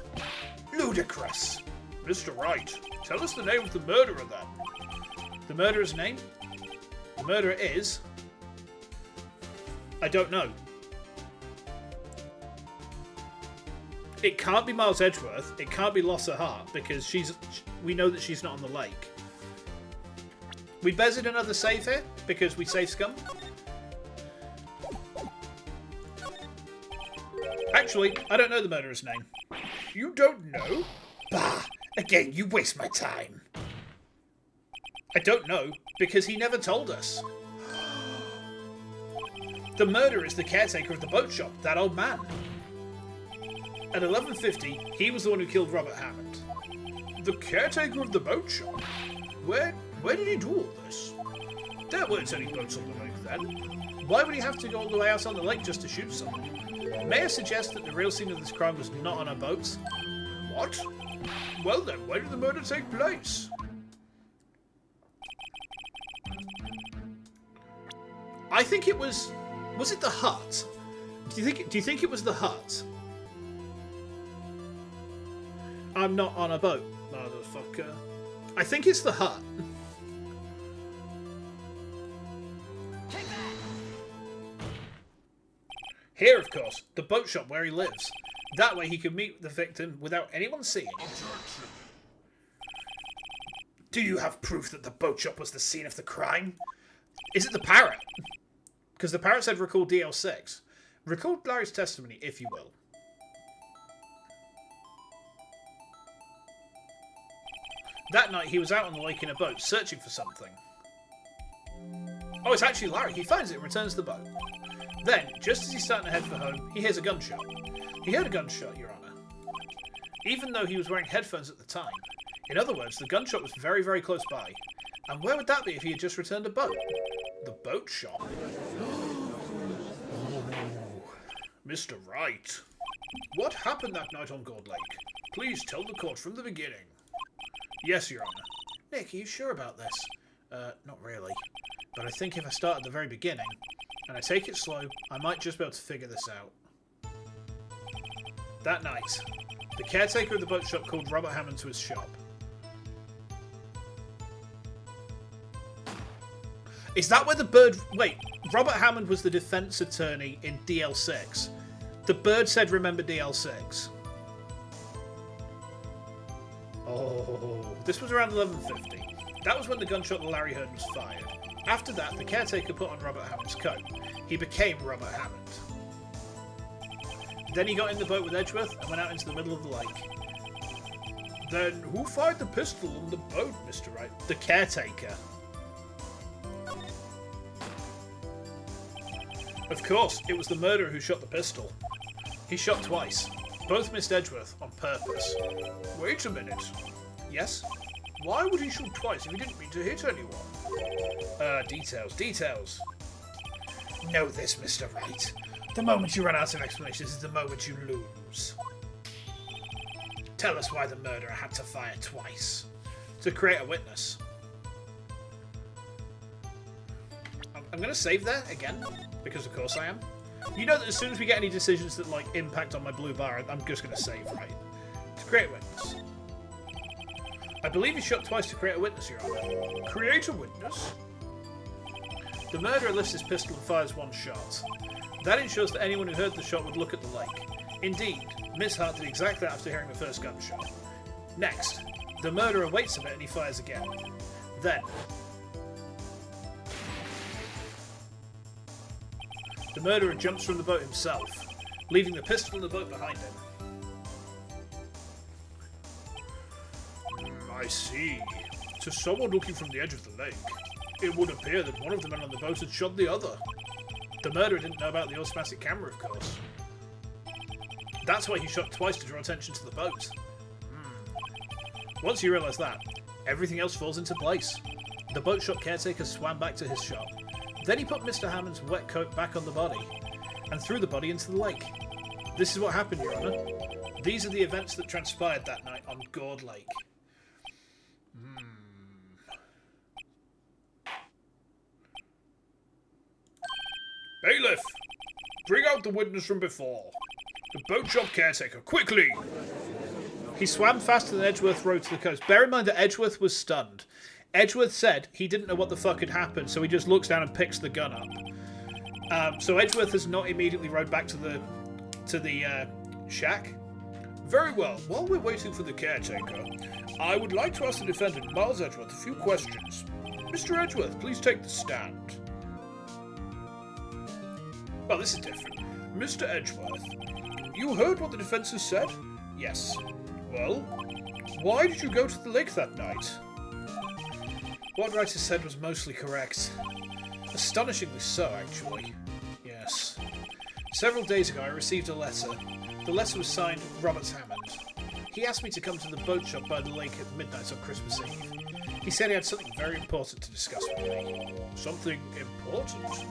Ludicrous. Mr. Wright, tell us the name of the murderer then. The murderer's name? The murderer is... I don't know. It can't be Miles Edgeworth. It can't be Lossa Hart because we know that she's not on the lake. We bezzed another save here because we save scum. Actually, I don't know the murderer's name. You don't know? Bah! Again, you waste my time. I don't know because he never told us. The murderer is the caretaker of the boat shop, that old man. At 11:50, he was the one who killed Robert Hammond. The caretaker of the boat shop? Where did he do all this? There weren't any boats on the lake then. Why would he have to go all the way out on the lake just to shoot someone? May I suggest that the real scene of this crime was not on a boat? What? Well then, where did the murder take place? I think it was... Was it the hut? Do you think it was the hut? I'm not on a boat, motherfucker. I think it's the hut. Here, of course, the boat shop where he lives. That way he can meet the victim without anyone seeing. Do you have proof that the boat shop was the scene of the crime? Is it the parrot? Because the parrot said recall DL6. Record Larry's testimony, if you will. That night, he was out on the lake in a boat, searching for something. Oh, it's actually Larry. He finds it and returns the boat. Then, just as he's starting to head for home, he hears a gunshot. He heard a gunshot, Your Honour. Even though he was wearing headphones at the time. In other words, the gunshot was very, very close by. And where would that be if he had just returned a boat? The boat shop. Mr. Wright, what happened that night on Gold Lake? Please tell the court from the beginning. Yes, Your Honour. Nick, are you sure about this? Not really. But I think if I start at the very beginning, and I take it slow, I might just be able to figure this out. That night, the caretaker of the boat shop called Robert Hammond to his shop. Is that where the bird... Wait, Robert Hammond was the defense attorney in DL6. The bird said remember DL6. Oh, this was around 11:50. That was when the gunshot that Larry heard was fired. After that, the caretaker put on Robert Hammond's coat. He became Robert Hammond. Then he got in the boat with Edgeworth and went out into the middle of the lake. Then who fired the pistol on the boat, Mr. Wright? The caretaker. Of course, it was the murderer who shot the pistol. He shot twice. Both missed Edgeworth on purpose. Wait a minute. Yes? Why would he shoot twice if he didn't mean to hit anyone? Details. Know this, Mr. Wright. The moment you run out of explanations is the moment you lose. Tell us why the murderer had to fire twice. To create a witness. I'm going to save there again, because of course I am. You know that as soon as we get any decisions that like impact on my blue bar, I'm just going to save, right? To create a witness. I believe he shot twice to create a witness, Your Honour. Create a witness? The murderer lifts his pistol and fires one shot. That ensures that anyone who heard the shot would look at the lake. Indeed, Miss Hart did exactly that after hearing the first gunshot. Next, the murderer waits a bit and he fires again. Then, the murderer jumps from the boat himself, leaving the pistol in the boat behind him. I see. To someone looking from the edge of the lake, it would appear that one of the men on the boat had shot the other. The murderer didn't know about the automatic camera, of course. That's why he shot twice to draw attention to the boat. Once you realise that, everything else falls into place. The boat shop caretaker swam back to his shop. Then he put Mr. Hammond's wet coat back on the body, and threw the body into the lake. This is what happened, Your Honour. These are the events that transpired that night on Gourd Lake. Bailiff! Bring out the witness from before. The boat shop caretaker, quickly! He swam faster than Edgeworth rowed to the coast. Bear in mind that Edgeworth was stunned. Edgeworth said he didn't know what the fuck had happened, so he just looks down and picks the gun up. So Edgeworth has not immediately rowed back to the shack. Very well. While we're waiting for the caretaker, I would like to ask the defendant, Miles Edgeworth, a few questions. Mr. Edgeworth, please take the stand. Well, this is different. Mr. Edgeworth, you heard what the defense has said? Yes. Well, why did you go to the lake that night? What Writer said was mostly correct. Astonishingly so, actually. Yes. Several days ago, I received a letter. The letter was signed Robert Hammond. He asked me to come to the boat shop by the lake at midnight on Christmas Eve. He said he had something very important to discuss with me. Something important?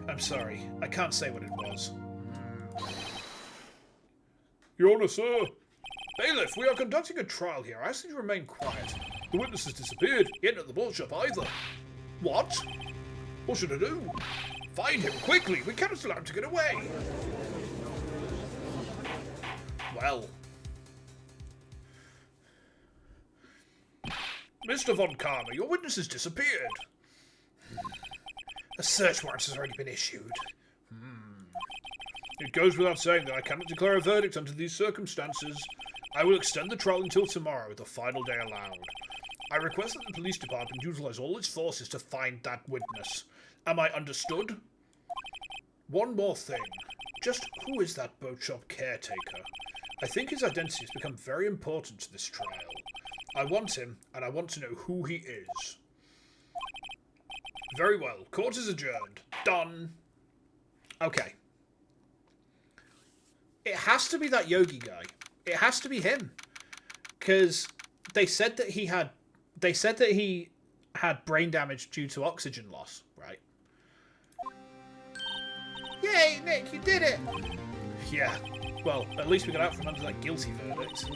I'm sorry, I can't say what it was. Your Honour, sir. Bailiff, we are conducting a trial here. I ask that you remain quiet. The witness has disappeared. He ain't at the boat shop either. What? What should I do? Find him quickly. We cannot allow him to get away. Well. Mr. Von Karma, your witness has disappeared. A search warrant has already been issued. It goes without saying that I cannot declare a verdict under these circumstances. I will extend the trial until tomorrow, the final day allowed. I request that the police department utilize all its forces to find that witness. Am I understood? One more thing. Just who is that boat shop caretaker? I think his identity has become very important to this trial. I want him, and I want to know who he is. Very well. Court is adjourned. Done. Okay. It has to be that Yogi guy. It has to be him. Because they said that he had... They said that he had brain damage due to oxygen loss, right? Yay, Nick, you did it! Yeah. Well, at least we got out from under that guilty verdict.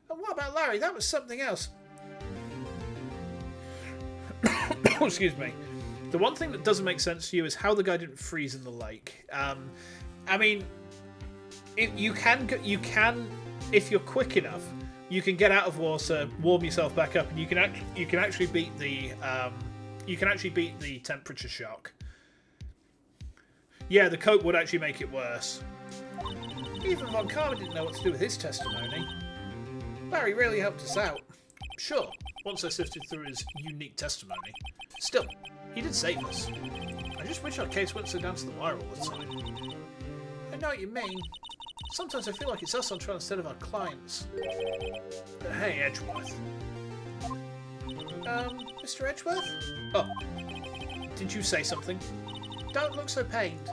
And what about Larry? That was something else. Oh, excuse me. The one thing that doesn't make sense to you is how the guy didn't freeze in the lake. I mean, you can, if you're quick enough, you can get out of water, warm yourself back up, and you can actually beat the temperature shock. Yeah, the coke would actually make it worse. Even Von Karma didn't know what to do with his testimony. Larry really helped us out. Sure, once I sifted through his unique testimony. Still, he did save us. I just wish our case went so down to the wire all the time. I know what you mean. Sometimes I feel like it's us on trial instead of our clients. Hey, Edgeworth. Mr. Edgeworth? Oh, did you say something? Don't look so pained.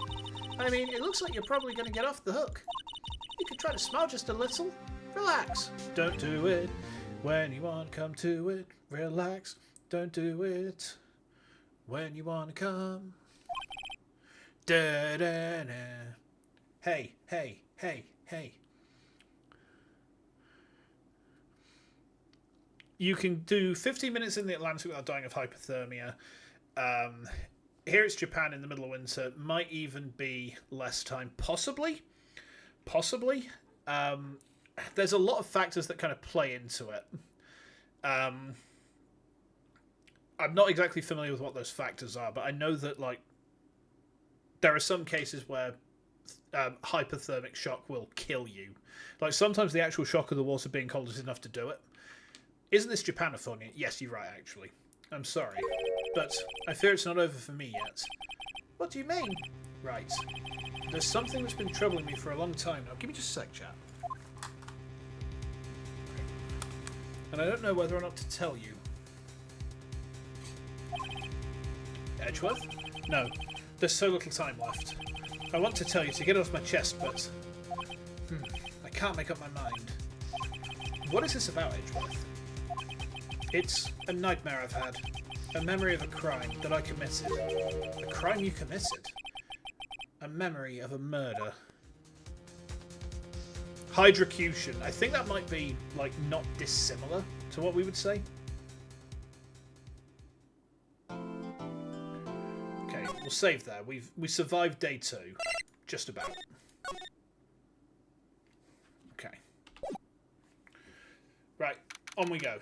I mean, it looks like you're probably going to get off the hook. You could try to smile just a little. Relax. Don't do it when you want to come to it. Relax. Don't do it when you want to come. Da da da. Hey, hey, hey, hey. You can do 15 minutes in the Atlantic without dying of hypothermia. Here it's Japan in the middle of winter. Might even be less time. Possibly. Possibly. There's a lot of factors that kind of play into it. I'm not exactly familiar with what those factors are, but I know that, like, there are some cases where hypothermic shock will kill you. Like, sometimes the actual shock of the water being cold is enough to do it. Isn't this Japanophobia? Yes, you're right, actually. I'm sorry, but I fear it's not over for me yet. What do you mean? Right. There's something that's been troubling me for a long time now. Give me just a sec, chat. And I don't know whether or not to tell you. Edgeworth? No. There's so little time left. I want to tell you to get it off my chest, but... I can't make up my mind. What is this about, Edgeworth? It's a nightmare I've had. A memory of a crime that I committed. A crime you committed? A memory of a murder. Hydrocution. I think that might be, like, not dissimilar to what we would say. Okay, we'll save there. We survived day 2. Just about. Okay. Right, on we go.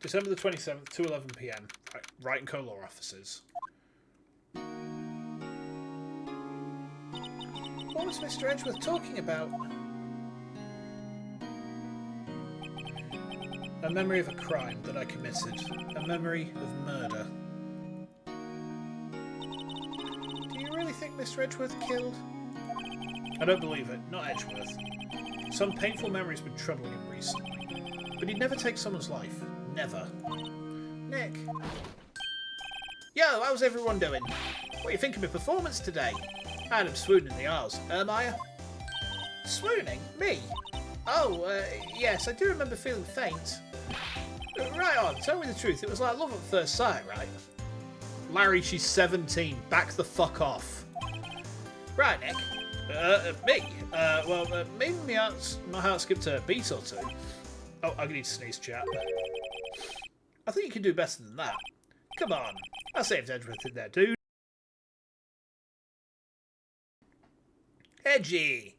December the 27th, 2:11 PM. Right, Wright and Co. Law Offices. What was Mr. Edgeworth talking about? A memory of a crime that I committed. A memory of murder. Do you really think Mr. Edgeworth killed? I don't believe it. Not Edgeworth. Some painful memory's been troubling him recently. But he'd never take someone's life. Never. Nick. Yo, how's everyone doing? What do you think of my performance today? I had him swooning in the aisles. Maya? Swooning? Me? Oh, yes, I do remember feeling faint. Right on, tell me the truth. It was like love at first sight, right? Larry, she's 17. Back the fuck off. Right, Nick. Me? Well, maybe my heart skipped a beat or two. Oh, I need to sneeze, chat. I think you can do better than that. Come on. I saved Edgeworth in there, dude. Edgy.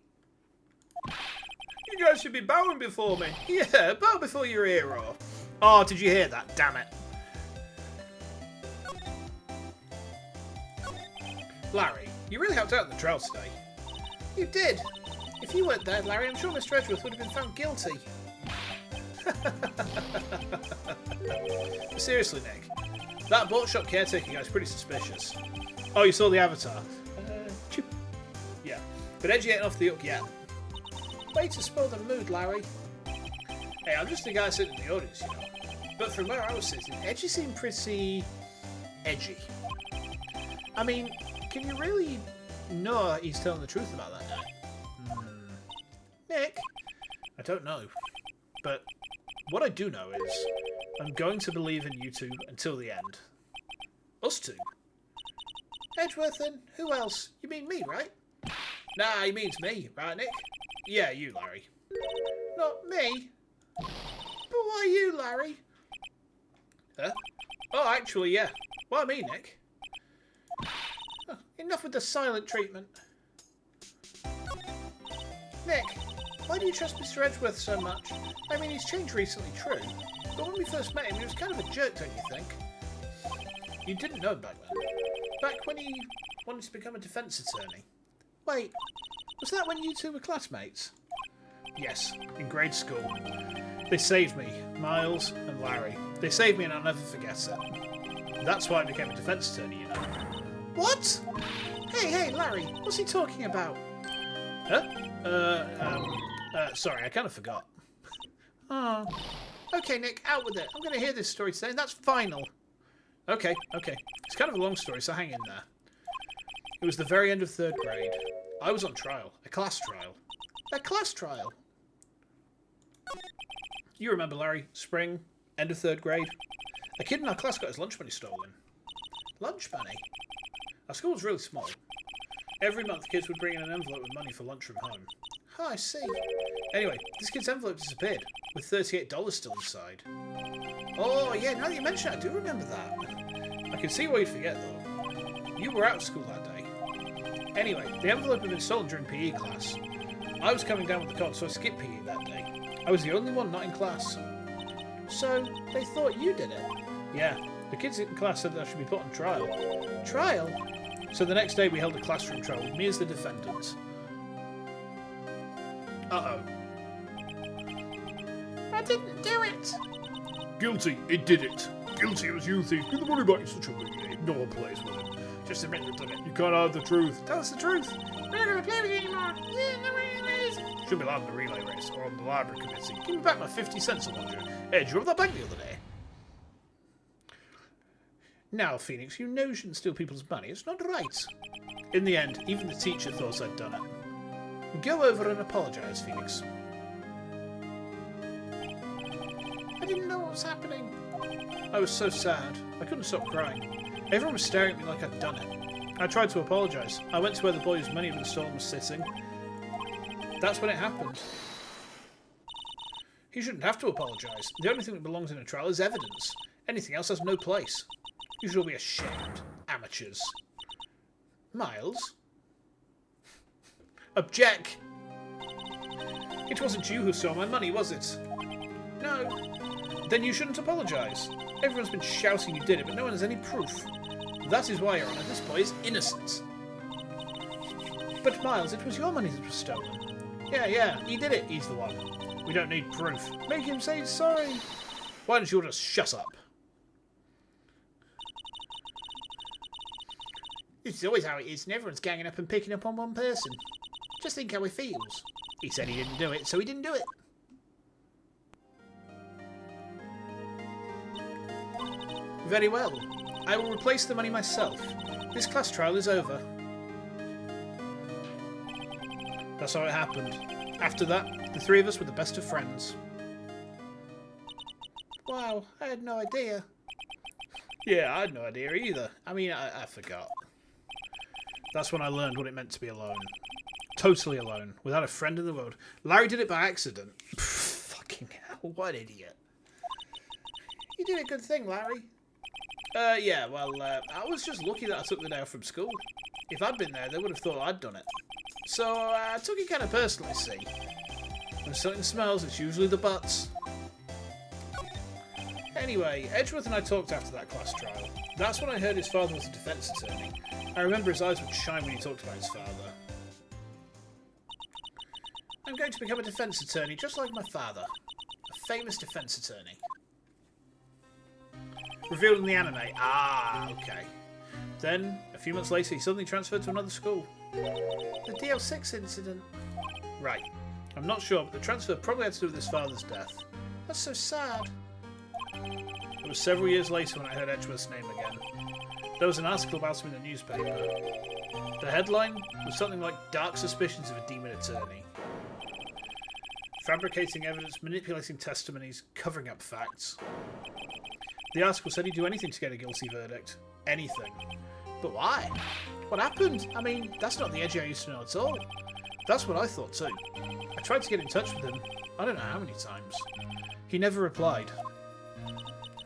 You guys should be bowing before me. Yeah, bow before your hero. Oh, did you hear that? Damn it. Larry, You really helped out in the trial today. You did. If you weren't there, Larry, I'm sure Mr. Edgeworth would have been found guilty. Seriously, Nick. That boat shop caretaker guy's pretty suspicious. Oh, you saw the avatar? Yeah. But Edgy ain't off the hook yet. Way to spoil the mood, Larry. Hey, I'm just the guy sitting in the audience, you know. But from where I was sitting, Edgy seemed pretty edgy. I mean, can you really know he's telling the truth about that guy? Nick? I don't know. But what I do know is I'm going to believe in you two until the end. Us two? Edgeworth and who else? You mean me, right? Nah, he means me, right, Nick? Yeah, you, Larry. Not me? But why you, Larry? Huh? Oh, actually, yeah. Why me, Nick? Oh, enough with the silent treatment. Nick, why do you trust Mr. Edgeworth so much? I mean, he's changed recently, true. But when we first met him, he was kind of a jerk, don't you think? You didn't know him back then. Back when he wanted to become a defence attorney. Wait, was that when you two were classmates? Yes, in grade school. They saved me, Miles and Larry. They saved me and I'll never forget it. That's why I became a defence attorney, you know. What? Hey, Larry, what's he talking about? Huh? Sorry, I kind of forgot. Oh. Okay, Nick, out with it. I'm going to hear this story today, and that's final. Okay. It's kind of a long story, so hang in there. It was the very end of 3rd grade. I was on trial. A class trial. A class trial? You remember, Larry. Spring, end of 3rd grade. A kid in our class got his lunch money stolen. Lunch money? Our school was really small. Every month, kids would bring in an envelope with money for lunch from home. Oh, I see. Anyway, this kid's envelope disappeared, with $38 still inside. Oh, yeah, now that you mention it, I do remember that. I can see why you'd forget, though. You were out of school that day. Anyway, the envelope had been stolen during PE class. I was coming down with the cold, so I skipped PE that day. I was the only one not in class. So, they thought you did it? Yeah, the kids in class said that I should be put on trial. Trial? So the next day we held a classroom trial with me as the defendant. Uh-oh. I didn't do it. Guilty, it did it. Guilty, it was you, thief. Give the money back, it's such a big game. No one plays with it. Just admit you've done it. You can't hide the truth. Tell us the truth. We're not going to play with you anymore. Yeah, no relays. Should be allowed in the relay race or on the library committee. Give me back my 50 cents, I wonder. Hey, did you rob that bank the other day? Now, Phoenix, you know you shouldn't steal people's money. It's not right. In the end, even the teacher thought I'd done it. Go over and apologise, Phoenix. I didn't know what was happening. I was so sad. I couldn't stop crying. Everyone was staring at me like I'd done it. I tried to apologise. I went to where the boy whose money had been stolen was sitting. That's when it happened. He shouldn't have to apologise. The only thing that belongs in a trial is evidence. Anything else has no place. You should all be ashamed. Amateurs. Miles? Object! It wasn't you who stole my money, was it? No. Then you shouldn't apologise. Everyone's been shouting you did it, but no one has any proof. That is why, Your Honour, this boy is innocent. But Miles, it was your money that was stolen. Yeah, he did it. He's the one. We don't need proof. Make him say sorry. Why don't you all just shut up? This is always how it is, and everyone's ganging up and picking up on one person. Just think how he feels. He said he didn't do it, so he didn't do it. Very well. I will replace the money myself. This class trial is over. That's how it happened. After that, the three of us were the best of friends. Wow, I had no idea. Yeah, I had no idea either. I mean, I forgot. That's when I learned what it meant to be alone. Totally alone, without a friend in the world. Larry did it by accident. Fucking hell, what an idiot. You did a good thing, Larry. Yeah, well, I was just lucky that I took the day off from school. If I'd been there, they would have thought I'd done it. So, I took it kind of personally, see. When something smells, it's usually the butts. Anyway, Edgeworth and I talked after that class trial. That's when I heard his father was a defence attorney. I remember his eyes would shine when he talked about his father. I'm going to become a defense attorney, just like my father. A famous defense attorney. Revealed in the anime. Ah, okay. Then, a few months later, he suddenly transferred to another school. The DL6 incident. Right. I'm not sure, but the transfer probably had to do with his father's death. That's so sad. It was several years later when I heard Edgeworth's name again. There was an article about him in the newspaper. The headline was something like Dark Suspicions of a Demon Attorney. Fabricating evidence, manipulating testimonies, covering up facts. The article said he'd do anything to get a guilty verdict. Anything. But why? What happened? I mean, that's not the Edgey I used to know at all. That's what I thought too. I tried to get in touch with him. I don't know how many times. He never replied.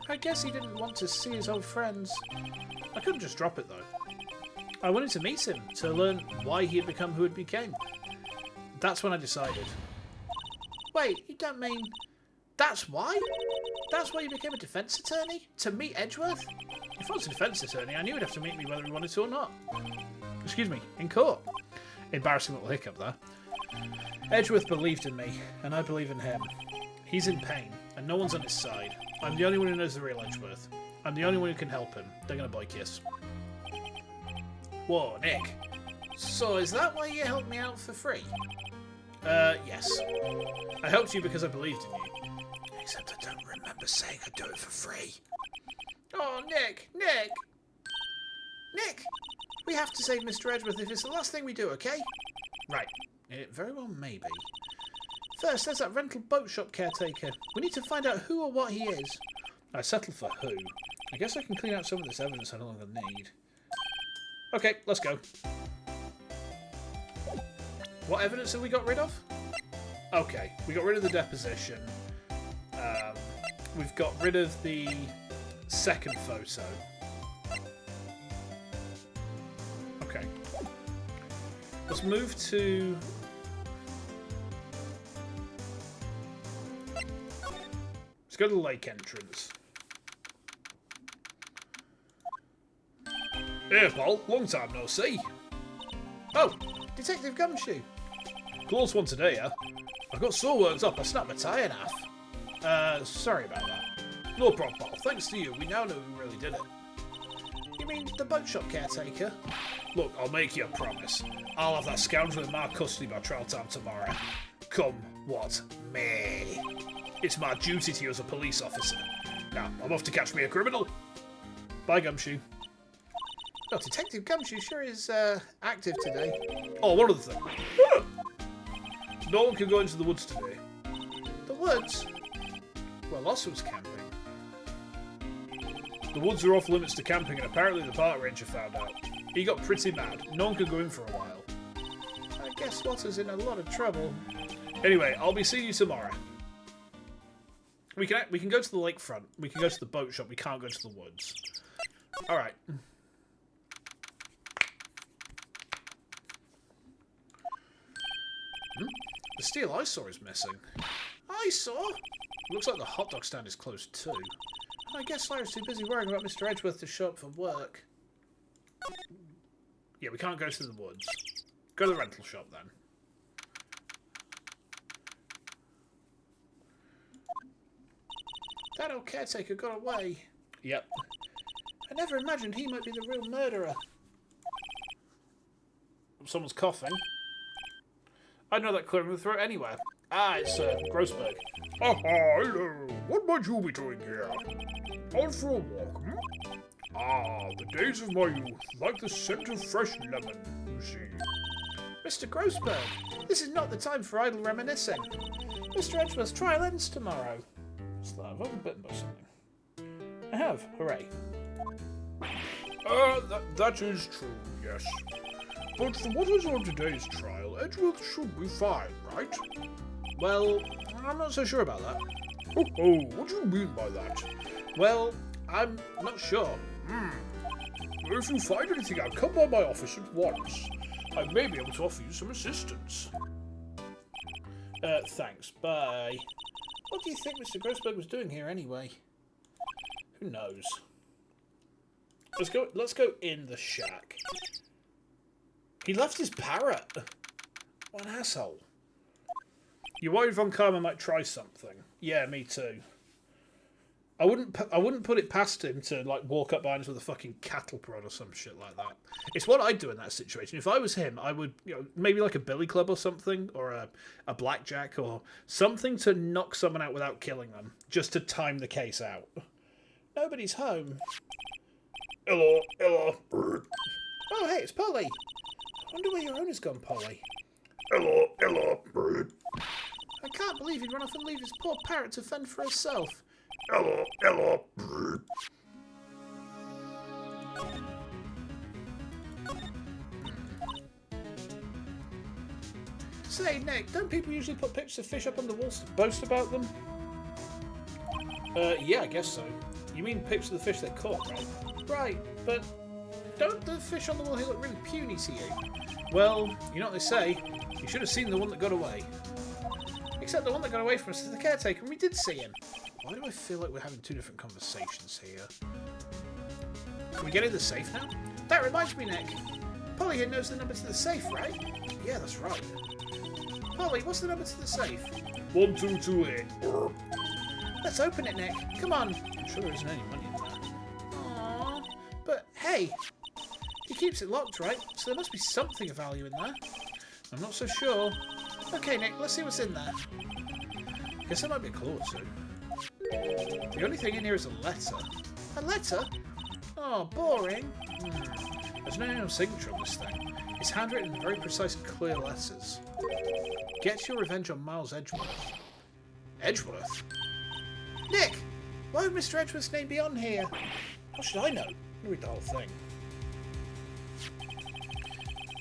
I guess he didn't want to see his old friends. I couldn't just drop it though. I wanted to meet him, to learn why he had become who he became. That's when I decided. Wait, you don't mean... That's why? That's why you became a defense attorney? To meet Edgeworth? If I was a defense attorney, I knew he'd have to meet me whether he wanted to or not. Excuse me, in court. Embarrassing little hiccup there. Edgeworth believed in me, and I believe in him. He's in pain, and no one's on his side. I'm the only one who knows the real Edgeworth. I'm the only one who can help him. They're gonna boy kiss. Whoa, Nick. So is that why you helped me out for free? Yes. I helped you because I believed in you. Except I don't remember saying I'd do it for free. Oh, Nick! Nick! Nick! We have to save Mr. Edgeworth if it's the last thing we do, okay? Right. It very well may be. First, there's that rental boat shop caretaker. We need to find out who or what he is. I settled for who. I guess I can clean out some of this evidence I no longer need. Okay, let's go. What evidence have we got rid of? Okay, we got rid of the deposition. We've got rid of the second photo. Okay. Let's move to... Let's go to the lake entrance. Hey, pal. Long time no see. Oh, Detective Gumshoe. Close one today, eh? I got so worked up I snapped my tie in half. Sorry about that. No problem, pal. Thanks to you, we now know who really did it. You mean the boat shop caretaker? Look, I'll make you a promise. I'll have that scoundrel in my custody by trial time tomorrow. Come what may. It's my duty to you as a police officer. Now, I'm off to catch me a criminal. Bye, Gumshoe. Oh, Detective Gumshoe sure is active today. Oh, one other thing. No one can go into the woods today. The woods? Well, Losswood's camping. The woods are off limits to camping, and apparently the park ranger found out. He got pretty mad. No one could go in for a while. I guess Lotter's in a lot of trouble. Anyway, I'll be seeing you tomorrow. We can go to the lakefront. We can go to the boat shop. We can't go to the woods. All right. The steel eyesore is missing. Eyesore? Looks like the hot dog stand is closed too. I guess Lyra's too busy worrying about Mr. Edgeworth to show up for work. Yeah, we can't go to the woods. Go to the rental shop then. That old caretaker got away. Yep. I never imagined he might be the real murderer. Someone's coughing. I'd know that clearing the throat anywhere. Ah, it's Grossberg. Ah, hello. What might you be doing here? Out for a walk, hmm? Ah, the days of my youth, like the scent of fresh lemon, you see. Mr. Grossberg, this is not the time for idle reminiscing. Mr. Edgeworth's trial ends tomorrow. What's that? Have I been bitten by something? I have. Hooray. That is true, yes. But from what I saw on today's trial, Edgeworth should be fine, right? Well, I'm not so sure about that. Oh, what do you mean by that? Well, I'm not sure. Well, if you find anything out, come by my office at once. I may be able to offer you some assistance. Thanks. Bye. What do you think Mr. Grossberg was doing here anyway? Who knows? Let's go in the shack. He left his parrot. What an asshole. You're worried Von Karma might try something? Yeah, me too. I wouldn't put it past him to like walk up behind us with a fucking cattle prod or some shit like that. It's what I'd do in that situation. If I was him, I would, maybe like a billy club or something, or a blackjack or something to knock someone out without killing them, just to time the case out. Nobody's home. Hello. Oh, hey, it's Polly. I wonder where your owner's gone, Polly. Hello. I can't believe he'd run off and leave his poor parrot to fend for herself. Hello. Say, Nick, don't people usually put pictures of fish up on the walls to boast about them? Yeah, I guess so. You mean pictures of the fish they caught, right? Right, but don't the fish on the wall here look really puny to you? Well, you know what they say. You should have seen the one that got away. Except the one that got away from us is the caretaker, and we did see him. Why do I feel like we're having two different conversations here? Can we get in the safe now? That reminds me, Nick. Polly here knows the number to the safe, right? Yeah, that's right. Polly, what's the number to the safe? 1228. Let's open it, Nick. Come on. I'm sure there isn't any money in there. Aww. But, hey, he keeps it locked, right? So there must be something of value in there. I'm not so sure. Okay, Nick, let's see what's in there. Guess there might be a clue or two. The only thing in here is a letter. A letter? Oh, boring. There's no signature on this thing. It's handwritten in very precise, clear letters. Get your revenge on Miles Edgeworth. Edgeworth? Nick! Why would Mr. Edgeworth's name be on here? How should I know? Let me read the whole thing.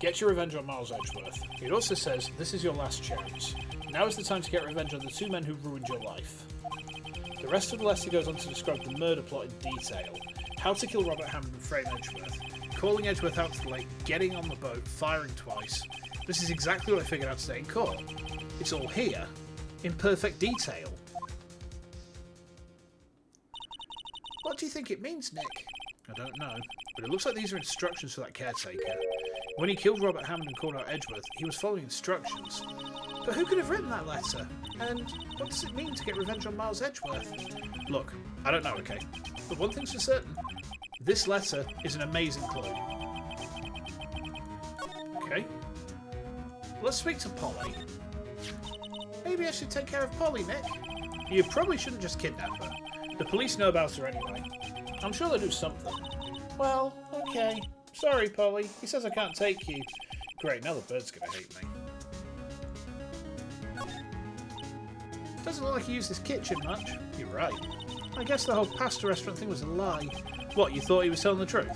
Get your revenge on Miles Edgeworth. It also says, this is your last chance. Now is the time to get revenge on the two men who ruined your life. The rest of the letter goes on to describe the murder plot in detail. How to kill Robert Hammond and frame Edgeworth. Calling Edgeworth out to the lake, getting on the boat, firing twice. This is exactly what I figured out today in court. It's all here, in perfect detail. What do you think it means, Nick? I don't know, but it looks like these are instructions for that caretaker. When he killed Robert Hammond and called out Edgeworth, he was following instructions. But who could have written that letter? And what does it mean to get revenge on Miles Edgeworth? Look, I don't know, okay? But one thing's for certain. This letter is an amazing clue. Okay? Let's speak to Polly. Maybe I should take care of Polly, Nick. You probably shouldn't just kidnap her. The police know about her anyway. I'm sure they'll do something. Well, okay. Sorry, Polly. He says I can't take you. Great, now the bird's gonna hate me. Doesn't look like he used this kitchen much. You're right. I guess the whole pasta restaurant thing was a lie. What, you thought he was telling the truth?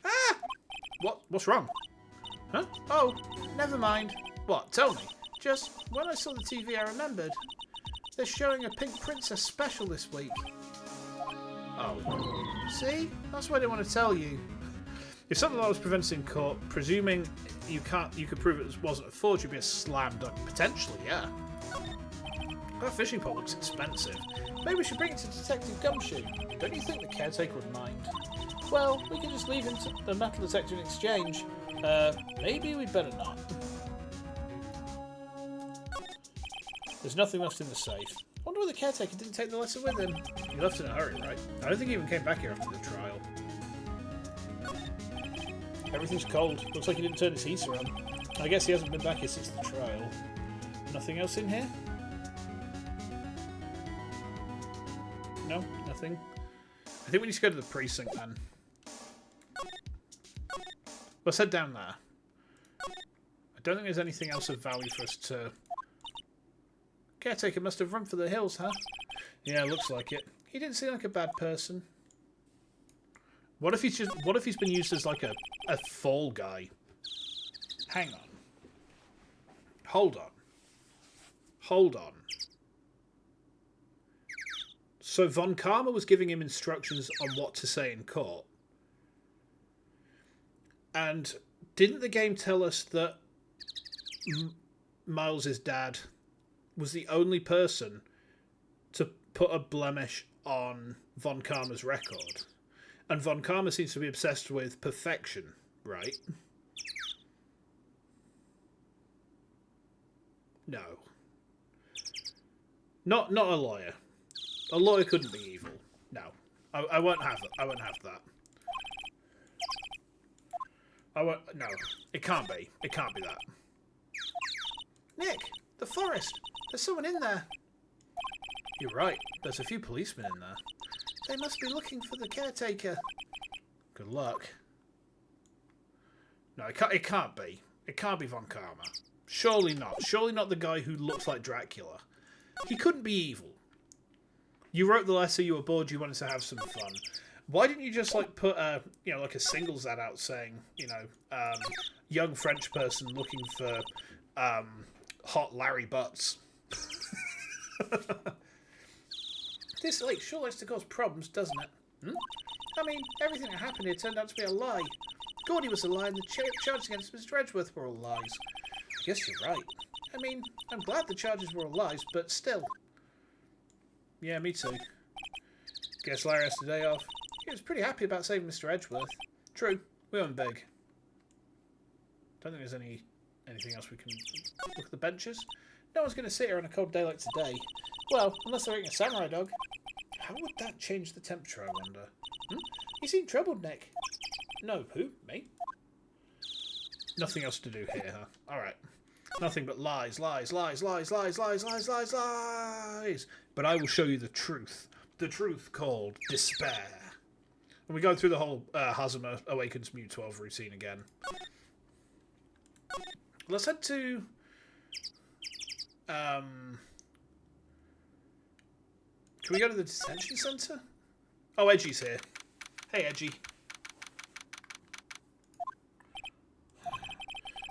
Ah! What's wrong? Huh? Oh, never mind. What, tell me. Just, when I saw the TV I remembered. They're showing a Pink Princess special this week. Oh. See? That's why I didn't want to tell you. If something like that was prevented in court, presuming you could prove it wasn't a forgery, you'd be a slam dunk. Potentially, yeah. That fishing pole looks expensive. Maybe we should bring it to Detective Gumshoe. Don't you think the caretaker would mind? Well, we can just leave him to the metal detector in exchange. Maybe we'd better not. There's nothing left in the safe. Wonder why the caretaker didn't take the letter with him. He left in a hurry, right? I don't think he even came back here after the trial. Everything's cold. Looks like he didn't turn his heater on. I guess he hasn't been back here since the trial. Nothing else in here? No, nothing. I think we need to go to the precinct then. Let's head down there. I don't think there's anything else of value for us to... Caretaker must have run for the hills, huh? Yeah, looks like it. He didn't seem like a bad person. What if he's been used as like a fall guy? Hang on. Hold on. Hold on. So Von Karma was giving him instructions on what to say in court. And didn't the game tell us that Miles' dad was the only person to put a blemish on Von Karma's record. And Von Karma seems to be obsessed with perfection, right? No. Not a lawyer. A lawyer couldn't be evil. No. I won't have it. I won't have that. I won't... No. It can't be. It can't be that. Nick, the forest. There's someone in there. You're right. There's a few policemen in there. They must be looking for the caretaker. Good luck. No, it can't be. It can't be Von Karma. Surely not. Surely not the guy who looks like Dracula. He couldn't be evil. You wrote the letter, you were bored, you wanted to have some fun. Why didn't you just, like, put a, you know, like a singles ad out saying, you know, young French person looking for, hot Larry Butts? This lake sure likes to cause problems, doesn't it? I mean, everything that happened here turned out to be a lie. Gordy was a lie, and the charges against Mr. Edgeworth were all lies. I guess you're right. I mean, I'm glad the charges were all lies, but still. Yeah, me too. Guess Larry has the day off. He was pretty happy about saving Mr. Edgeworth. True. We went big. Don't think there's anything else we can... Look at the benches. No one's going to sit here on a cold day like today. Well, unless they're eating a samurai dog. How would that change the temperature, I wonder? You seem troubled, Nick. No, who? Me? Nothing else to do here, huh? Alright. Nothing but lies, lies, lies, lies, lies, lies, lies, lies, lies. But I will show you the truth. The truth called despair. And we go through the whole Hazama Awakens Mew 12 routine again. Let's head to... Can we go to the detention centre? Oh, Edgy's here. Hey, Edgy.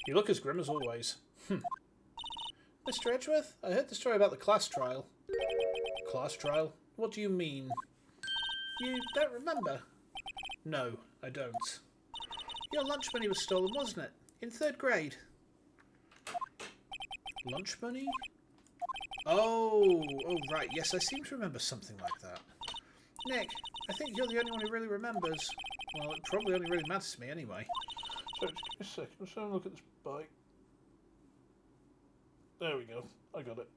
You look as grim as always. Mr. Edgeworth, I heard the story about the class trial. Class trial? What do you mean? You don't remember? No, I don't. Your lunch money was stolen, wasn't it? In 3rd grade. Lunch money? Oh, right. Yes, I seem to remember something like that. Nick, I think you're the only one who really remembers. Well, it probably only really matters to me anyway. So, just give me a second. I'm just having a look at this bike. There we go. I got it.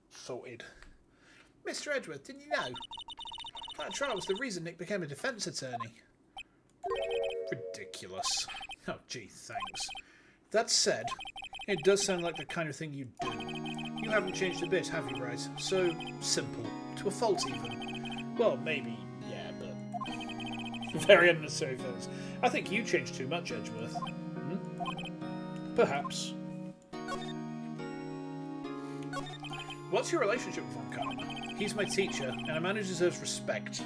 Sorted. Mr. Edgeworth, didn't you know? That trial was the reason Nick became a defence attorney. Ridiculous. Oh, gee, thanks. That said, it does sound like the kind of thing you'd do. You haven't changed a bit, have you, right? So simple. To a fault, even. Well, maybe, yeah, but... Very unnecessary things. I think you changed too much, Edgeworth. Perhaps. What's your relationship with Von Karma? He's my teacher, and a man who deserves respect.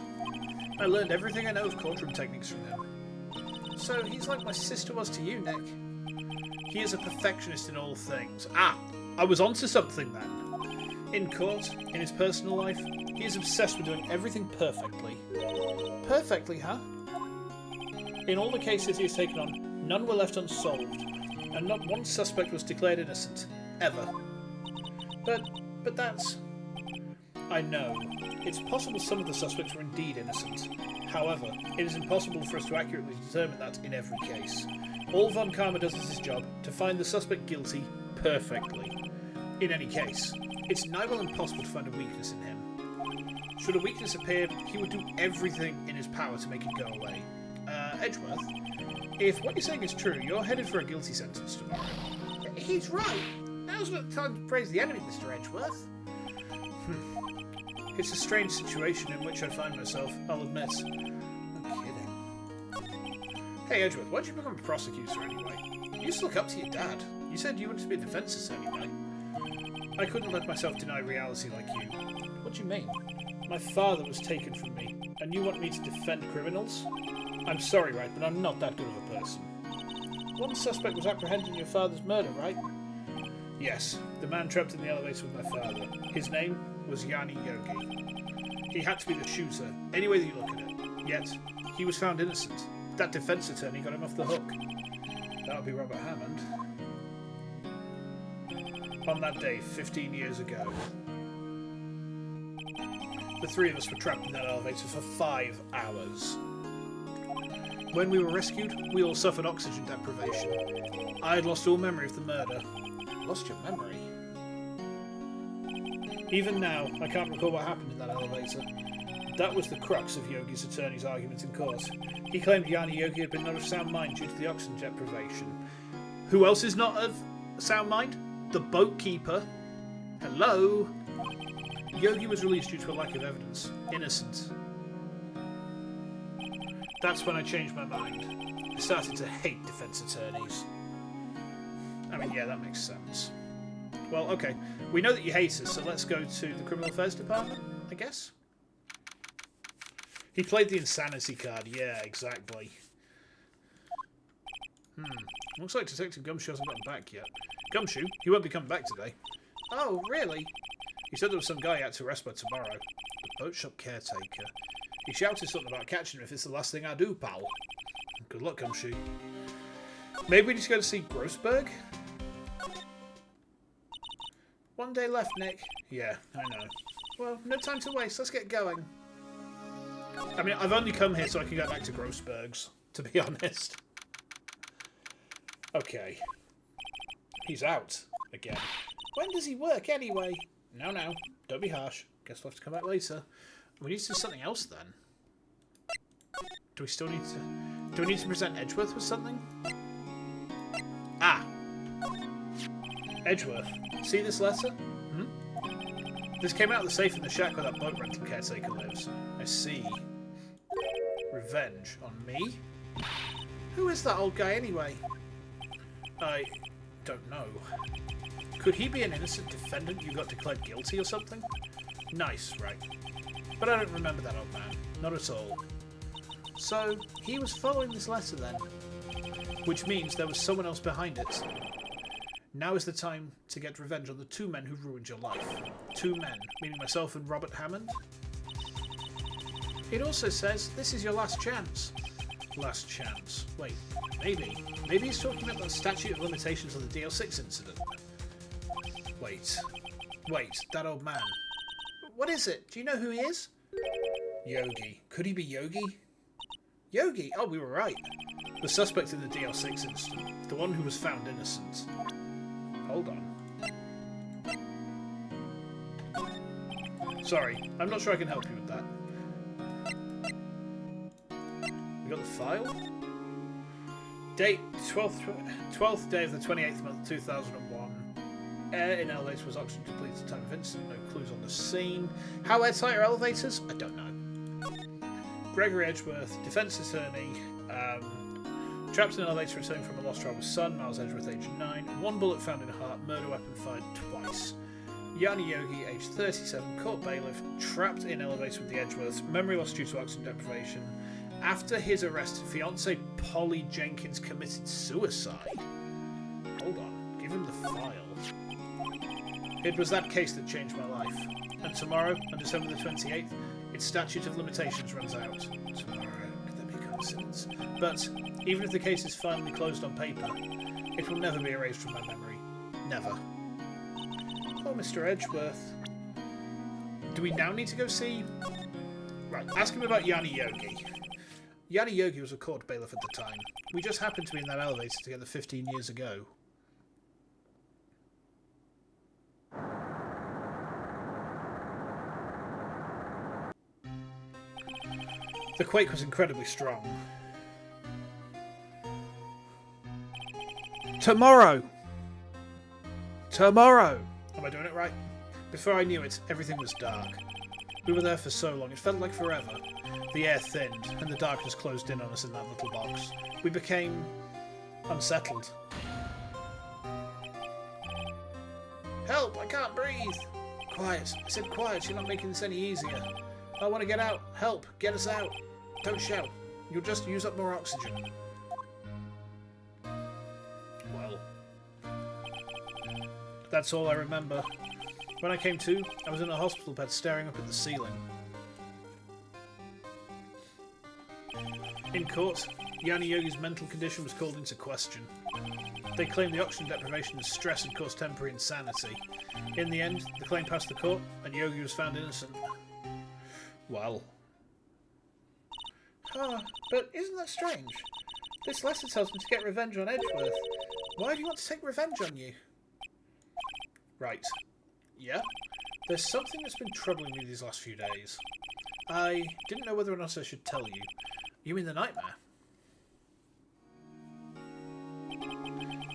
I learned everything I know of courtroom techniques from him. So he's like my sister was to you, Nick. He is a perfectionist in all things. Ah, I was onto something then. In court, in his personal life, he is obsessed with doing everything perfectly. Perfectly, huh? In all the cases he has taken on, none were left unsolved, and not one suspect was declared innocent. Ever. But that's... I know. It's possible some of the suspects were indeed innocent. However, it is impossible for us to accurately determine that in every case. All Von Karma does is his job, to find the suspect guilty perfectly. In any case, it's nigh well impossible to find a weakness in him. Should a weakness appear, he would do everything in his power to make it go away. Edgeworth, if what you're saying is true, you're headed for a guilty sentence tomorrow. He's right. Now's not the time to praise the enemy, Mr. Edgeworth. It's a strange situation in which I find myself, I'll admit. I'm kidding. Hey, Edgeworth, why'd you become a prosecutor anyway? You used to look up to your dad. You said you wanted to be a defence attorney, right? I couldn't let myself deny reality like you. What do you mean? My father was taken from me, and you want me to defend criminals? I'm sorry, right, but I'm not that good of a person. One suspect was apprehended in your father's murder, right? Yes, the man trapped in the elevator with my father. His name was Yanni Yogi. He had to be the shooter, any way that you look at it. Yet, he was found innocent. That defence attorney got him off the hook. That would be Robert Hammond. On that day, 15 years ago. The three of us were trapped in that elevator for 5 hours. When we were rescued, we all suffered oxygen deprivation. I had lost all memory of the murder. Lost your memory? Even now, I can't recall what happened in that elevator. That was the crux of Yogi's attorney's argument in court. He claimed Yanni Yogi had been not of sound mind due to the oxygen deprivation. Who else is not of sound mind? The boatkeeper. Hello? Yogi was released due to a lack of evidence. Innocent. That's when I changed my mind. I started to hate defense attorneys. I mean, yeah, that makes sense. Well, okay. We know that you hate us, so let's go to the Criminal Affairs Department, I guess? He played the insanity card. Yeah, exactly. Looks like Detective Gumshoe hasn't gotten back yet. Gumshoe? He won't be coming back today. Oh, really? He said there was some guy he had to arrest by tomorrow. The boat shop caretaker. He shouted something about catching him if it's the last thing I do, pal. Good luck, Gumshoe. Maybe we just go to see Grossberg? 1 day left, Nick. Yeah, I know. Well, no time to waste. Let's get going. I mean, I've only come here so I can get back to Grossberg's, to be honest. Okay. He's out. Again. When does he work, anyway? No, don't be harsh. Guess we'll have to come back later. We need to do something else, then. Do we still need to... Do we need to present Edgeworth with something? Ah! Edgeworth. See this letter? This came out of the safe in the shack where that boat rental caretaker lives. I see. Revenge on me? Who is that old guy, anyway? I don't know. Could he be an innocent defendant you got declared guilty or something? Nice, right. But I don't remember that old man. Not at all. So, he was following this letter then. Which means there was someone else behind it. Now is the time to get revenge on the 2 men who ruined your life. 2 men, meaning myself and Robert Hammond. It also says, this is your last chance. Last chance. Wait, maybe. Maybe he's talking about the statute of limitations on the DL6 incident. Wait, that old man. What is it? Do you know who he is? Yogi. Could he be Yogi? Yogi? Oh, we were right. The suspect in the DL6 incident. The one who was found innocent. Hold on. Sorry, I'm not sure I can help you with that. We got the file? Date, 12th day of the 28th month, 2001. Air in elevator was oxygen depleted at the time of incident. No clues on the scene. How airtight are elevators? I don't know. Gregory Edgeworth, defense attorney. Trapped in an elevator returning from a lost trial with son. Miles Edgeworth, age 9. 1 bullet found in heart. Murder weapon fired twice. Yanni Yogi, age 37. Court bailiff. Trapped in elevator with the Edgeworths. Memory loss due to oxygen deprivation. After his arrest, fiancée Polly Jenkins committed suicide. Hold on. Give him the file. It was that case that changed my life. And tomorrow, on December the 28th, its statute of limitations runs out. Tomorrow. Could that be a coincidence? But, even if the case is finally closed on paper, it will never be erased from my memory. Never. Oh, Mr. Edgeworth. Do we now need to go see... Right, ask him about Yanni Yogi. Yanni Yogi was a court bailiff at the time. We just happened to be in that elevator together 15 years ago. The quake was incredibly strong. Tomorrow! Tomorrow! Am I doing it right? Before I knew it, everything was dark. We were there for so long, it felt like forever. The air thinned, and the darkness closed in on us in that little box. We became... unsettled. Help! I can't breathe! Quiet. I said quiet, you're not making this any easier. I want to get out. Help! Get us out! Don't shout. You'll just use up more oxygen. Well... That's all I remember. When I came to, I was in a hospital bed staring up at the ceiling. In court, Yanni Yogi's mental condition was called into question. They claimed the oxygen deprivation and stress had caused temporary insanity. In the end, the claim passed the court, and Yogi was found innocent. Well. Huh, but isn't that strange? This letter tells me to get revenge on Edgeworth. Why do you want to take revenge on you? Right. Yeah? There's something that's been troubling me these last few days. I didn't know whether or not I should tell you. You mean the nightmare?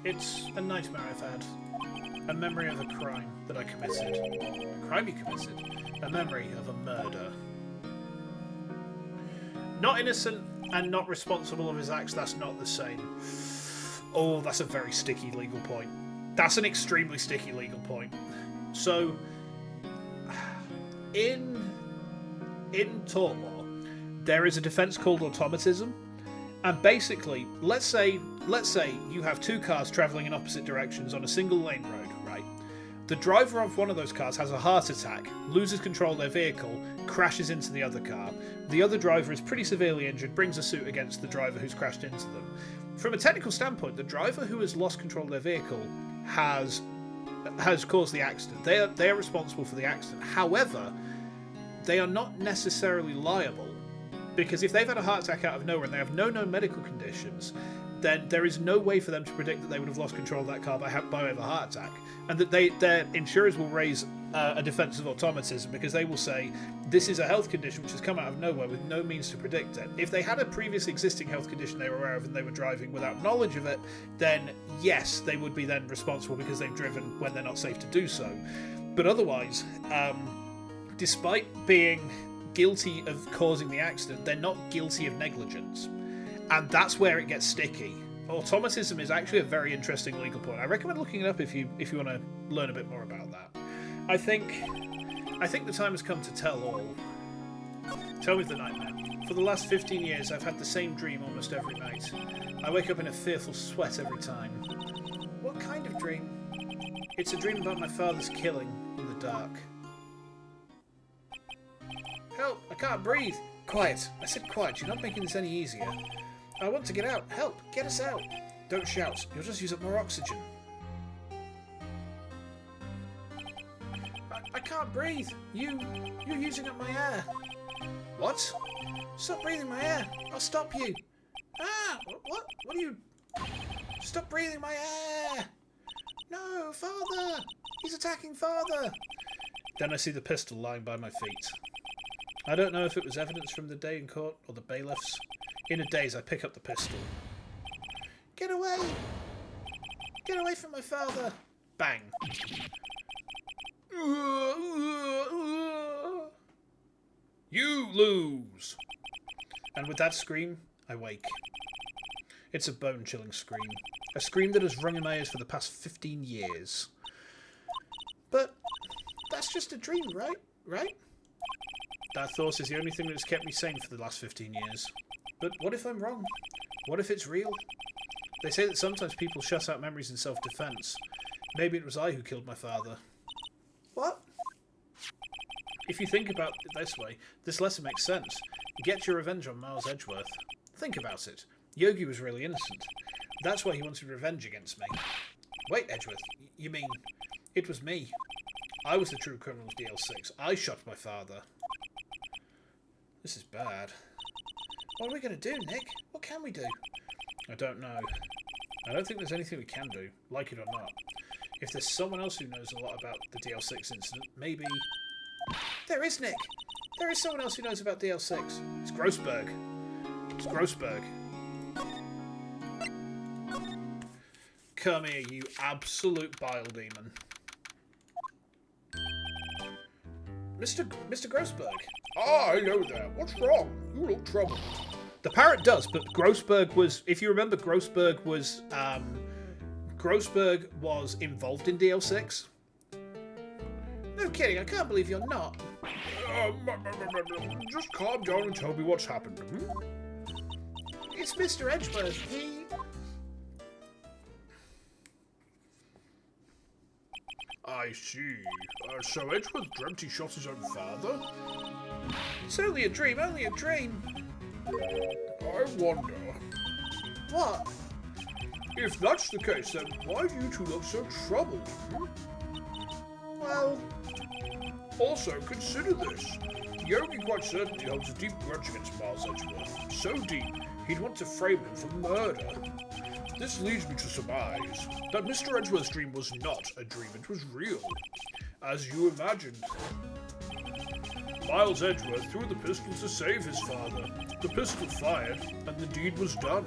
It's a nightmare I've had. A memory of a crime that I committed. A crime you committed? A memory of a murder. Not innocent and not responsible of his acts, that's not the same. Oh, that's a very sticky legal point. That's an extremely sticky legal point. So, in tort law, there is a defense called automatism, and basically, let's say you have two cars traveling in opposite directions on a single lane road, right? The driver of one of those cars has a heart attack, loses control of their vehicle, crashes into the other car. The other driver is pretty severely injured, brings a suit against the driver who's crashed into them. From a technical standpoint, the driver who has lost control of their vehicle has caused the accident. They are responsible for the accident. However, they are not necessarily liable, because if they've had a heart attack out of nowhere and they have no known medical conditions, then there is no way for them to predict that they would have lost control of that car by way of a heart attack, and that their insurers will raise a defense of automatism, because they will say this is a health condition which has come out of nowhere with no means to predict it. If they had a previous existing health condition they were aware of and they were driving without knowledge of it, then yes, they would be then responsible because they've driven when they're not safe to do so. But otherwise, despite being guilty of causing the accident, they're not guilty of negligence. And that's where it gets sticky. Automatism is actually a very interesting legal point. I recommend looking it up if you want to learn a bit more about that. I think the time has come to tell all. Tell me the nightmare. For the last 15 years, I've had the same dream almost every night. I wake up in a fearful sweat every time. What kind of dream? It's a dream about my father's killing in the dark. Help! I can't breathe! Quiet! I said quiet, you're not making this any easier. I want to get out! Help! Get us out! Don't shout, you'll just use up more oxygen. I can't breathe! You're using up my air! What? Stop breathing my air! I'll stop you! Ah! What? What are you... Stop breathing my air! No! Father! He's attacking Father! Then I see the pistol lying by my feet. I don't know if it was evidence from the day in court or the bailiffs. In a daze, I pick up the pistol. Get away! Get away from my father! Bang! You lose! And with that scream, I wake. It's a bone-chilling scream. A scream that has rung in my ears for the past 15 years. But that's just a dream, right? Right? That thought is the only thing that has kept me sane for the last 15 years. But what if I'm wrong? What if it's real? They say that sometimes people shut out memories in self-defense. Maybe it was I who killed my father. What? If you think about it this way, this letter makes sense. Get your revenge on Miles Edgeworth. Think about it. Yogi was really innocent. That's why he wanted revenge against me. Wait, Edgeworth, you mean... It was me. I was the true criminal of DL6. I shot my father. This is bad. What are we going to do, Nick? What can we do? I don't know. I don't think there's anything we can do, like it or not. If there's someone else who knows a lot about the DL6 incident, maybe... There is, Nick! There is someone else who knows about DL6. It's Grossberg. It's Grossberg. Come here, you absolute bile demon. Mr. Grossberg. Ah, hello there. What's wrong? You look troubled. The parrot does, but Grossberg was... If you remember, Grossberg was involved in DL6. No kidding, I can't believe you're not. Just calm down and tell me what's happened. Hmm? It's Mr. Edgeworth. He... I see. So Edgeworth dreamt he shot his own father? It's only a dream, only a dream. I wonder. What? If that's the case, then why do you two look so troubled? Hmm? Well... Also, consider this. Yogi quite certainly holds a deep grudge against Miles Edgeworth. So deep, he'd want to frame him for murder. This leads me to surmise that Mr. Edgeworth's dream was not a dream, it was real, as you imagined. Miles Edgeworth threw the pistol to save his father. The pistol fired, and the deed was done.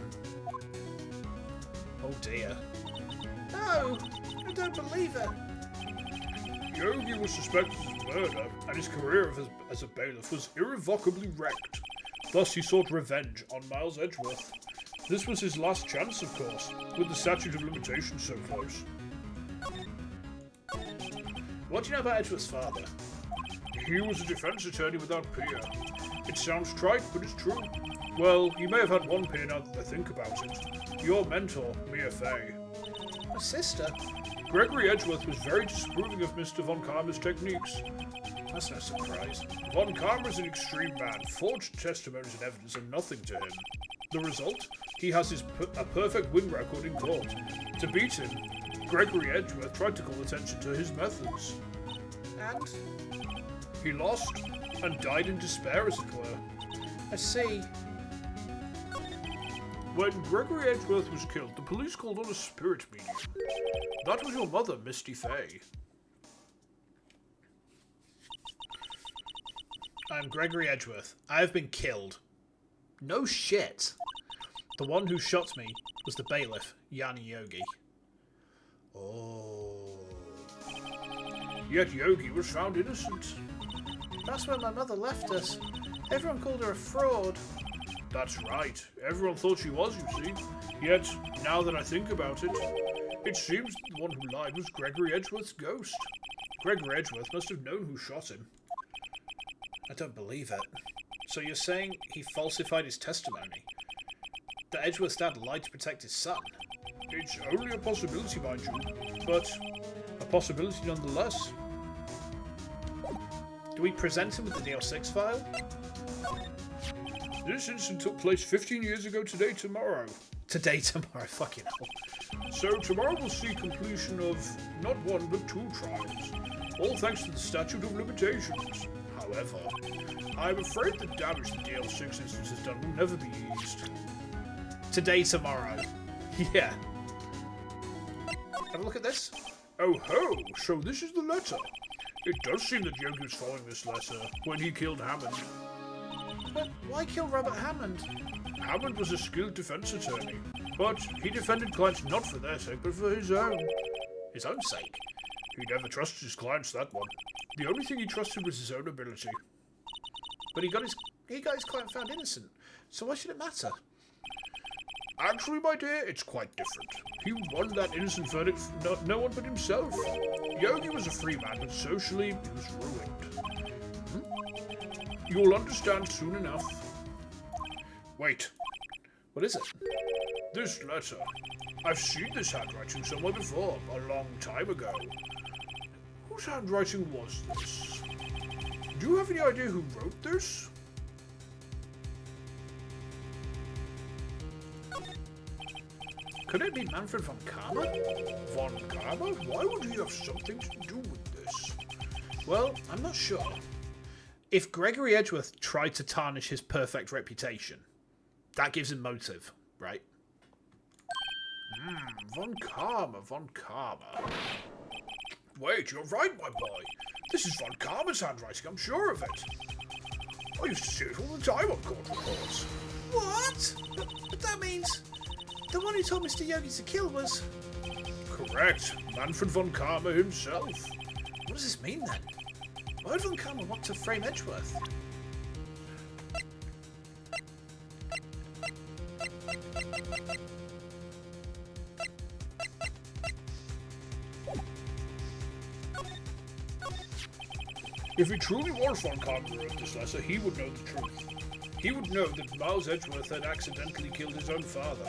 Oh dear. No! I don't believe it. Yogi was suspected of murder, and his career as a bailiff was irrevocably wrecked. Thus he sought revenge on Miles Edgeworth. This was his last chance, of course, with the statute of limitations so close. What do you know about Edgeworth's father? He was a defense attorney without peer. It sounds trite, but it's true. Well, he may have had one peer now that I think about it. Your mentor, Mia Fey. My sister? Gregory Edgeworth was very disapproving of Mr. Von Karma's techniques. That's no surprise. Von Karma is an extreme man. Forged testimonies and evidence are nothing to him. The result? He has a perfect win record in court. To beat him, Gregory Edgeworth tried to call attention to his methods. And? He lost, and died in despair, as it were. I see. When Gregory Edgeworth was killed, the police called on a spirit medium. That was your mother, Misty Fey. I'm Gregory Edgeworth. I have been killed. No shit. The one who shot me was the bailiff, Yanni Yogi. Oh. Yet Yogi was found innocent. That's when my mother left us. Everyone called her a fraud. That's right. Everyone thought she was, you see. Yet, now that I think about it, it seems the one who lied was Gregory Edgeworth's ghost. Gregory Edgeworth must have known who shot him. I don't believe it. So you're saying he falsified his testimony? That Edgeworth's dad lied to protect his son? It's only a possibility, mind you, but a possibility nonetheless. Do we present him with the DL6 file? This incident took place 15 years ago today, tomorrow. Today, tomorrow, fucking hell. So tomorrow we'll see completion of not one but 2 trials, all thanks to the statute of limitations. However, I'm afraid the damage the DL6 instance has done will never be eased. Today, tomorrow. Yeah. Have a look at this. Oh ho, so this is the letter. It does seem that Yogi was following this letter when he killed Hammond. But why kill Robert Hammond? Hammond was a skilled defense attorney, but he defended clients not for their sake, but for his own. His own sake? He never trusted his clients, that one. The only thing he trusted was his own ability. But he got his client found innocent, so why should it matter? Actually, my dear, it's quite different. He won that innocent verdict for no one but himself. Yogi was a free man, but socially, he was ruined. You'll understand soon enough. Wait. What is it? This letter. I've seen this handwriting somewhere before, a long time ago. Whose handwriting was this? Do you have any idea who wrote this? Could it be Manfred von Karma? Von Karma? Why would he have something to do with this? Well, I'm not sure. If Gregory Edgeworth tried to tarnish his perfect reputation, that gives him motive, right? Von Karma, Von Karma. Wait, you're right, my boy. This is Von Karma's handwriting, I'm sure of it. I used to see it all the time on court reports. What? But that means the one who told Mr. Yogi to kill was... Correct. Manfred von Karma himself. What does this mean, then? Why would Von Karma want to frame Edgeworth? If he truly was Von Karma who wrote this letter, he would know the truth. He would know that Miles Edgeworth had accidentally killed his own father.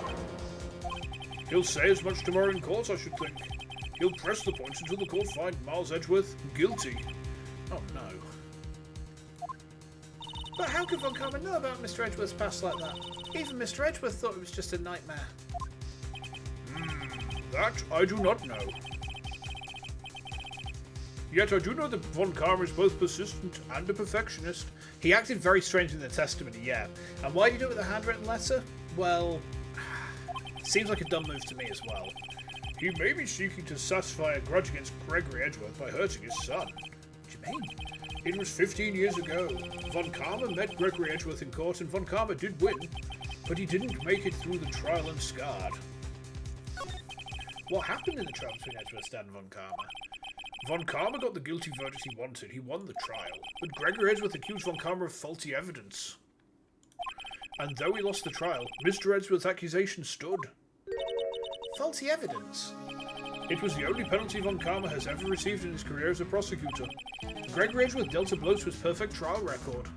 He'll say as much tomorrow in court, I should think. He'll press the point until the court find Miles Edgeworth guilty. Oh no. But how could Von Karma know about Mr. Edgeworth's past like that? Even Mr. Edgeworth thought it was just a nightmare. That I do not know. Yet I do know that Von Karma is both persistent and a perfectionist. He acted very strange in the testimony, yeah. And why did he do it with a handwritten letter? Well, seems like a dumb move to me as well. He may be seeking to satisfy a grudge against Gregory Edgeworth by hurting his son. What do you mean? It was 15 years ago. Von Karma met Gregory Edgeworth in court, and Von Karma did win, but he didn't make it through the trial unscarred. What happened in the trial between Edgeworth and Von Karma? Von Karma got the guilty verdict he wanted. He won the trial, but Gregory Edgeworth accused Von Karma of faulty evidence. And though he lost the trial, Mr. Edgeworth's accusation stood. Faulty evidence? It was the only penalty Von Karma has ever received in his career as a prosecutor. Gregory Edgeworth dealt a blow to his perfect trial record.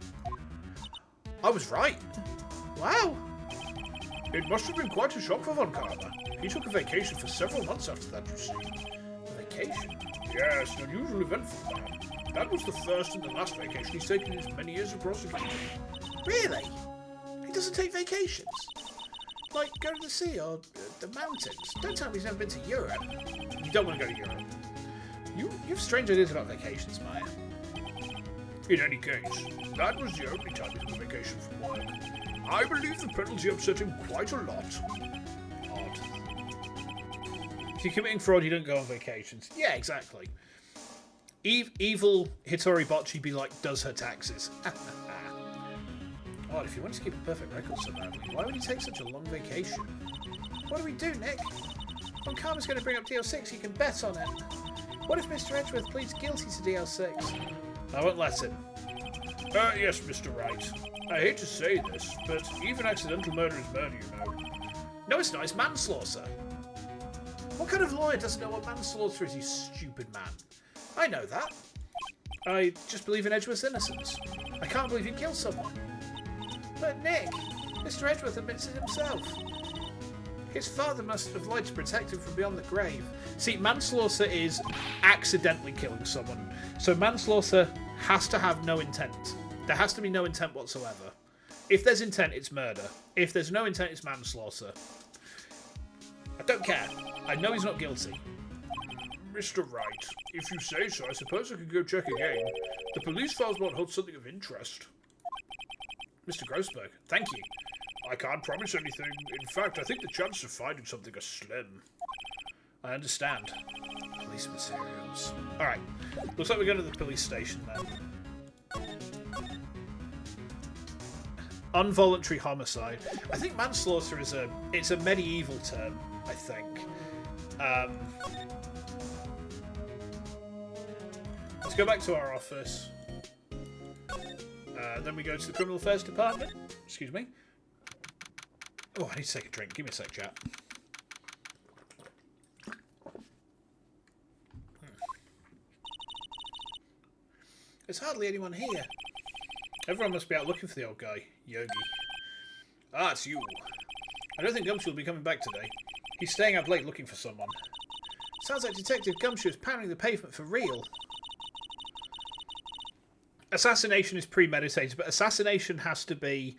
I was right. Wow. It must have been quite a shock for Von Karma. He took a vacation for several months after that, you see. A vacation? Yes, an unusual event for the man. That was the first and the last vacation he's taken in his many years of prosecuting. Really? He doesn't take vacations? Like, go to the sea or the mountains? Don't tell me he's never been to Europe. You don't want to go to Europe. You have strange ideas about vacations, Maya. In any case, that was the only time he took a vacation from work. I believe the penalty upset him quite a lot. Odd. If you're committing fraud, you don't go on vacations. Yeah, exactly. Evil Hitori Bocce be like, does her taxes. Odd, if you want to keep a perfect record so badly, why would you take such a long vacation? What do we do, Nick? Von Karma's going to bring up DL6, you can bet on it. What if Mr. Edgeworth pleads guilty to DL6? I won't let him. Yes, Mr. Wright. I hate to say this, but even accidental murder is murder, you know. No, it's not. It's manslaughter. What kind of lawyer doesn't know what manslaughter is, you stupid man? I know that. I just believe in Edgeworth's innocence. I can't believe he killed someone. But Nick, Mr. Edgeworth admits it himself. His father must have lied to protect him from beyond the grave. See, manslaughter is accidentally killing someone. So manslaughter has to have no intent. There has to be no intent whatsoever. If there's intent, it's murder. If there's no intent, it's manslaughter. I don't care. I know he's not guilty. Mr. Wright, if you say so, I suppose I could go check again. The police files might hold something of interest. Mr. Grossberg, thank you. I can't promise anything. In fact, I think the chances of finding something are slim. I understand. Police materials. Alright. Looks like we're going to the police station then. Involuntary homicide. I think manslaughter is it's a medieval term, I think. Let's go back to our office. Then we go to the criminal affairs department. Excuse me. Oh, I need to take a drink. Give me a sec, chat. There's hardly anyone here. Everyone must be out looking for the old guy, Yogi. Ah, it's you. I don't think Gumshoe will be coming back today. He's staying up late looking for someone. Sounds like Detective Gumshoe is pounding the pavement for real. Assassination is premeditated, but assassination has to be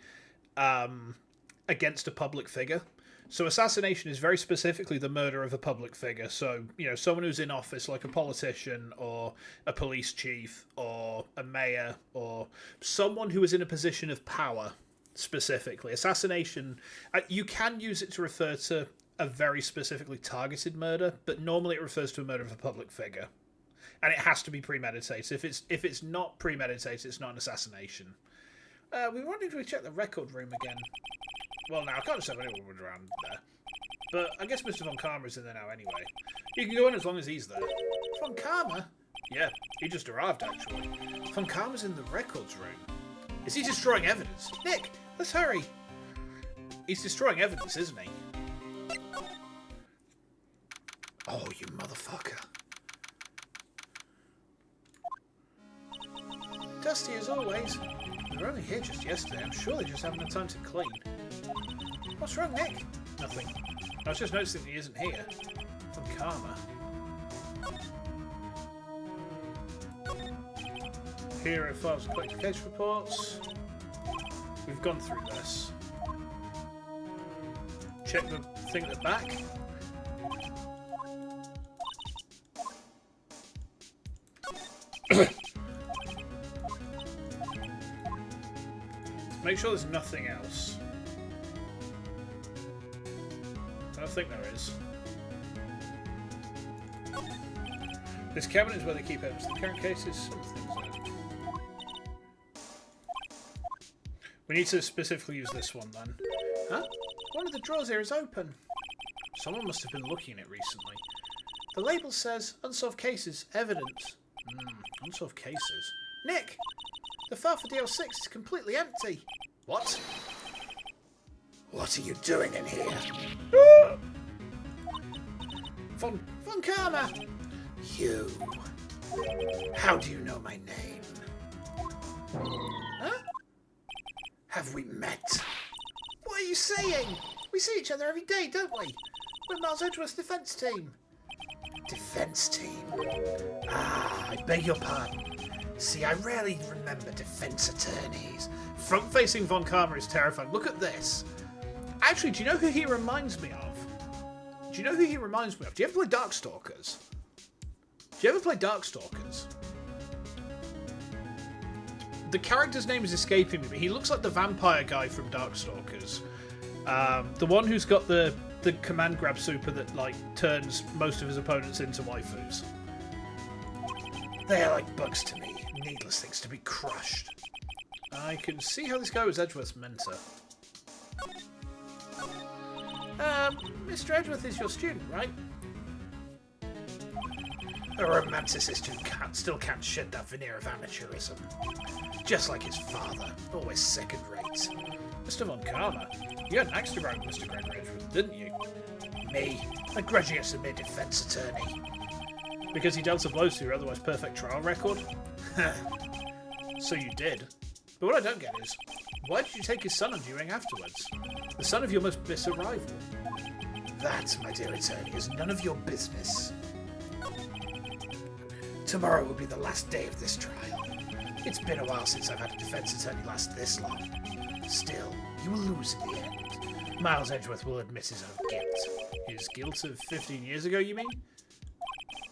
against a public figure. So assassination is very specifically the murder of a public figure. So, you know, someone who's in office, like a politician or a police chief or a mayor or someone who is in a position of power, specifically. Assassination, you can use it to refer to a very specifically targeted murder, but normally it refers to a murder of a public figure. And it has to be premeditated. If it's not premeditated, it's not an assassination. We were wondering if we check the record room again. Well, now, I can't just have anyone around there. But I guess Mr. Von Karma is in there now anyway. You can go in as long as he's there. Von Karma? Yeah, he just arrived, actually. Von Karma's in the records room. Is he destroying evidence? Nick, let's hurry. He's destroying evidence, isn't he? Oh, you motherfucker. Dusty as always. We were only here just yesterday. I'm sure they just haven't had time to clean. What's wrong, Nick? Nothing. I was just noticing that he isn't here. From Karma. Here are files and collected case reports. We've gone through this. Check the thing at the back. Make sure there's nothing else. I don't think there is. This cabinet is where they keep evidence. The current case is some things there. We need to specifically use this one then. Huh? One of the drawers here is open. Someone must have been looking at it recently. The label says unsolved cases, evidence. Unsolved cases. Nick! The file for DL6 is completely empty. What? What are you doing in here? Von Karma! You. How do you know my name? Huh? Have we met? What are you saying? We see each other every day, don't we? We're Miles Edgeworth's defense team. Defense team? Ah, I beg your pardon. See, I rarely remember defense attorneys. Front-facing Von Karma is terrifying. Look at this. Actually, do you know who he reminds me of? Do you know who he reminds me of? Do you ever play Darkstalkers? Do you ever play Darkstalkers? The character's name is escaping me, but he looks like the vampire guy from Darkstalkers. The one who's got the command grab super that like turns most of his opponents into waifus. They are like bugs to me, needless things to be crushed. I can see how this guy was Edgeworth's mentor. Mr. Edgeworth is your student, right? A romanticist who still can't shed that veneer of amateurism. Just like his father, always second rate. Mr. Von Karma, you had an axe to grind with Mr. Gregory Edgeworth, didn't you? Me, a grudging as a mere defense attorney. Because he dealt a blow to your otherwise perfect trial record? So you did. But what I don't get is, why did you take his son on viewing afterwards? The son of your most bitter rival. That, my dear attorney, is none of your business. Tomorrow will be the last day of this trial. It's been a while since I've had a defense attorney last this long. Still, you will lose in the end. Miles Edgeworth will admit his own guilt. His guilt of 15 years ago, you mean?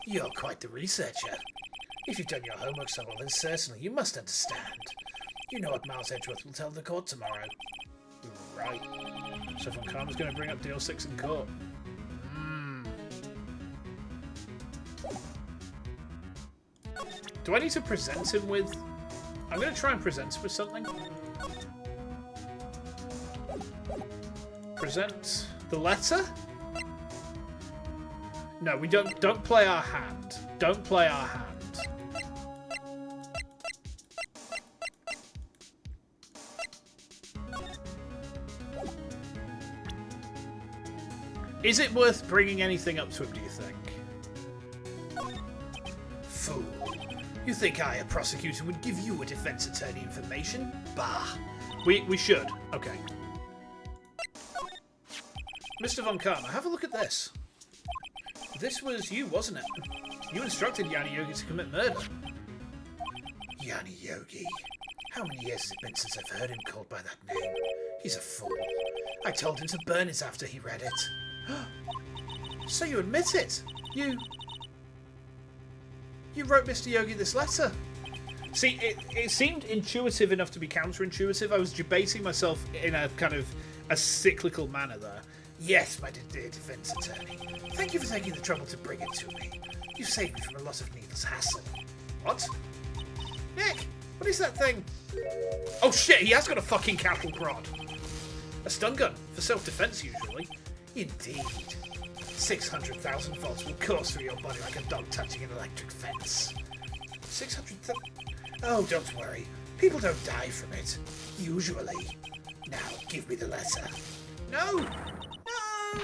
You're quite the researcher. If you've done your homework so well, then certainly you must understand. You know what Miles Edgeworth will tell the court tomorrow. Right. So Von Karma's going to bring up DL6 in court. Do I need to present him with... I'm going to try and present him with something. Present the letter? No, we don't play our hand. Don't play our hand. Is it worth bringing anything up to him, do you think? Fool. You think I, a prosecutor, would give you a defense attorney information? Bah. We should. Okay. Mr. Von Karma, have a look at this. This was you, wasn't it? You instructed Yanni Yogi to commit murder. Yanni Yogi. How many years has it been since I've heard him called by that name? He's a fool. I told him to burn it after he read it. So you admit it? You wrote Mr. Yogi this letter? See, it seemed intuitive enough to be counterintuitive. I was debating myself in a kind of a cyclical manner there. Yes, my dear defense attorney. Thank you for taking the trouble to bring it to me. You saved me from a lot of needless hassle. What? Nick, what is that thing? Oh shit, he has got a fucking cattle prod. A stun gun, for self-defense usually. Indeed. 600,000 volts will course through your body like a dog touching an electric fence. 600,000... Oh, don't worry. People don't die from it. Usually. Now, give me the letter. No! No!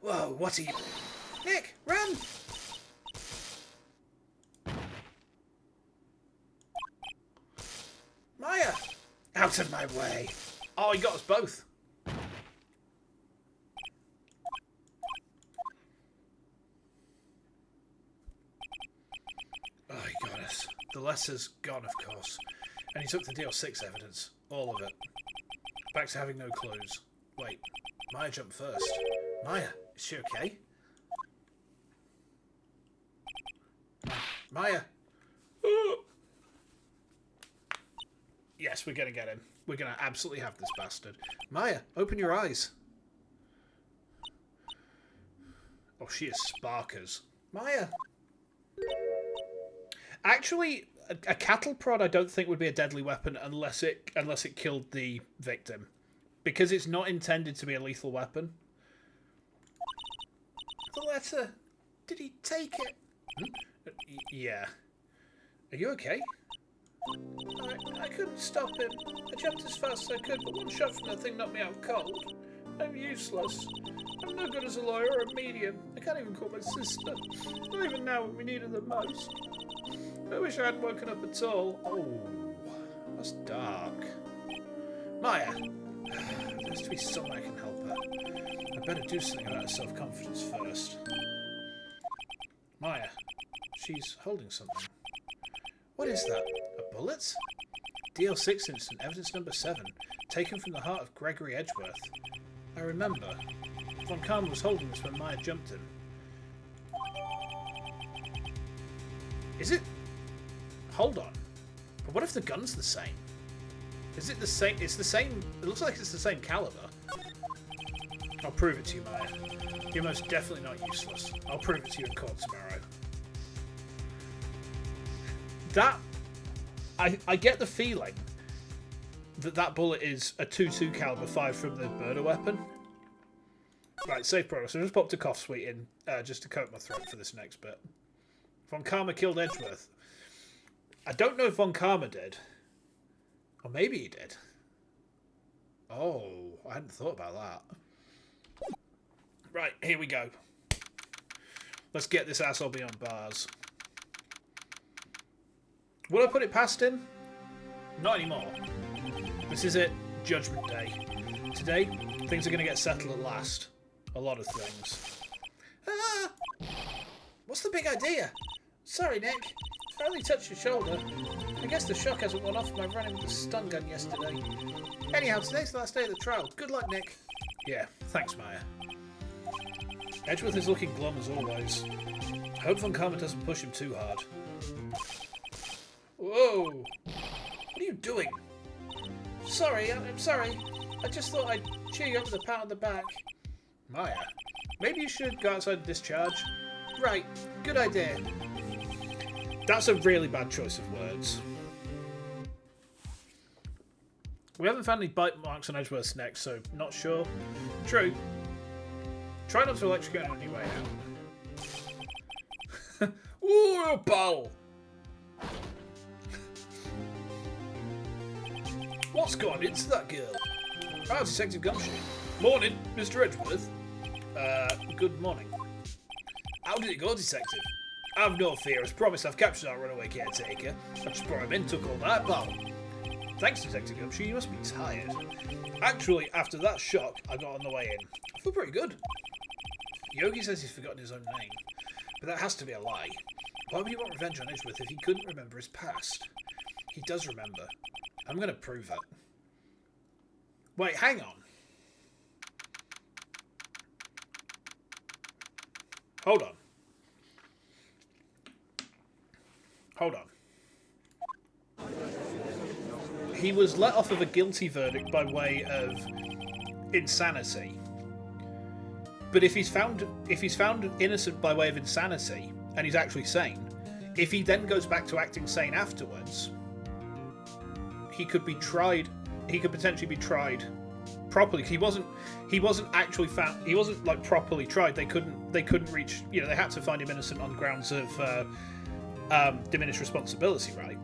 Whoa, what are you... Nick, run! Maya! Out of my way. Oh, he got us both. Oh, he got us. The letter's gone, of course. And he took the DL6 evidence. All of it. Back to having no clues. Wait, Maya jumped first. Maya, is she okay? Maya. Yes, we're going to get him. We're going to absolutely have this bastard. Maya, open your eyes. Oh, she is sparkers. Maya. Actually, a cattle prod I don't think would be a deadly weapon unless it killed the victim. Because it's not intended to be a lethal weapon. The letter. Did he take it? Yeah. Are you okay? I couldn't stop him. I jumped as fast as I could, but one shot from that thing knocked me out cold. I'm useless. I'm no good as a lawyer or a medium. I can't even call my sister. Not even now when we need her the most. I wish I hadn't woken up at all. Oh, that's dark. Maya! There has to be some way I can help her. I better do something about her self-confidence first. Maya. She's holding something. What is that? A bullet? DL6 incident, evidence number 7. Taken from the heart of Gregory Edgeworth. I remember. Von Karma was holding this when Maya jumped him. Is it? Hold on. But what if the gun's the same? Is it the same? It's the same. It looks like it's the same caliber. I'll prove it to you, Maya. You're most definitely not useless. I'll prove it to you in court tomorrow. That... I get the feeling that that bullet is a 2.2 caliber 5 from the murder weapon. Right, safe progress. I just popped a cough sweet in just to coat my throat for this next bit. Von Karma killed Edgeworth. I don't know if Von Karma did. Or maybe he did. Oh, I hadn't thought about that. Right, here we go. Let's get this asshole beyond bars. Will I put it past him? Not anymore. This is it. Judgment Day. Today, things are going to get settled at last. A lot of things. Ah! What's the big idea? Sorry, Nick. I only touched your shoulder. I guess the shock hasn't worn off from my running with the stun gun yesterday. Anyhow, today's the last day of the trial. Good luck, Nick. Yeah, thanks, Maya. Edgeworth is looking glum as always. I hope Von Karma doesn't push him too hard. Whoa! What are you doing? Sorry, I'm sorry. I just thought I'd cheer you up with a pat on the back. Maya, maybe you should go outside and discharge. Right, good idea. That's a really bad choice of words. We haven't found any bite marks on Edgeworth's neck, so not sure. True. Try not to electrocute him on your way out. Ooh, pal! What's gone into that girl? Oh, Detective Gumshoe. Morning, Mr. Edgeworth. Good morning. How did it go, Detective? I've no fear. As promised, I've captured our runaway caretaker. I just brought him in, took all night, pal. Thanks, Detective Gumshoe. You must be tired. Actually, after that shock I got on the way in, I feel pretty good. Yogi says he's forgotten his own name, but that has to be a lie. Why would he want revenge on Edgeworth if he couldn't remember his past? He does remember. I'm going to prove it. Wait, hang on. Hold on. Hold on. He was let off of a guilty verdict by way of insanity. But if he's found innocent by way of insanity and he's actually sane, if he then goes back to acting sane afterwards, he could be tried. He could potentially be tried properly. He wasn't actually found. He wasn't like properly tried. They couldn't reach. You know, they had to find him innocent on grounds of diminished responsibility, right?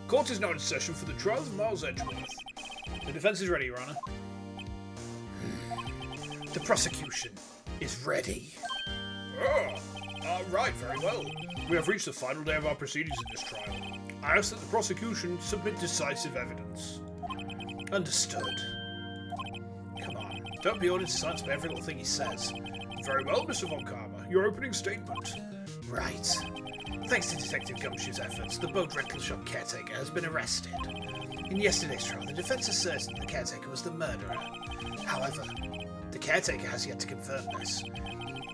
Court is now in session for the trial of Miles Edgeworth. The defense is ready, Your Honor. The prosecution is ready. Right, very well. We have reached the final day of our proceedings in this trial. I ask that the prosecution submit decisive evidence. Understood. Come on, don't be ordered to silence by every little thing he says. Very well, Mr. Von Karma. Your opening statement. Right. Thanks to Detective Gumshoe's efforts, the boat rental shop caretaker has been arrested. In yesterday's trial, the defense asserted the caretaker was the murderer. However, the caretaker has yet to confirm this.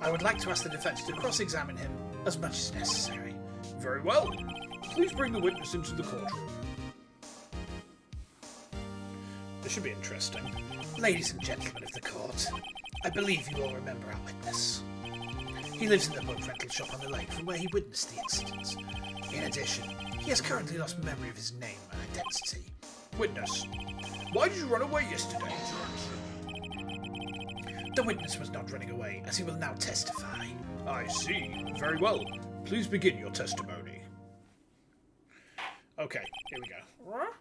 I would like to ask the defense to cross-examine him as much as necessary. Very well. Please bring the witness into the courtroom. This should be interesting. Ladies and gentlemen of the court, I believe you all remember our witness. He lives in the boat rental shop on the lake from where he witnessed the incident. In addition, he has currently lost memory of his name and identity. Witness, why did you run away yesterday? The witness was not running away, as he will now testify. I see. Very well. Please begin your testimony. Okay, here we go. What?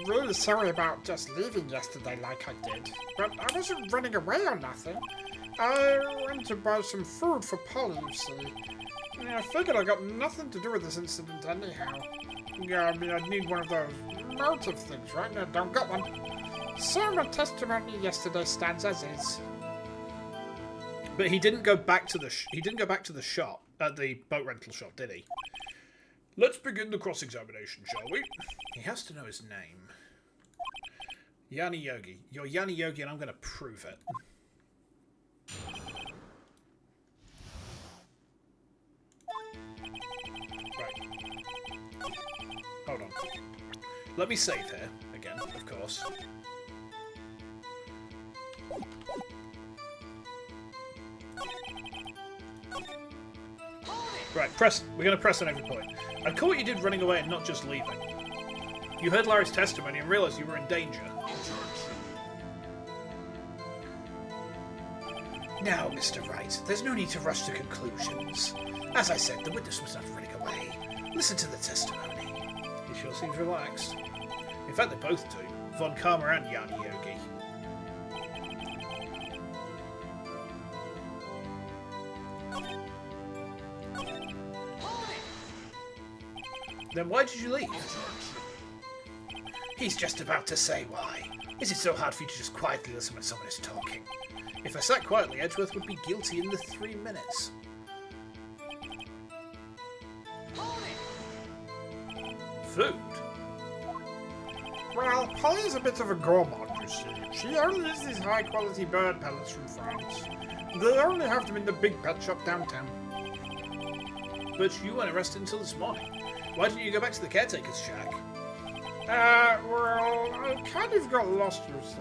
Really sorry about just leaving yesterday like I did. But I wasn't running away or nothing. I went to buy some food for Polly, you see. Yeah, I figured I got nothing to do with this incident anyhow. Yeah, I mean, I'd need one of those motive things, right? No, don't got one. So my testimony yesterday stands as is. But he didn't go back to the shop at the boat rental shop, did he? Let's begin the cross-examination, shall we? He has to know his name. Yanni Yogi. You're Yanni Yogi, and I'm going to prove it. Right. Hold on. Let me save here again, of course. Right, press. We're going to press on every point. I caught what you did running away and not just leaving. You heard Larry's testimony and realised you were in danger. Now, Mr. Wright, there's no need to rush to conclusions. As I said, the witness was not running away. Listen to the testimony. He sure seems relaxed. In fact, they both do. Von Karma and Yanni Yogi. Then why did you leave? He's just about to say why. Is it so hard for you to just quietly listen when someone is talking? If I sat quietly, Edgeworth would be guilty in the 3 minutes. Food? Well, Polly's a bit of a gourmand, you see. She only eats these high-quality bird pellets from France. They only have them in the big pet shop downtown. But you weren't arrested until this morning. Why didn't you go back to the caretaker's shack? Well, I kind of got lost, you see.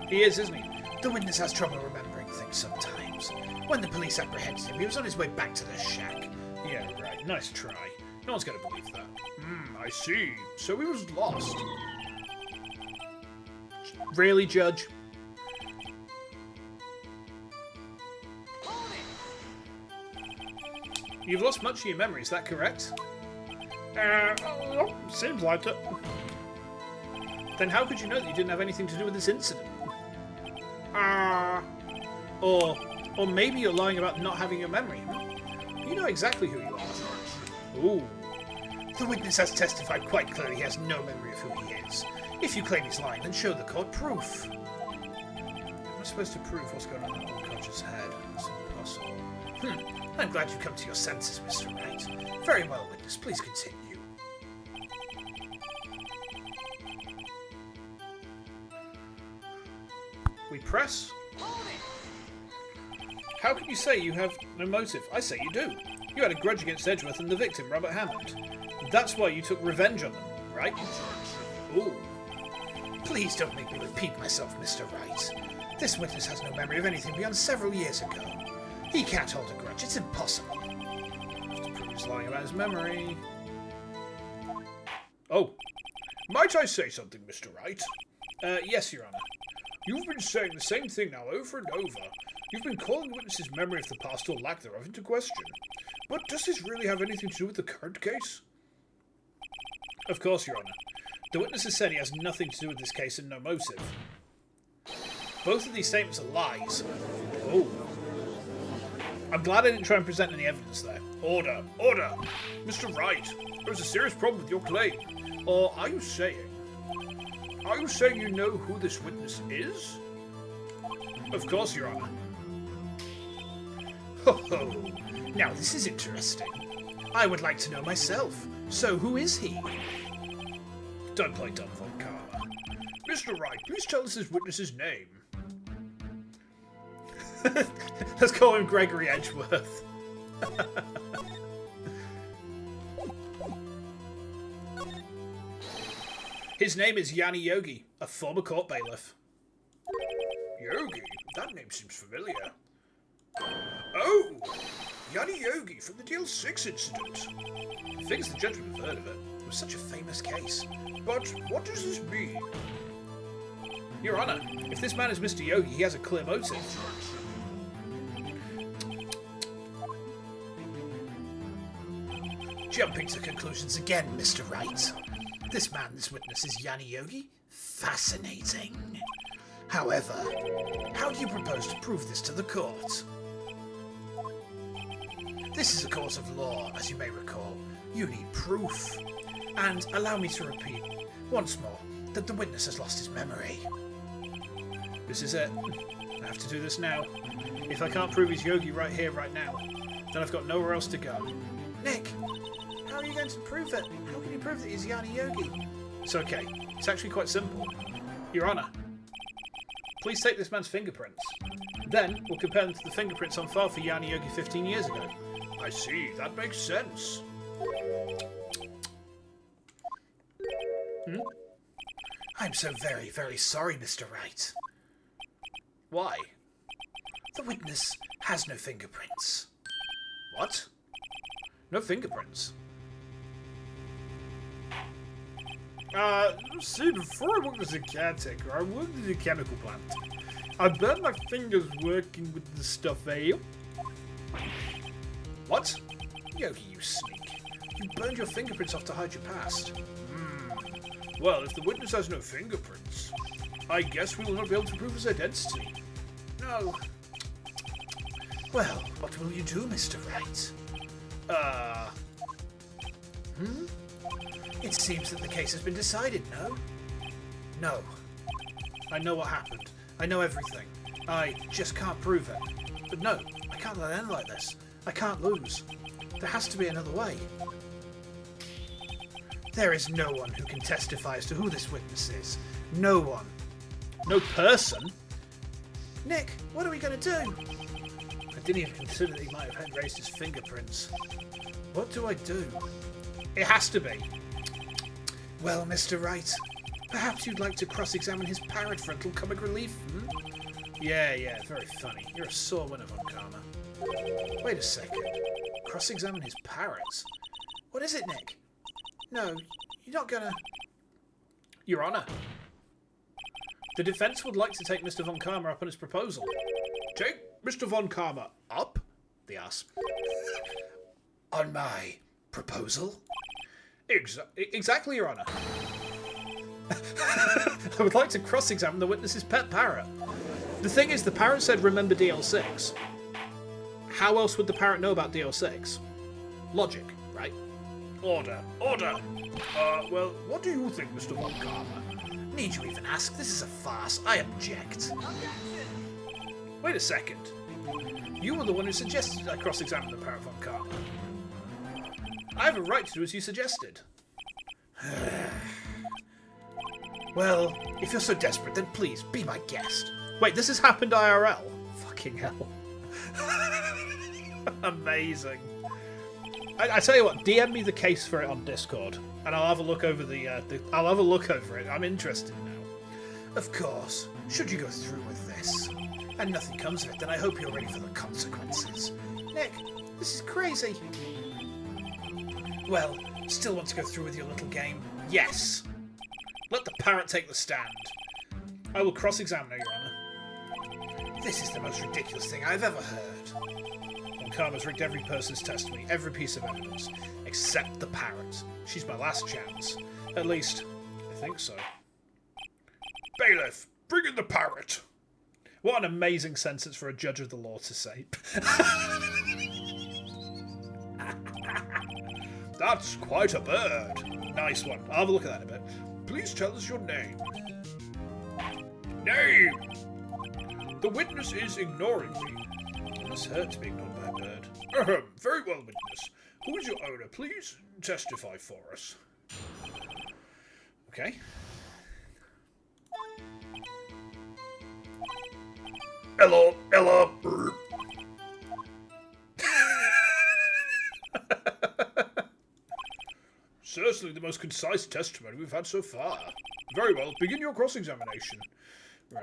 He is, isn't he? The witness has trouble remembering things sometimes. When the police apprehended him, he was on his way back to the shack. Yeah, right. Nice try. No one's going to believe that. I see. So he was lost. Really, Judge? You've lost much of your memory, is that correct? Seems like it. Then how could you know that you didn't have anything to do with this incident? Or maybe you're lying about not having your memory. You know exactly who you are. Ooh. The witness has testified quite clearly he has no memory of who he is. If you claim he's lying, then show the court proof. How am I supposed to prove what's going on in the unconscious head? It's impossible. I'm glad you come to your senses, Mr. Wright. Very well, witness. Please continue. We press. How can you say you have no motive? I say you do. You had a grudge against Edgeworth and the victim, Robert Hammond. That's why you took revenge on them, right? Ooh. Please don't make me repeat myself, Mr. Wright. This witness has no memory of anything beyond several years ago. He can't hold a grudge. It's impossible. Have to prove he's lying about his memory. Oh, might I say something, Mr. Wright? Yes, Your Honour. You've been saying the same thing now over and over. You've been calling the witness's memory of the past or lack thereof into question. But does this really have anything to do with the current case? Of course, Your Honour. The witness has said he has nothing to do with this case and no motive. Both of these statements are lies. Oh. I'm glad I didn't try and present any evidence there. Order! Order! Mr. Wright, there's a serious problem with your claim. Or are you saying you know who this witness is? Of course, Your Honour. Ho ho! Now this is interesting. I would like to know myself. So who is he? Don't play dumb, Von Karma. Mr. Wright, please tell us this witness's name. Let's call him Gregory Edgeworth. His name is Yanni Yogi, a former court bailiff. Yogi? That name seems familiar. Oh! Yanni Yogi from the DL6 incident. I think the gentleman have heard of it. It was such a famous case. But what does this mean? Your Honour, if this man is Mr. Yogi, he has a clear motive. Jumping to conclusions again, Mr. Wright. This man, this witness, is Yanni Yogi? Fascinating. However, how do you propose to prove this to the court? This is a court of law, as you may recall. You need proof. And allow me to repeat, once more, that the witness has lost his memory. This is it. I have to do this now. If I can't prove he's Yogi right here, right now, then I've got nowhere else to go. Nick, how are you going to prove it? How can you prove that he's Yanni Yogi? It's okay. It's actually quite simple. Your Honour, please take this man's fingerprints. Then we'll compare them to the fingerprints on file for Yanni Yogi 15 years ago. I see, that makes sense. I'm so very, very sorry, Mr. Wright. Why? The witness has no fingerprints. What? No fingerprints? See, before I worked as a caretaker, I worked in a chemical plant. I burned my fingers working with the stuff, eh? What? Yogi, you sneak. You burned your fingerprints off to hide your past. Well, if the witness has no fingerprints, I guess we will not be able to prove his identity. No. Well, what will you do, Mr. Wright? It seems that the case has been decided, no? No. I know what happened. I know everything. I just can't prove it. But no, I can't let it end like this. I can't lose. There has to be another way. There is no one who can testify as to who this witness is. No one. No person? Nick, what are we going to do? I didn't even consider that he might have raised his fingerprints. What do I do? It has to be. Well, Mr. Wright, perhaps you'd like to cross-examine his parrot for a little comic relief? Yeah, very funny. You're a sore winner, Von Karma. Wait a second. Cross-examine his parrots? What is it, Nick? No, you're not gonna... Your Honour, the defence would like to take Mr. Von Karma up on his proposal. Take Mr. Von Karma up? The ass. On my proposal? Exactly, Your Honour. I would like to cross-examine the witness's pet parrot. The thing is, the parrot said remember DL6. How else would the parrot know about DL6? Logic, right? Order. Well, what do you think, Mr. Von Karma? Need you even ask? This is a farce. I object. Wait a second. You were the one who suggested I cross-examine the parrot, Von Karma. I have a right to do as you suggested. Well, if you're so desperate, then please, be my guest. Wait, this has happened IRL? Fucking hell. Amazing. I tell you what, DM me the case for it on Discord, and I'll have a look over I'll have a look over it. I'm interested now. Of course. Should you go through with this, and nothing comes of it, then I hope you're ready for the consequences. Nick, this is crazy. Well, still want to go through with your little game? Yes. Let the parrot take the stand. I will cross-examine her, Your Honour. This is the most ridiculous thing I've ever heard. Von Karma's rigged every person's testimony, every piece of evidence, except the parrot. She's my last chance. At least, I think so. Bailiff, bring in the parrot. What an amazing sentence for a judge of the law to say. That's quite a bird. Nice one. I'll have a look at that in a bit. Please tell us your name. Name! The witness is ignoring me. It must hurt to be ignored by a bird. Very well, witness. Who is your owner? Please testify for us. Okay. Hello, hello. Certainly the most concise testimony we've had so far. Very well, begin your cross-examination. Right.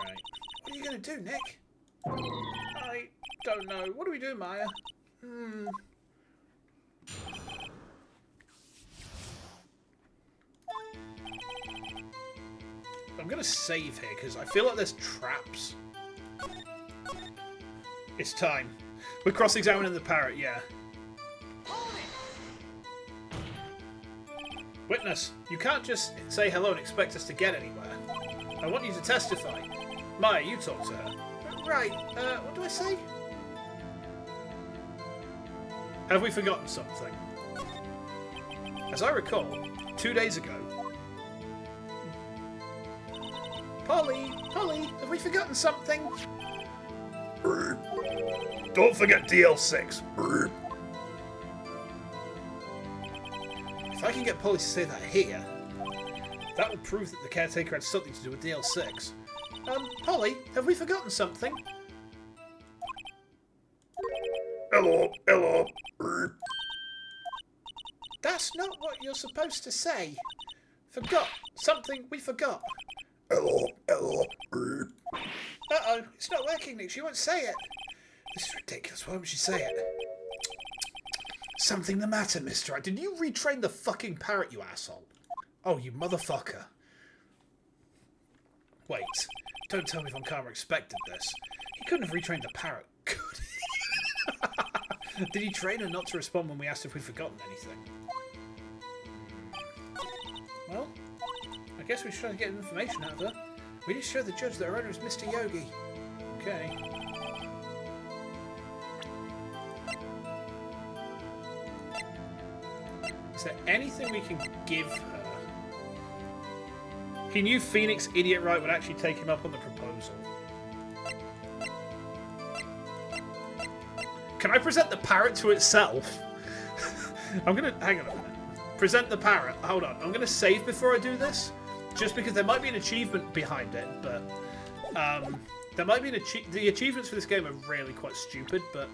What are you going to do, Nick? I don't know. What do we do, Maya? I'm going to save here because I feel like there's traps. It's time. We're cross-examining the parrot, yeah. Witness, you can't just say hello and expect us to get anywhere. I want you to testify. Maya, you talk to her. Right. What do I say? Have we forgotten something? As I recall, 2 days ago... Polly, have we forgotten something? Don't forget DL6. If I can get Polly to say that here, that will prove that the caretaker had something to do with DL6. Polly, have we forgotten something? Hello. That's not what you're supposed to say. Forgot. Something we forgot. Hello. Uh-oh, it's not working, Nick. She won't say it. This is ridiculous. Why won't she say it? Something the matter, mister. Did you retrain the fucking parrot, you asshole? Oh, you motherfucker. Wait. Don't tell me Von Karma expected this. He couldn't have retrained the parrot, could he? Did he train her not to respond when we asked if we'd forgotten anything? Well, I guess we should try to get information out of her. We need to show the judge that our owner is Mr. Yogi. Okay. Is there anything we can give her? He knew Phoenix Idiot Right would actually take him up on the proposal. Can I present the parrot to itself? I'm gonna... Hang on a minute. Present the parrot. Hold on. I'm gonna save before I do this. Just because there might be an achievement behind it, but... there might be an the achievements for this game are really quite stupid, but...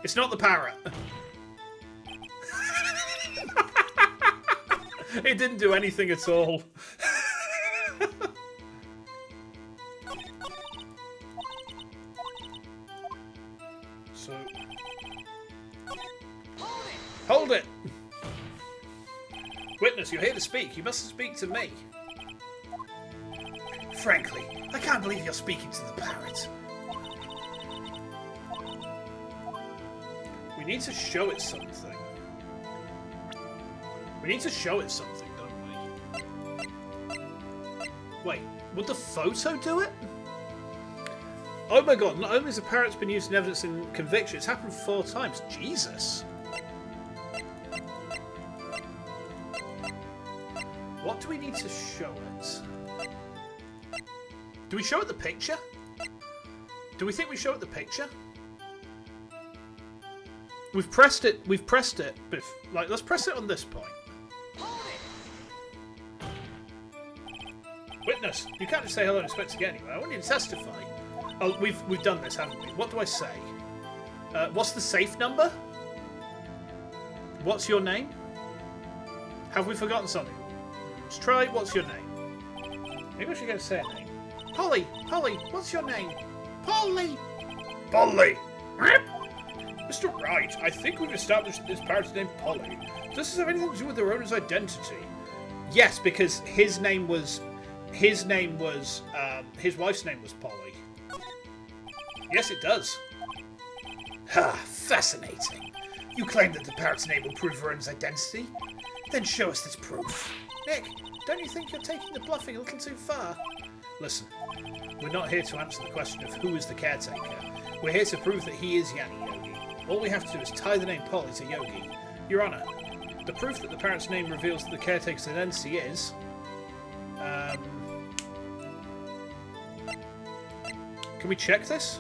It's not the parrot. It didn't do anything at all. So... Hold it! Witness, you're here to speak. You must speak to me. Frankly, I can't believe you're speaking to the parrot. We need to show it something. We need to show it something, don't we? Wait, would the photo do it? Oh my god, not only has the parrot's been used in evidence in conviction, it's happened 4 times. Jesus. What do we need to show it? Do we show it the picture? Do we think we show it the picture? We've pressed it, but like, let's press it on this point. Witness, you can't just say hello and expect to get anywhere. I want you to testify. Oh, we've done this, haven't we? What do I say? What's the safe number? What's your name? Have we forgotten something? Let's try, what's your name? Maybe I should go say a name. Polly, what's your name? Polly! Mr. Wright, I think we've established that this parrot's named Polly. Does this have anything to do with their owner's identity? Yes, because his wife's name was Polly. Yes, it does. Ha, fascinating. You claim that the parrot's name will prove her owner's identity? Then show us this proof. Nick, don't you think you're taking the bluffing a little too far? Listen, we're not here to answer the question of who is the caretaker. We're here to prove that he is Yanni Yogi. All we have to do is tie the name Polly to Yogi. Your Honour, the proof that the parrot's name reveals that the caretaker's identity is... Can we check this?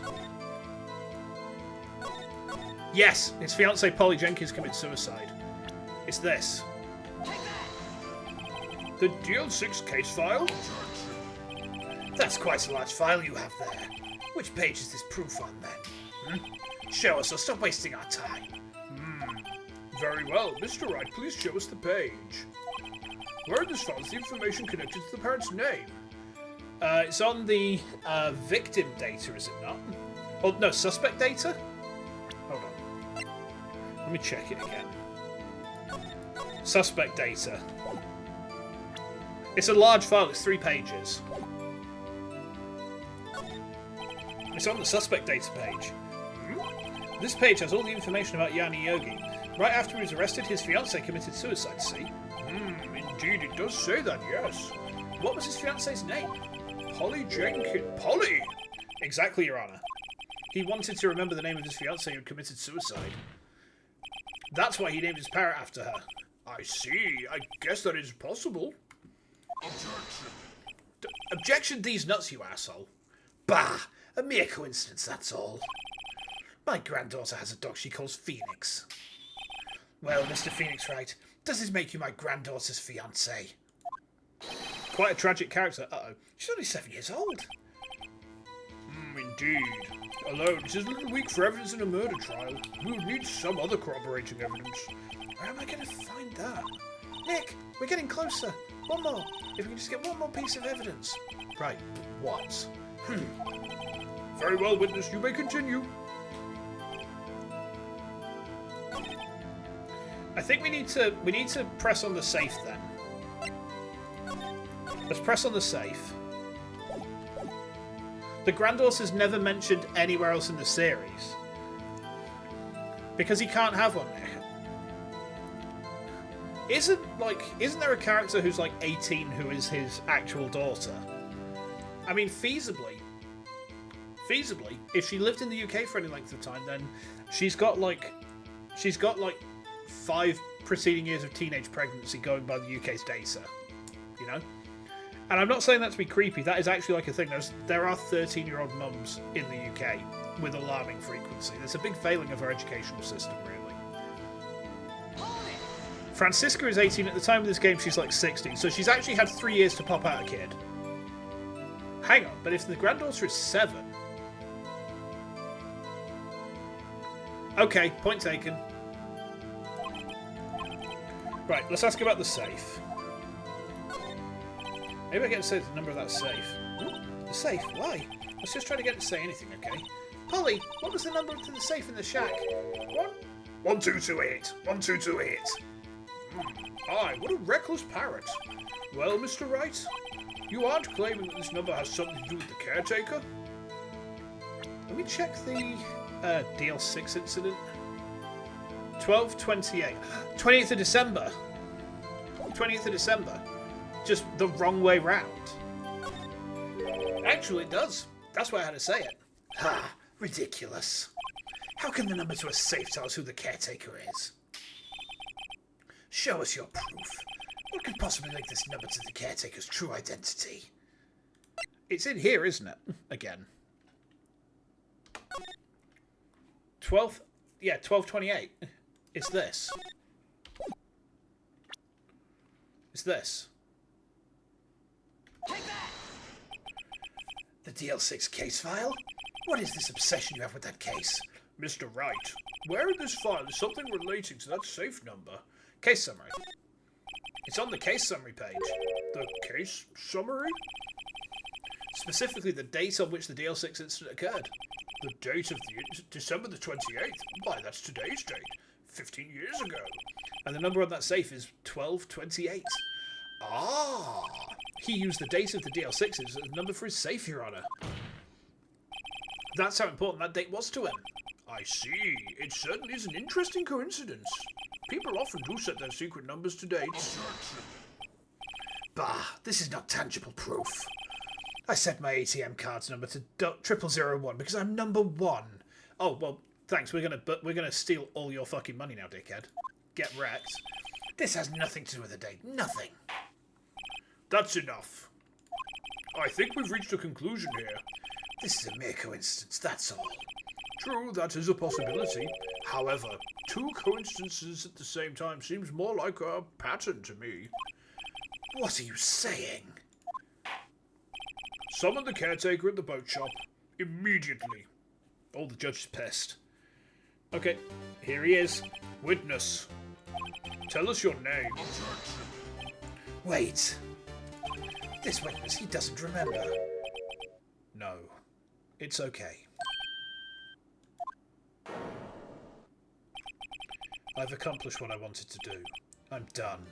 Yes! His fiancée Polly Jenkins committed suicide. It's this. The DL6 case file? That's quite a large file you have there. Which page is this proof on, then? Show us, or stop wasting our time. Very well. Mr. Wright, please show us the page. Where in this file is the information connected to the parent's name? It's on the victim data, is it not? Oh, no, suspect data? Hold on. Let me check it again. Suspect data. It's a large file, it's 3 pages. It's on the suspect data page. This page has all the information about Yanni Yogi. Right after he was arrested, his fiancée committed suicide, see? Indeed, it does say that, yes. What was his fiancée's name? Polly Jenkins. Polly! Exactly, Your Honour. He wanted to remember the name of his fiancée who had committed suicide. That's why he named his parrot after her. I see. I guess that is possible. Objection, DEEZ nuts, you asshole. Bah! A mere coincidence, that's all. My granddaughter has a dog she calls Phoenix. Well, Mr. Phoenix Wright, does this make you my granddaughter's fiancé? Quite a tragic character. Uh-oh. She's only 7 years old. Indeed. Although it is a little weak for evidence in a murder trial. We would need some other corroborating evidence. Where am I going to find that? Nick, we're getting closer. One more. If we can just get one more piece of evidence. Right, what? Very well, witness. You may continue. I think we need to press on the safe then. Let's press on the safe. The granddaughter's never mentioned anywhere else in the series. Because he can't have one. Isn't there a character who's like 18 who is his actual daughter? I mean, feasibly, if she lived in the UK for any length of time, then she's got like 5 preceding years of teenage pregnancy going by the UK's data, you know? And I'm not saying that to be creepy, that is actually like a thing. There are 13-year-old mums in the UK with alarming frequency. There's a big failing of our educational system, really. Francisca is 18 at the time of this game, she's like 16, so she's actually had 3 years to pop out a kid. Hang on, but if the granddaughter is 7... Okay, point taken. Right, let's ask about the safe. Maybe I get to say the number of that safe. The safe? Why? Let's just try to get it to say anything, okay? Polly, what was the number to the safe in the shack? 1228. 1228. Aye, what a reckless parrot. Well, Mr. Wright, you aren't claiming that this number has something to do with the caretaker? Let me check the DL6 incident. 1228. 20th of December. 20th of December. Just the wrong way round. Actually, it does. That's why I had to say it. Ha! Ridiculous. How can the number to a safe tell us who the caretaker is? Show us your proof. What could possibly link this number to the caretaker's true identity? It's in here, isn't it? Again. 1228. It's this. It's this. Take that! The DL6 case file? What is this obsession you have with that case? Mr. Wright, where in this file is something relating to that safe number? Case summary. It's on the case summary page. The case summary? Specifically the date on which the DL6 incident occurred. The date of the December the 28th? Why, that's today's date. 15 years ago. And the number on that safe is 1228. Ah! He used the date of the DL6 as a number for his safe, Your Honour. That's how important that date was to him. I see. It certainly is an interesting coincidence. People often do set their secret numbers to dates. Bah, this is not tangible proof. I set my ATM card's number to 0001 because I'm number 1. Oh, well, thanks. We're gonna steal all your fucking money now, dickhead. Get wrecked. This has nothing to do with the date. Nothing. That's enough. I think we've reached a conclusion here. This is a mere coincidence, that's all. True, that is a possibility. However, 2 coincidences at the same time seems more like a pattern to me. What are you saying? Summon the caretaker at the boat shop. Immediately. Oh, the judge is pissed. Okay, here he is. Witness. Tell us your name. Wait. This witness, he doesn't remember. No, it's okay. I've accomplished what I wanted to do. I'm done.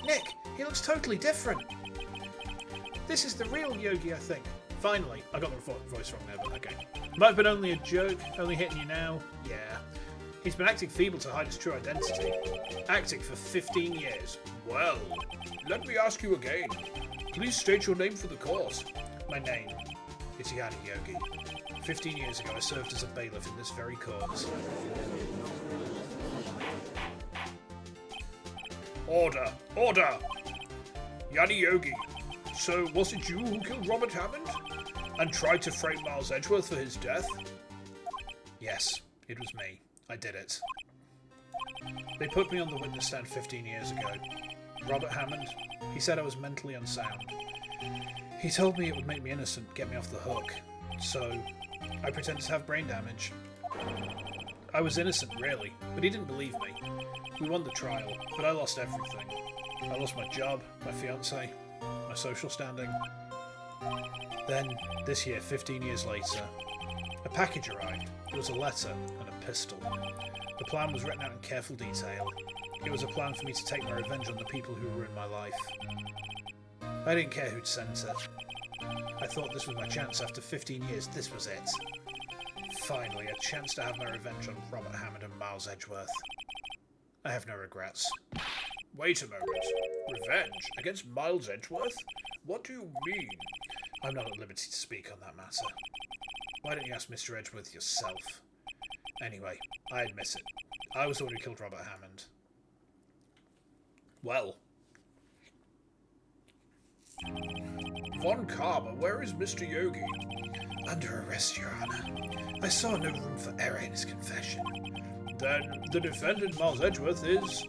Nick, he looks totally different. This is the real Yogi, I think. Finally, I got the voice wrong there, but okay. Might have been only a joke, only hitting you now. Yeah. He's been acting feeble to hide his true identity. Acting for 15 years. Well, let me ask you again. Please state your name for the court. My name is Yana Yogi. 15 years ago, I served as a bailiff in this very court. Order! Order! Yanni Yogi, so was it you who killed Robert Hammond? And tried to frame Miles Edgeworth for his death? Yes, it was me. I did it. They put me on the witness stand 15 years ago. Robert Hammond, he said I was mentally unsound. He told me it would make me innocent, get me off the hook. So, I pretended to have brain damage. I was innocent, really, but he didn't believe me. We won the trial, but I lost everything. I lost my job, my fiancée, my social standing. Then, this year, 15 years later, a package arrived. It was a letter and a pistol. The plan was written out in careful detail. It was a plan for me to take my revenge on the people who ruined my life. I didn't care who'd sent it. I thought this was my chance. After 15 years, this was it. Finally, a chance to have my revenge on Robert Hammond and Miles Edgeworth. I have no regrets. Wait a moment. Revenge against Miles Edgeworth? What do you mean? I'm not at liberty to speak on that matter. Why don't you ask Mr. Edgeworth yourself? Anyway, I admit it. I was the one who killed Robert Hammond. Well. Von Karma, where is Mr. Yogi? Under arrest, Your Honor. I saw no room for error in his confession. Then the defendant, Miles Edgeworth, is...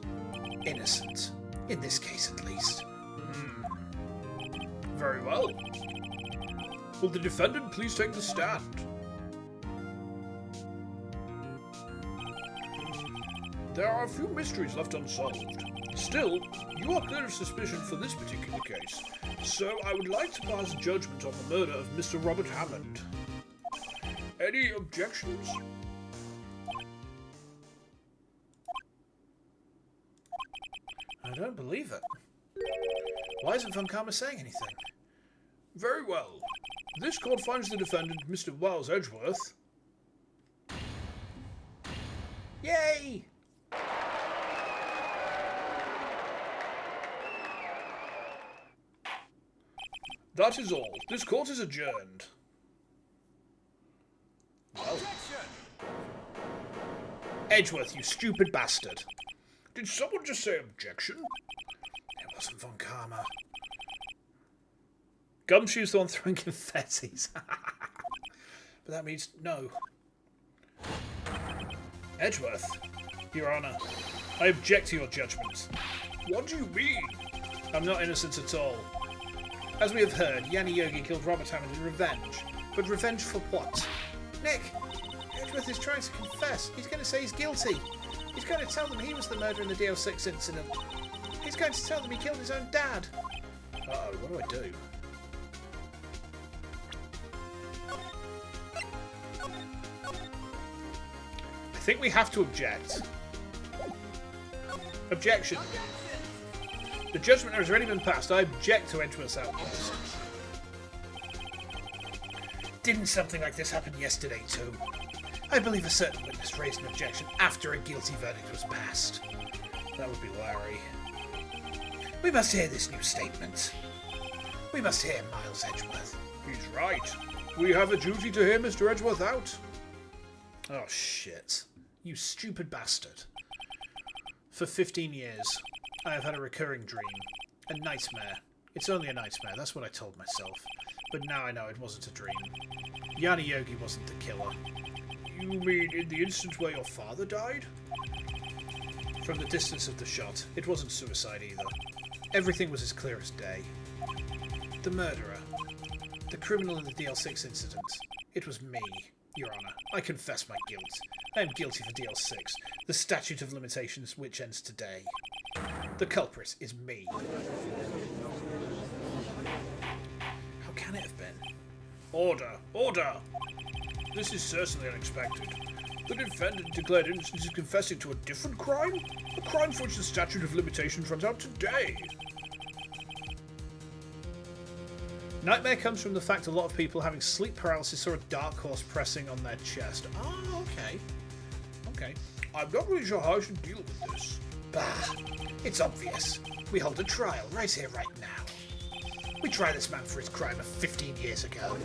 innocent. In this case, at least. Very well. Will the defendant please take the stand? There are a few mysteries left unsolved. Still, you are clear of suspicion for this particular case, so I would like to pass judgment on the murder of Mr. Robert Hammond. Any objections? I don't believe it. Why isn't Von Karma saying anything? Very well. This court finds the defendant, Mr. Miles Edgeworth. Yay! That is all. This court is adjourned. Well. Edgeworth, you stupid bastard. Did someone just say objection? It wasn't Von Karma. Gumshoe's the one throwing confettis. But that means no. Edgeworth, Your Honour, I object to your judgment. What do you mean? I'm not innocent at all. As we have heard, Yanni Yogi killed Robert Hammond in revenge. But revenge for what? Nick, Edgeworth is trying to confess. He's going to say he's guilty. He's going to tell them he was the murderer in the DL6 incident. He's going to tell them he killed his own dad. Uh-oh, what do I do? I think we have to object. Objection. The judgment has already been passed. I object to Edgeworth's outburst. Didn't something like this happen yesterday too? I believe a certain witness raised an objection after a guilty verdict was passed. That would be Larry. We must hear this new statement. We must hear Miles Edgeworth. He's right. We have a duty to hear Mr. Edgeworth out. Oh shit. You stupid bastard. For 15 years, I have had a recurring dream. A nightmare. It's only a nightmare, that's what I told myself. But now I know it wasn't a dream. Yanni Yogi wasn't the killer. You mean in the instance where your father died? From the distance of the shot, it wasn't suicide either. Everything was as clear as day. The murderer. The criminal in the DL6 incident. It was me, Your Honour. I confess my guilt. I am guilty for DL6, the statute of limitations which ends today. The culprit is me. How can it have been? Order! Order! This is certainly unexpected. The defendant declared innocence is confessing to a different crime? A crime for which the statute of limitations runs out today. Nightmare comes from the fact a lot of people having sleep paralysis or a dark horse pressing on their chest. Oh, okay. Okay. I'm not really sure how I should deal with this. Bah! It's obvious. We hold a trial right here, right now. We try this man for his crime of 15 years ago.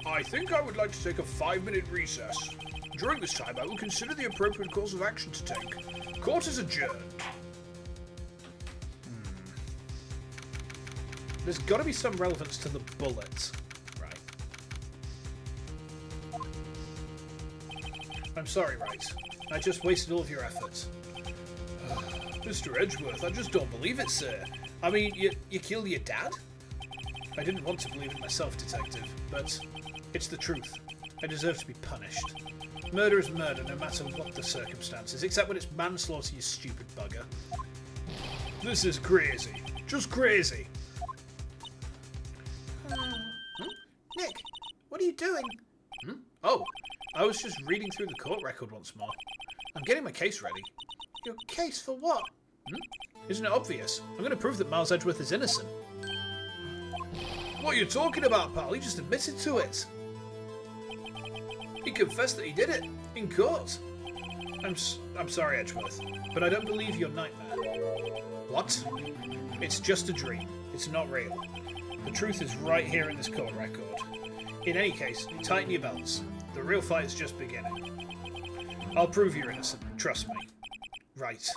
I think I would like to take a 5-minute recess. During this time, I will consider the appropriate course of action to take. Court is adjourned. There's got to be some relevance to the bullet. Right. I'm sorry, Right. I just wasted all of your efforts. Mr. Edgeworth, I just don't believe it, sir. I mean, you killed your dad? I didn't want to believe it myself, Detective, but it's the truth. I deserve to be punished. Murder is murder, no matter what the circumstances, except when it's manslaughter, you stupid bugger. This is crazy. Just crazy. Nick, what are you doing? Oh, I was just reading through the court record once more. I'm getting my case ready. Your case for what? Isn't it obvious? I'm going to prove that Miles Edgeworth is innocent. What are you talking about, pal? He just admitted to it. He confessed that he did it in court. I'm sorry, Edgeworth, but I don't believe your nightmare. What? It's just a dream. It's not real. The truth is right here in this court record. In any case, tighten your belts. The real fight is just beginning. I'll prove you're innocent. Trust me. Right.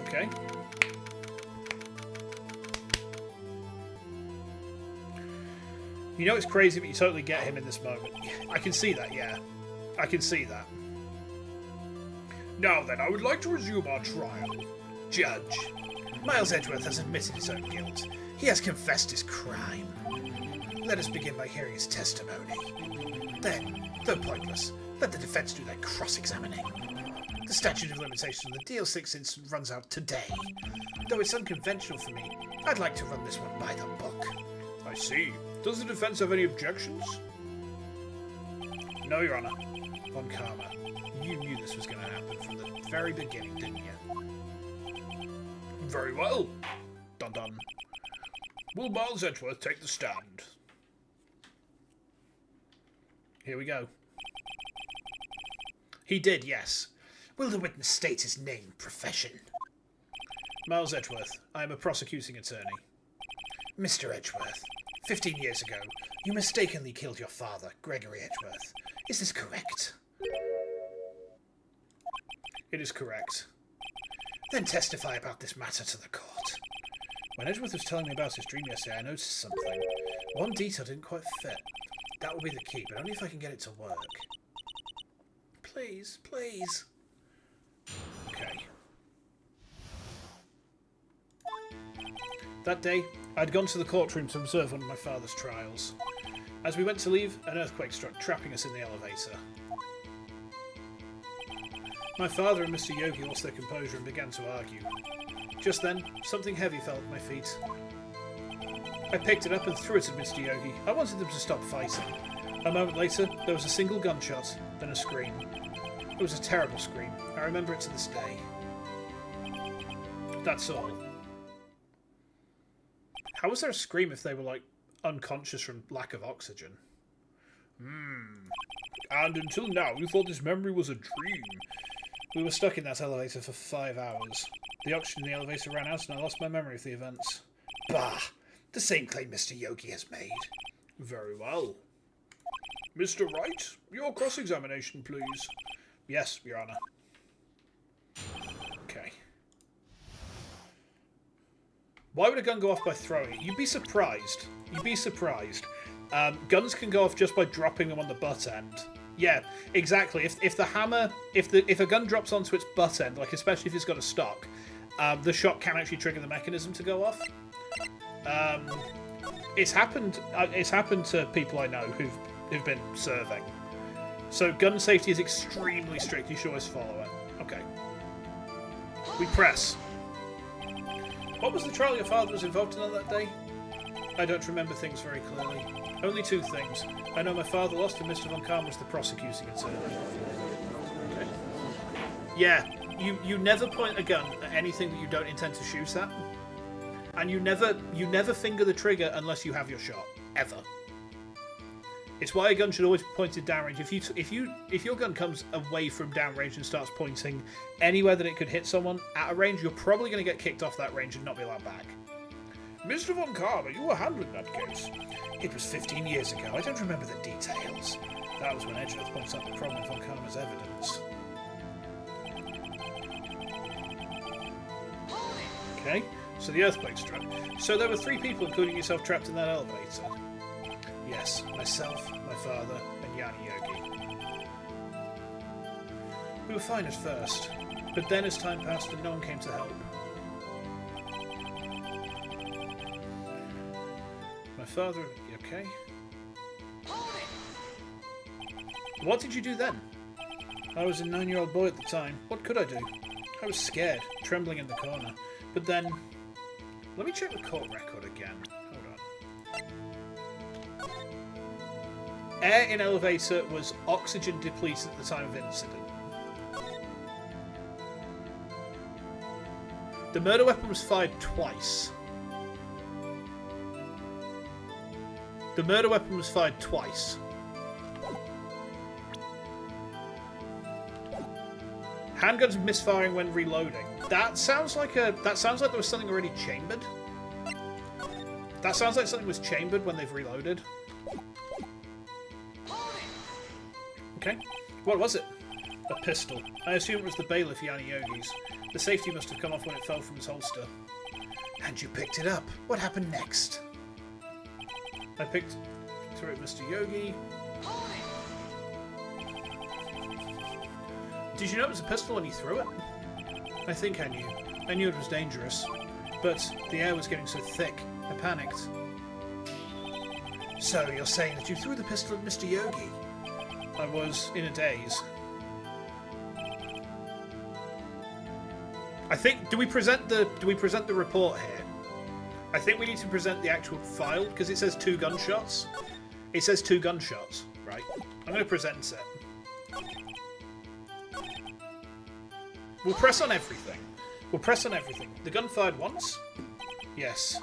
Okay. You know it's crazy, but you totally get him in this moment. I can see that, yeah. I can see that. Now then, I would like to resume our trial. Judge, Miles Edgeworth has admitted his own guilt. He has confessed his crime. Let us begin by hearing his testimony. Then, though pointless, let the defence do their cross-examining. The statute of limitations on the DL6 incident runs out today. Though it's unconventional for me, I'd like to run this one by the book. I see. Does the defence have any objections? No, Your Honour. Von Karma, you knew this was going to happen from the very beginning, didn't you? Very well. Dun dun. Will Miles Edgeworth take the stand? Here we go. He did, yes. Will the witness state his name, profession? Miles Edgeworth. I am a prosecuting attorney. Mr. Edgeworth, 15 years ago, you mistakenly killed your father, Gregory Edgeworth. Is this correct? It is correct. Then testify about this matter to the court. When Edgeworth was telling me about his dream yesterday, I noticed something. One detail didn't quite fit. That will be the key, but only if I can get it to work. Please, please. Okay. That day, I'd gone to the courtroom to observe one of my father's trials. As we went to leave, an earthquake struck, trapping us in the elevator. My father and Mr. Yogi lost their composure and began to argue. Just then, something heavy fell at my feet. I picked it up and threw it at Mr. Yogi. I wanted them to stop fighting. A moment later, there was a single gunshot, then a scream. It was a terrible scream. I remember it to this day. That's all. How was there a scream if they were, like, unconscious from lack of oxygen? And until now, you thought this memory was a dream. We were stuck in that elevator for 5 hours. The oxygen in the elevator ran out and I lost my memory of the events. Bah! The same claim Mr. Yogi has made. Very well. Mr. Wright, your cross-examination, please. Yes, Your Honour. Okay. Why would a gun go off by throwing it? You'd be surprised. You'd be surprised. Guns can go off just by dropping them on the butt end. Yeah, exactly. If the hammer, if a gun drops onto its butt end, like especially if it's got a stock, the shot can actually trigger the mechanism to go off. It's happened. It's happened to people I know who've been serving. So gun safety is extremely strict. You should always follow it. Okay. We press. What was the trial your father was involved in on that day? I don't remember things very clearly. Only two things. I know my father lost and Mr. Von Kahn was the prosecuting attorney. Okay. Yeah, you never point a gun at anything that you don't intend to shoot at. And you never finger the trigger unless you have your shot. Ever. It's why a gun should always be pointed downrange. If your gun comes away from downrange and starts pointing anywhere that it could hit someone at a range, you're probably going to get kicked off that range and not be allowed back. Mr. Von Karma, you were handling that case. It was 15 years ago. I don't remember the details. That was when Edgeworth points out the problem with Von Karma's evidence. Okay, so the earthquake struck. So there were 3 people, including yourself, trapped in that elevator. Yes, myself, my father, and Yanni Yogi. We were fine at first, but then as time passed and no one came to help. My father, you okay? What did you do then? I was a 9-year-old boy at the time. What could I do? I was scared, trembling in the corner. But then... Let me check the court record again. Hold on. Air in elevator was oxygen depleted at the time of incident. The murder weapon was fired twice. The murder weapon was fired twice. Handguns misfiring when reloading. That sounds like there was something already chambered. That sounds like something was chambered when they've reloaded. Okay. What was it? A pistol. I assume it was the bailiff Yanni Yogi's. The safety must have come off when it fell from his holster. And you picked it up. What happened next? I picked through it, Mr. Yogi. Did you know it was a pistol when you threw it? I think I knew. I knew it was dangerous. But the air was getting so thick, I panicked. So you're saying that you threw the pistol at Mr. Yogi? I was in a daze. I think, do we present the report here? I think we need to present the actual file, because it says 2 gunshots. It says 2 gunshots, right? I'm going to present it. We'll press on everything. We'll press on everything. The gun fired once? Yes.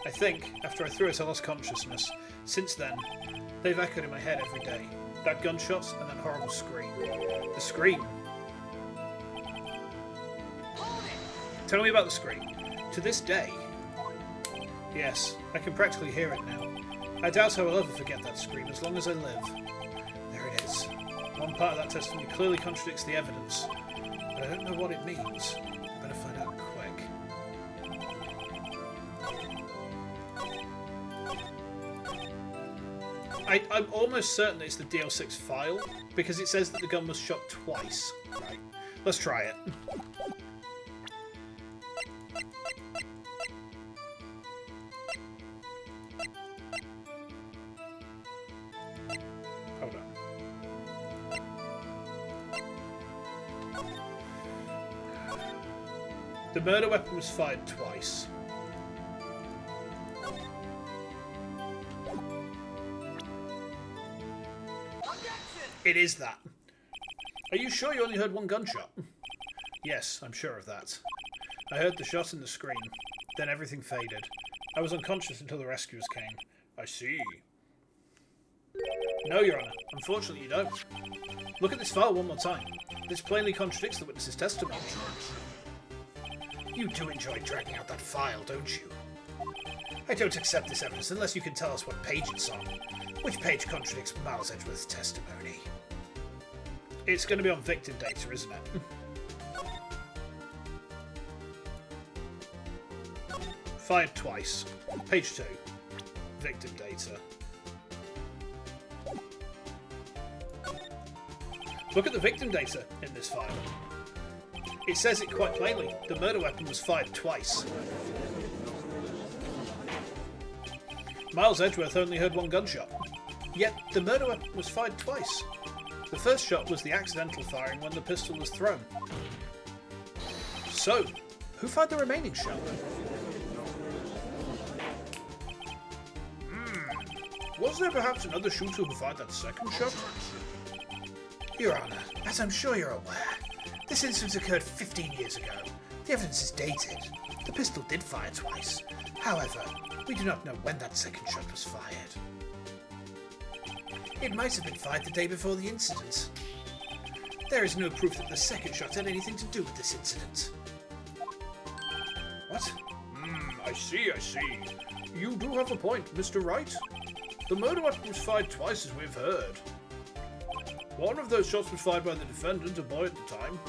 I think, after I threw it, I lost consciousness. Since then, they've echoed in my head every day. That gunshot and that horrible scream. The scream. Tell me about the scream. To this day. Yes, I can practically hear it now. I doubt I will ever forget that scream as long as I live. There it is. One part of that testimony clearly contradicts the evidence, but I don't know what it means. I better find out quick. I'm almost certain that it's the DL6 file, because it says that the gun was shot twice. Right. Let's try it. Hold on. The murder weapon was fired twice. It is that. Are you sure you only heard 1 gunshot? Yes, I'm sure of that. I heard the shot and the scream. Then everything faded. I was unconscious until the rescuers came. I see. No, Your Honour. Unfortunately, you don't. Look at this file one more time. This plainly contradicts the witness's testimony. You do enjoy dragging out that file, don't you? I don't accept this evidence unless you can tell us what page it's on. Which page contradicts Miles Edgeworth's testimony? It's going to be on victim data, isn't it? Fired twice. Page 2. Victim data. Look at the victim data in this file. It says it quite plainly. The murder weapon was fired twice. Miles Edgeworth only heard one gunshot. Yet, the murder weapon was fired twice. The first shot was the accidental firing when the pistol was thrown. So, who fired the remaining shot? Was there perhaps another shooter who fired that second shot? Your Honour, as I'm sure you're aware, this incident occurred 15 years ago. The evidence is dated. The pistol did fire twice. However, we do not know when that second shot was fired. It might have been fired the day before the incident. There is no proof that the second shot had anything to do with this incident. What? I see. You do have a point, Mr. Wright. The murder weapon was fired twice, as we've heard. One of those shots was fired by the defendant, a boy at the time.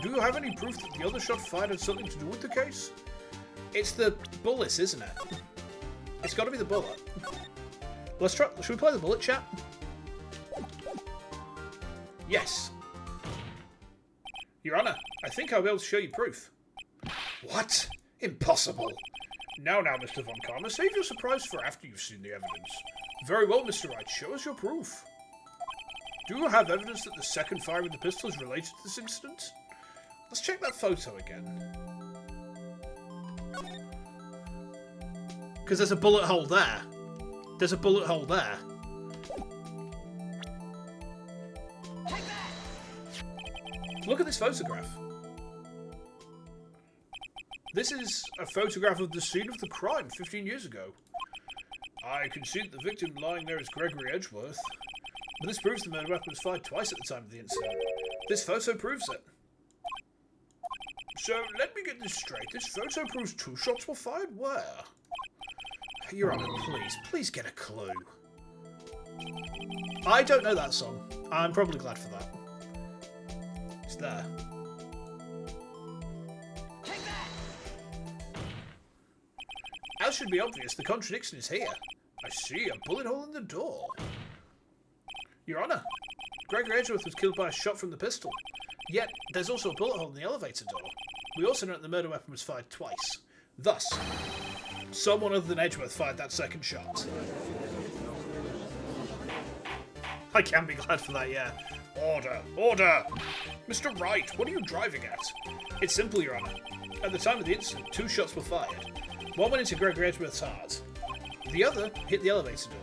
Do you have any proof that the other shot fired had something to do with the case? It's the bullets, isn't it? It's got to be the bullet. Let's try. Should we play the bullet, chat? Yes. Your Honour, I think I'll be able to show you proof. What? Impossible! Now, Mr. Von Karma, save your surprise for after you've seen the evidence. Very well, Mr. Wright, show us your proof. Do you have evidence that the second fire with the pistol is related to this incident? Let's check that photo again. Because there's a bullet hole there. There's a bullet hole there. Look at this photograph. This is a photograph of the scene of the crime 15 years ago. I can see that the victim lying there is Gregory Edgeworth, but this proves the murder weapon was fired twice at the time of the incident. This photo proves it. So, let me get this straight. This photo proves 2 shots were fired where? Your Honour, please get a clue. I don't know that song. I'm probably glad for that. It's there. As should be obvious, the contradiction is here. I see, a bullet hole in the door. Your Honour, Gregory Edgeworth was killed by a shot from the pistol. Yet, there's also a bullet hole in the elevator door. We also know that the murder weapon was fired twice. Thus, someone other than Edgeworth fired that second shot. I can be glad for that, yeah. Order! Mr. Wright, what are you driving at? It's simple, Your Honour. At the time of the incident, 2 shots were fired. One went into Gregory Edgeworth's heart. The other hit the elevator door.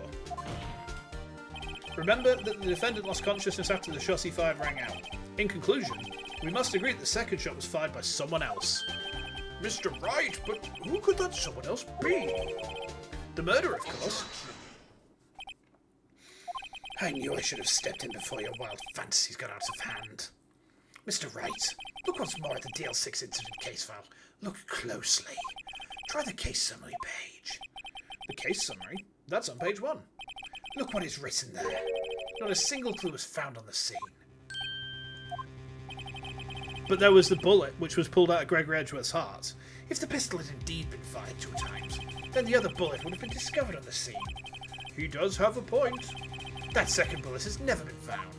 Remember that the defendant lost consciousness after the shot he fired rang out. In conclusion, we must agree that the second shot was fired by someone else. Mr. Wright, but who could that someone else be? The murderer, of course. I knew I should have stepped in before your wild fantasies got out of hand. Mr. Wright, look once more at the DL6 incident case file. Look closely. Try the case summary page. The case summary? That's on page 1. Look what is written there. Not a single clue was found on the scene. But there was the bullet, which was pulled out of Gregory Edgeworth's heart. If the pistol had indeed been fired 2 times, then the other bullet would have been discovered on the scene. He does have a point. That second bullet has never been found.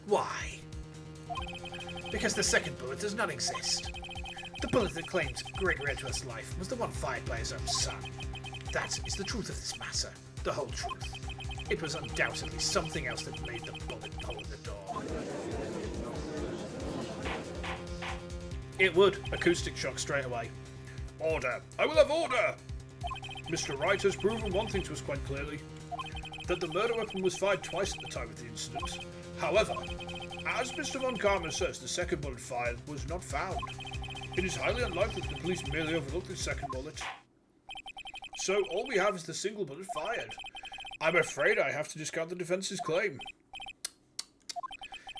Why? Because the second bullet does not exist. The bullet that claims Gregory Edgeworth's life was the one fired by his own son. That is the truth of this matter, the whole truth. It was undoubtedly something else that made the bullet hole in the door. It would. Acoustic shock straight away. Order! I will have order! Mr. Wright has proven one thing to us quite clearly. That the murder weapon was fired twice at the time of the incident. However, as Mr. Von Karma says, the second bullet fired was not found. It is highly unlikely that the police merely overlooked the second bullet. So all we have is the single bullet fired. I'm afraid I have to discount the defence's claim.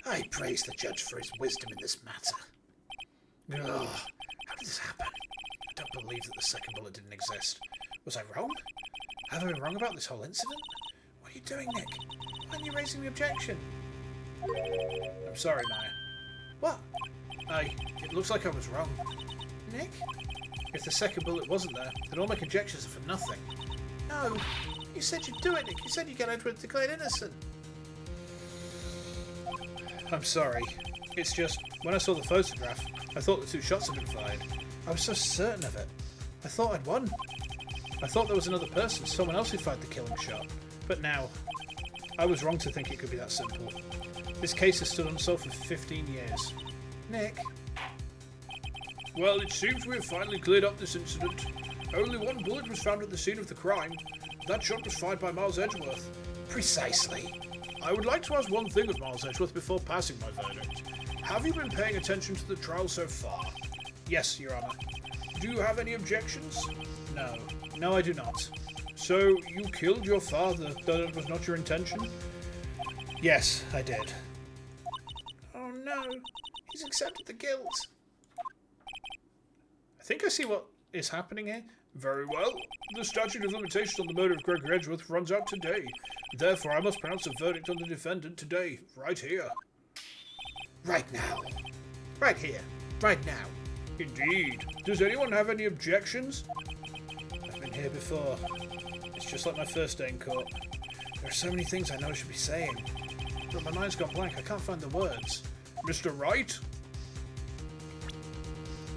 I praise the judge for his wisdom in this matter. Oh, how did this happen? I don't believe that the second bullet didn't exist. Was I wrong? Have I been wrong about this whole incident? What are you doing, Nick? Why aren't you raising the objection? I'm sorry, Maya. What? It looks like I was wrong. Nick? If the second bullet wasn't there, then all my conjectures are for nothing. No, you said you'd do it, Nick. You said you'd get Edward declared innocent. I'm sorry. It's just, when I saw the photograph, I thought the 2 shots had been fired. I was so certain of it. I thought I'd won. I thought there was another person, someone else who fired the killing shot. But now, I was wrong to think it could be that simple. This case has stood unsolved for 15 years. Nick? Well, it seems we have finally cleared up this incident. Only 1 bullet was found at the scene of the crime. That shot was fired by Miles Edgeworth. Precisely. I would like to ask one thing of Miles Edgeworth before passing my verdict. Have you been paying attention to the trial so far? Yes, Your Honor. Do you have any objections? No. No, I do not. So, you killed your father, though it was not your intention? Yes, I did. Oh no, he's accepted the guilt. I think I see what is happening here. Very well. The statute of limitations on the murder of Gregory Edgeworth runs out today. Therefore, I must pronounce a verdict on the defendant today, right here. Right now. Right here. Right now. Indeed. Does anyone have any objections? I've been here before. It's just like my first day in court. There are so many things I know I should be saying. But my mind's gone blank. I can't find the words. Mr. Wright?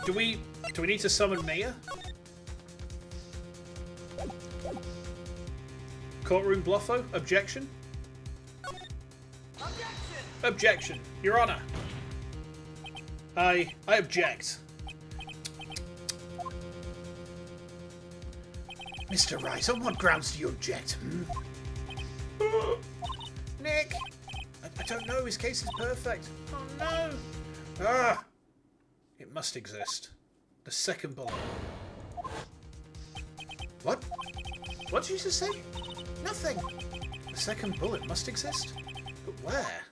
Do we need to summon Mia? Courtroom Bluffo? Objection? Objection! Your Honor! I object. Mr. Wright, on what grounds do you object? Nick, I don't know. His case is perfect. oh no. Ah! It must exist. The second bullet. What? What did you just say? Nothing. The second bullet must exist? But where?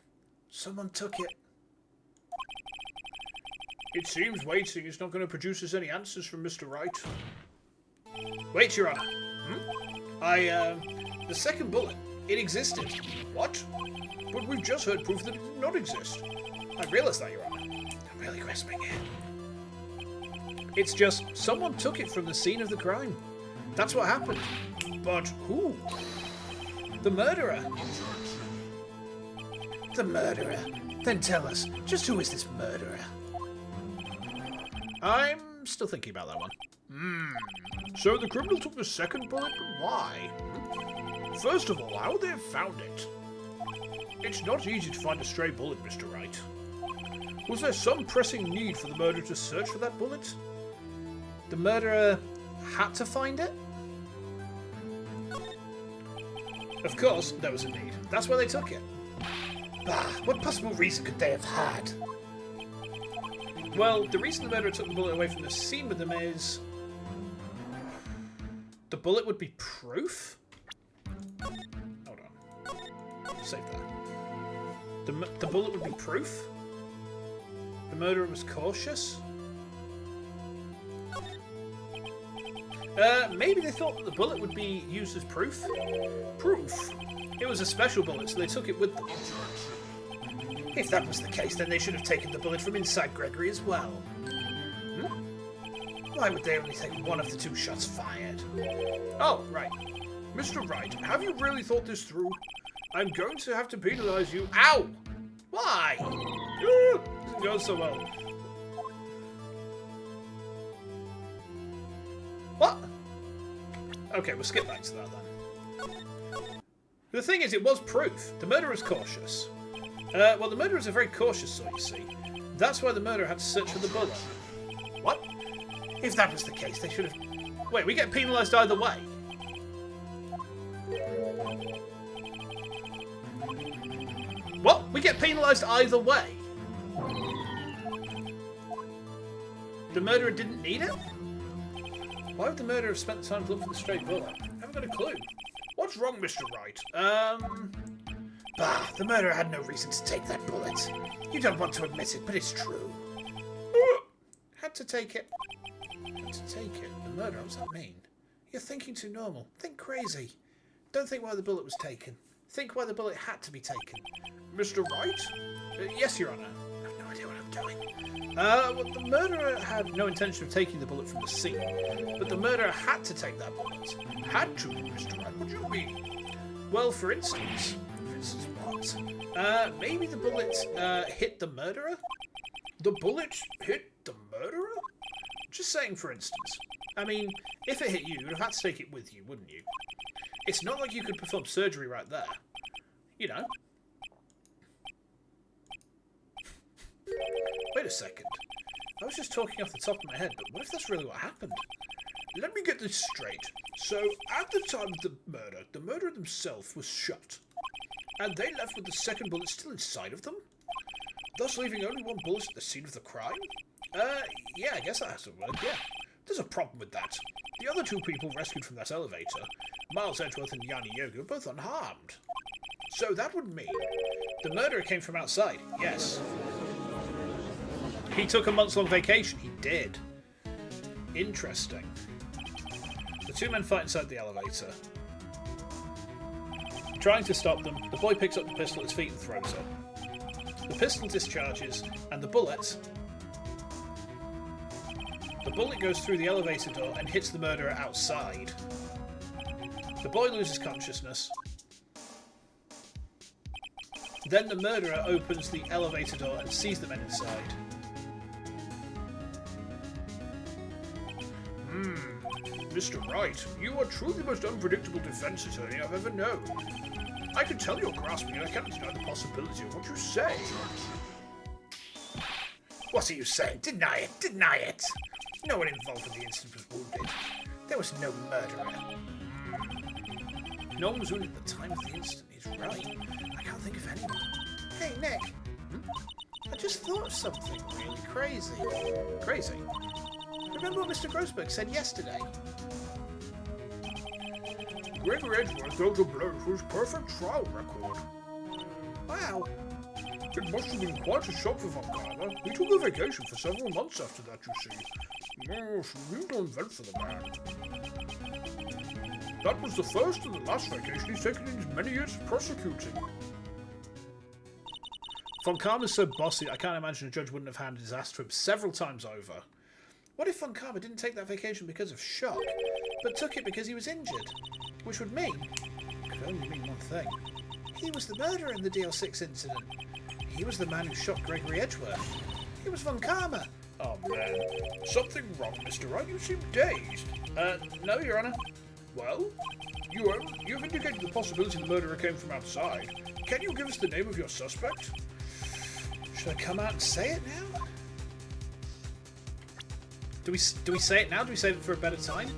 Someone took it. It seems waiting is not going to produce us any answers from Mr. Wright. Wait, Your Honor. The second bullet, it existed. What? But we've just heard proof that it did not exist. I realise that, Your Honor. I'm really grasping it. It's just, someone took it from the scene of the crime. That's what happened. But who? The murderer. The murderer? Then tell us, just who is this murderer? I'm still thinking about that one. So the criminal took the second bullet, but why? First of all, how would they have found it? It's not easy to find a stray bullet, Mr. Wright. Was there some pressing need for the murderer to search for that bullet? The murderer had to find it? Of course, there was a need. That's why they took it. Bah, what possible reason could they have had? Well, the reason the murderer took the bullet away from the scene with them is... the bullet would be proof? Hold on. Save that. The bullet would be proof? The murderer was cautious? Maybe they thought that the bullet would be used as proof? Proof? It was a special bullet, so they took it with them. If that was the case, then they should have taken the bullet from inside Gregory as well. Why would they only take one of the 2 shots fired? Oh, right. Mr. Wright, have you really thought this through? I'm going to have to penalise you. Ow! Why? Doesn't go so well. What? Okay, we'll skip back to that then. The thing is, it was proof. The murderer's cautious. Well, the murderers are very cautious, so you see. That's why the murderer had to search for the bullet. What? If that was the case, they should have... Wait, we get penalised either way? What? We get penalised either way? The murderer didn't need it? Why would the murderer have spent the time to look for the stray bullet? I haven't got a clue. What's wrong, Mr. Wright? Bah, the murderer had no reason to take that bullet. You don't want to admit it, but it's true. Had to take it. Had to take it. The murderer, what does that mean? You're thinking too normal. Think crazy. Don't think why the bullet was taken. Think why the bullet had to be taken. Mr. Wright? Yes, Your Honor. I have no idea what I'm doing. Well, the murderer had no intention of taking the bullet from the scene, but the murderer had to take that bullet. Had to, Mr. Wright? What do you mean? Well, for instance, instance, what? Maybe the bullet hit the murderer? The bullet hit the murderer? Just saying, for instance. I mean, if it hit you, you'd have had to take it with you, wouldn't you? It's not like you could perform surgery right there. You know. Wait a second. I was just talking off the top of my head, but what if that's really what happened? Let me get this straight. So, at the time of the murderer themselves was shot. And they left with the second bullet still inside of them? Thus leaving only one bullet at the scene of the crime? Yeah, I guess that has to work, yeah. There's a problem with that. The other two people rescued from that elevator, Miles Edgeworth and Yanni Yoga, are both unharmed. So that would mean... The murderer came from outside, yes. He took a months-long vacation, he did. Interesting. The two men fight inside the elevator. Trying to stop them, the boy picks up the pistol at his feet and throws it. The pistol discharges, and the bullet goes through the elevator door and hits the murderer outside. The boy loses consciousness. Then the murderer opens the elevator door and sees the men inside. Mr. Wright, you are truly the most unpredictable defense attorney I've ever known. I can tell you're grasping and I can't deny the possibility of what you say. What are you saying? Deny it! Deny it! No one involved in the incident was wounded. There was no murderer. No one was wounded at the time of the incident. He's right. I can't think of anyone. Hey, Nick. I just thought of something really crazy. Crazy? Remember what Mr. Grossberg said yesterday? Gregory Edgeworth owed a blow to his perfect trial record. Wow. It must have been quite a shock for Von Karma. He took a vacation for several months after that, you see. Yes, you don't vent for the man. That was the first and the last vacation he's taken in his many years of prosecuting. Von Karma's so bossy, I can't imagine a judge wouldn't have handed his ass to him several times over. What if Von Karma didn't take that vacation because of shock, but took it because he was injured? Which would mean, could only mean one thing. He was the murderer in the DL6 incident. He was the man who shot Gregory Edgeworth. He was Von Karma. Oh man, something wrong, Mr. Wright? You seem dazed. No, Your Honour. Well, you've indicated the possibility the murderer came from outside. Can you give us the name of your suspect? Should I come out and say it now? Do we say it now? Do we save it for a better time?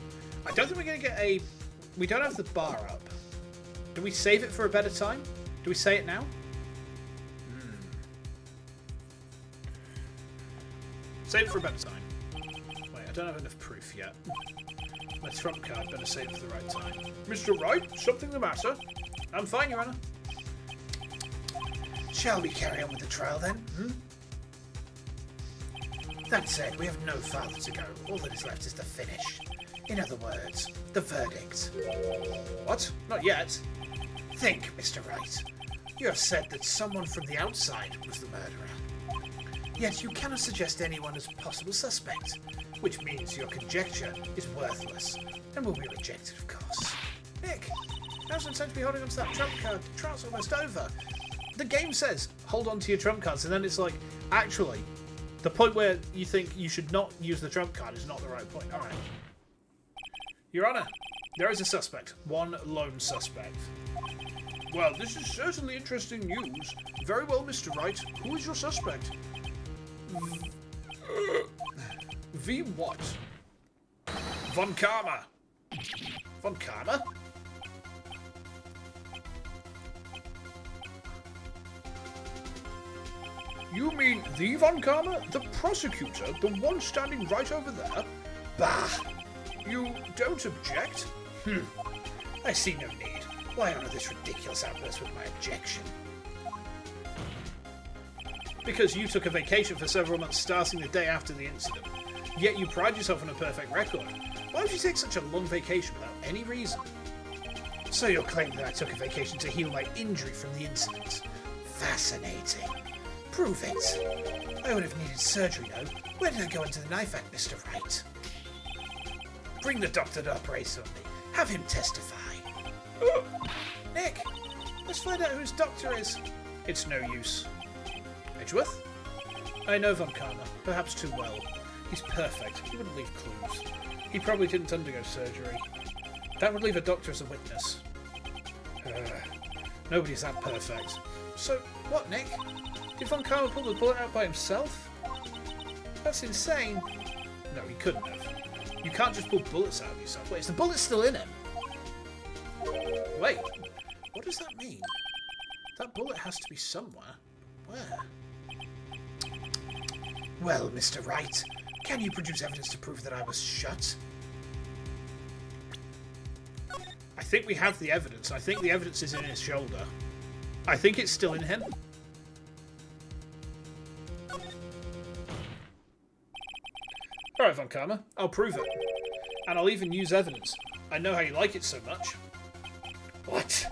I don't think we're going to get a... We don't have the bar up. Do we save it for a better time? Do we say it now? Save it for a better time. Wait, I don't have enough proof yet. My trump card, better save it for the right time. Mr. Wright, something the matter? I'm fine, Your Honour. Shall we carry on with the trial then? That said, we have no farther to go. All that is left is the finish. In other words, the verdict. What? Not yet. Think, Mr. Wright. You have said that someone from the outside was the murderer. Yet you cannot suggest anyone as possible suspect, which means your conjecture is worthless and will be rejected, of course. Nick, now's the time to be holding onto that trump card. The trial's almost over. The game says hold on to your trump cards, and then it's like, actually, the point where you think you should not use the trump card is not the right point. All right. Your Honour, there is a suspect. One lone suspect. Well, this is certainly interesting news. Very well, Mr. Wright. Who is your suspect? V what? Von Karma. Von Karma? You mean the Von Karma? The prosecutor? The one standing right over there? Bah! You don't object? I see no need. Why honor this ridiculous outburst with my objection? Because you took a vacation for several months starting the day after the incident. Yet you pride yourself on a perfect record. Why would you take such a long vacation without any reason? So you're claiming that I took a vacation to heal my injury from the incident? Fascinating. Prove it. I would have needed surgery, though. Where did I go into the knife act, Mr. Wright? Bring the doctor to operate on me. Have him testify. Nick, Let's find out who his doctor is. It's no use. Edgeworth? I know Von Karma, perhaps too well. He's perfect. He wouldn't leave clues. He probably didn't undergo surgery. That would leave a doctor as a witness. Nobody's that perfect. So, what, Nick? Did Von Karma pull the bullet out by himself? That's insane. No, he couldn't have. You can't just pull bullets out of yourself. Wait, is the bullet still in him? Wait, what does that mean? That bullet has to be somewhere. Where? Well, Mr. Wright, can you produce evidence to prove that I was shot? I think we have the evidence. I think the evidence is in his shoulder. I think it's still in him. Alright, Von Karma, I'll prove it. And I'll even use evidence. I know how you like it so much. What?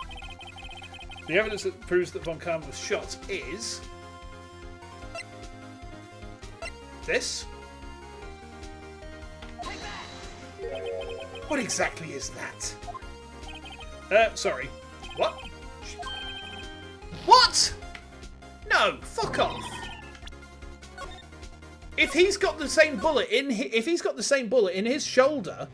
The evidence that proves that Von Karma was shot is... this. What exactly is that? Sorry. What? What? No, fuck off. If he's got the same bullet in if he's got the same bullet in his shoulder,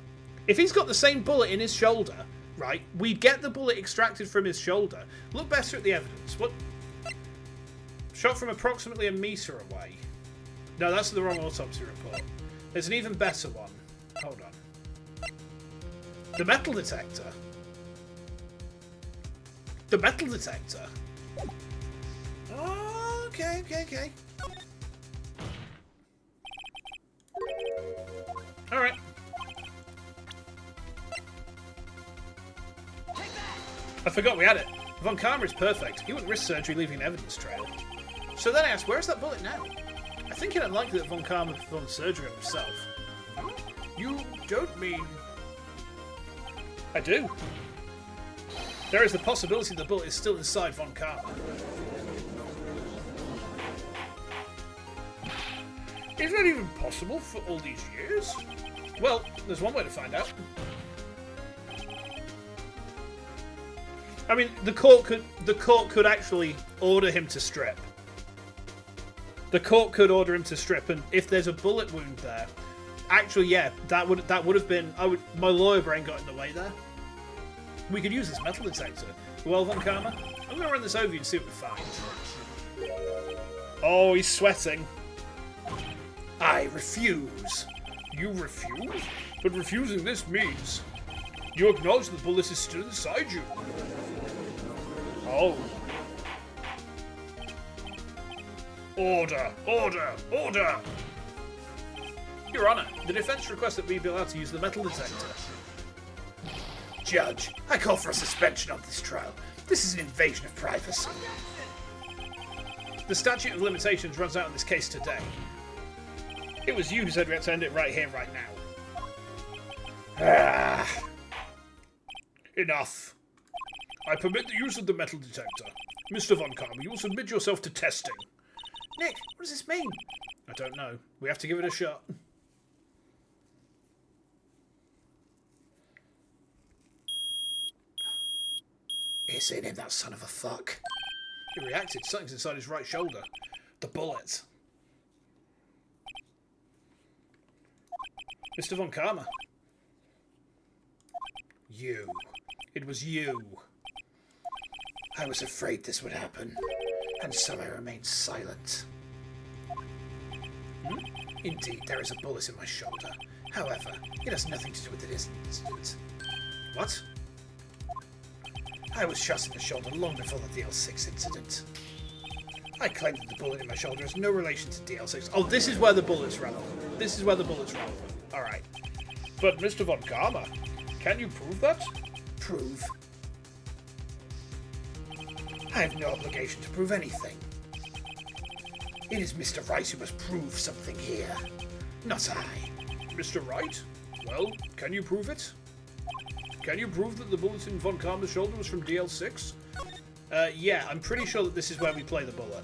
right? We get the bullet extracted from his shoulder. Look better at the evidence. What? Shot from approximately 1 meter away. No, that's the wrong autopsy report. There's an even better one. Hold on. The metal detector. The metal detector. Oh, okay. Alright. I forgot we had it. Von Karma is perfect. He wouldn't risk surgery leaving an evidence trail. So then I asked, where's that bullet now? I think it unlikely that Von Karma performed surgery on himself. You don't mean... I do. There is the possibility the bullet is still inside Von Karma. Is that even possible for all these years? Well, there's one way to find out. I mean, the court could actually order him to strip. The court could order him to strip, and if there's a bullet wound there, actually, yeah, that would have been. My lawyer brain got in the way there. We could use this metal detector. Well, Von Karma, I'm gonna run this over you and see what we find. Oh, he's sweating. I refuse. You refuse? But refusing this means you acknowledge the bullet is still inside you. Oh. Order! Order! Order! Your Honor, the defense requests that we be allowed to use the metal detector. Judge, I call for a suspension of this trial. This is an invasion of privacy. The statute of limitations runs out in this case today. It was you who said we had to end it right here, right now. Enough. I permit the use of the metal detector. Mr. Von Karma, you will submit yourself to testing. Nick, what does this mean? I don't know. We have to give it a shot. It's in him, that son of a fuck. He reacted. Something's inside his right shoulder. The bullet. Mr. Von Karma. You. It was you. I was afraid this would happen, and so I remained silent. Indeed, there is a bullet in my shoulder. However, it has nothing to do with this incident. What? I was shot in the shoulder long before the DL6 incident. I claim that the bullet in my shoulder has no relation to DL6. Oh, this is where the bullet's relevant. This is where the bullet's relevant. Alright. But Mr. Von Karma, can you prove that? Prove? I have no obligation to prove anything. It is Mr. Rice who must prove something here, not I. Mr. Wright? Well, can you prove it? Can you prove that the bullet in Von Karma's shoulder was from DL6? Yeah, I'm pretty sure that this is where we play the bullet.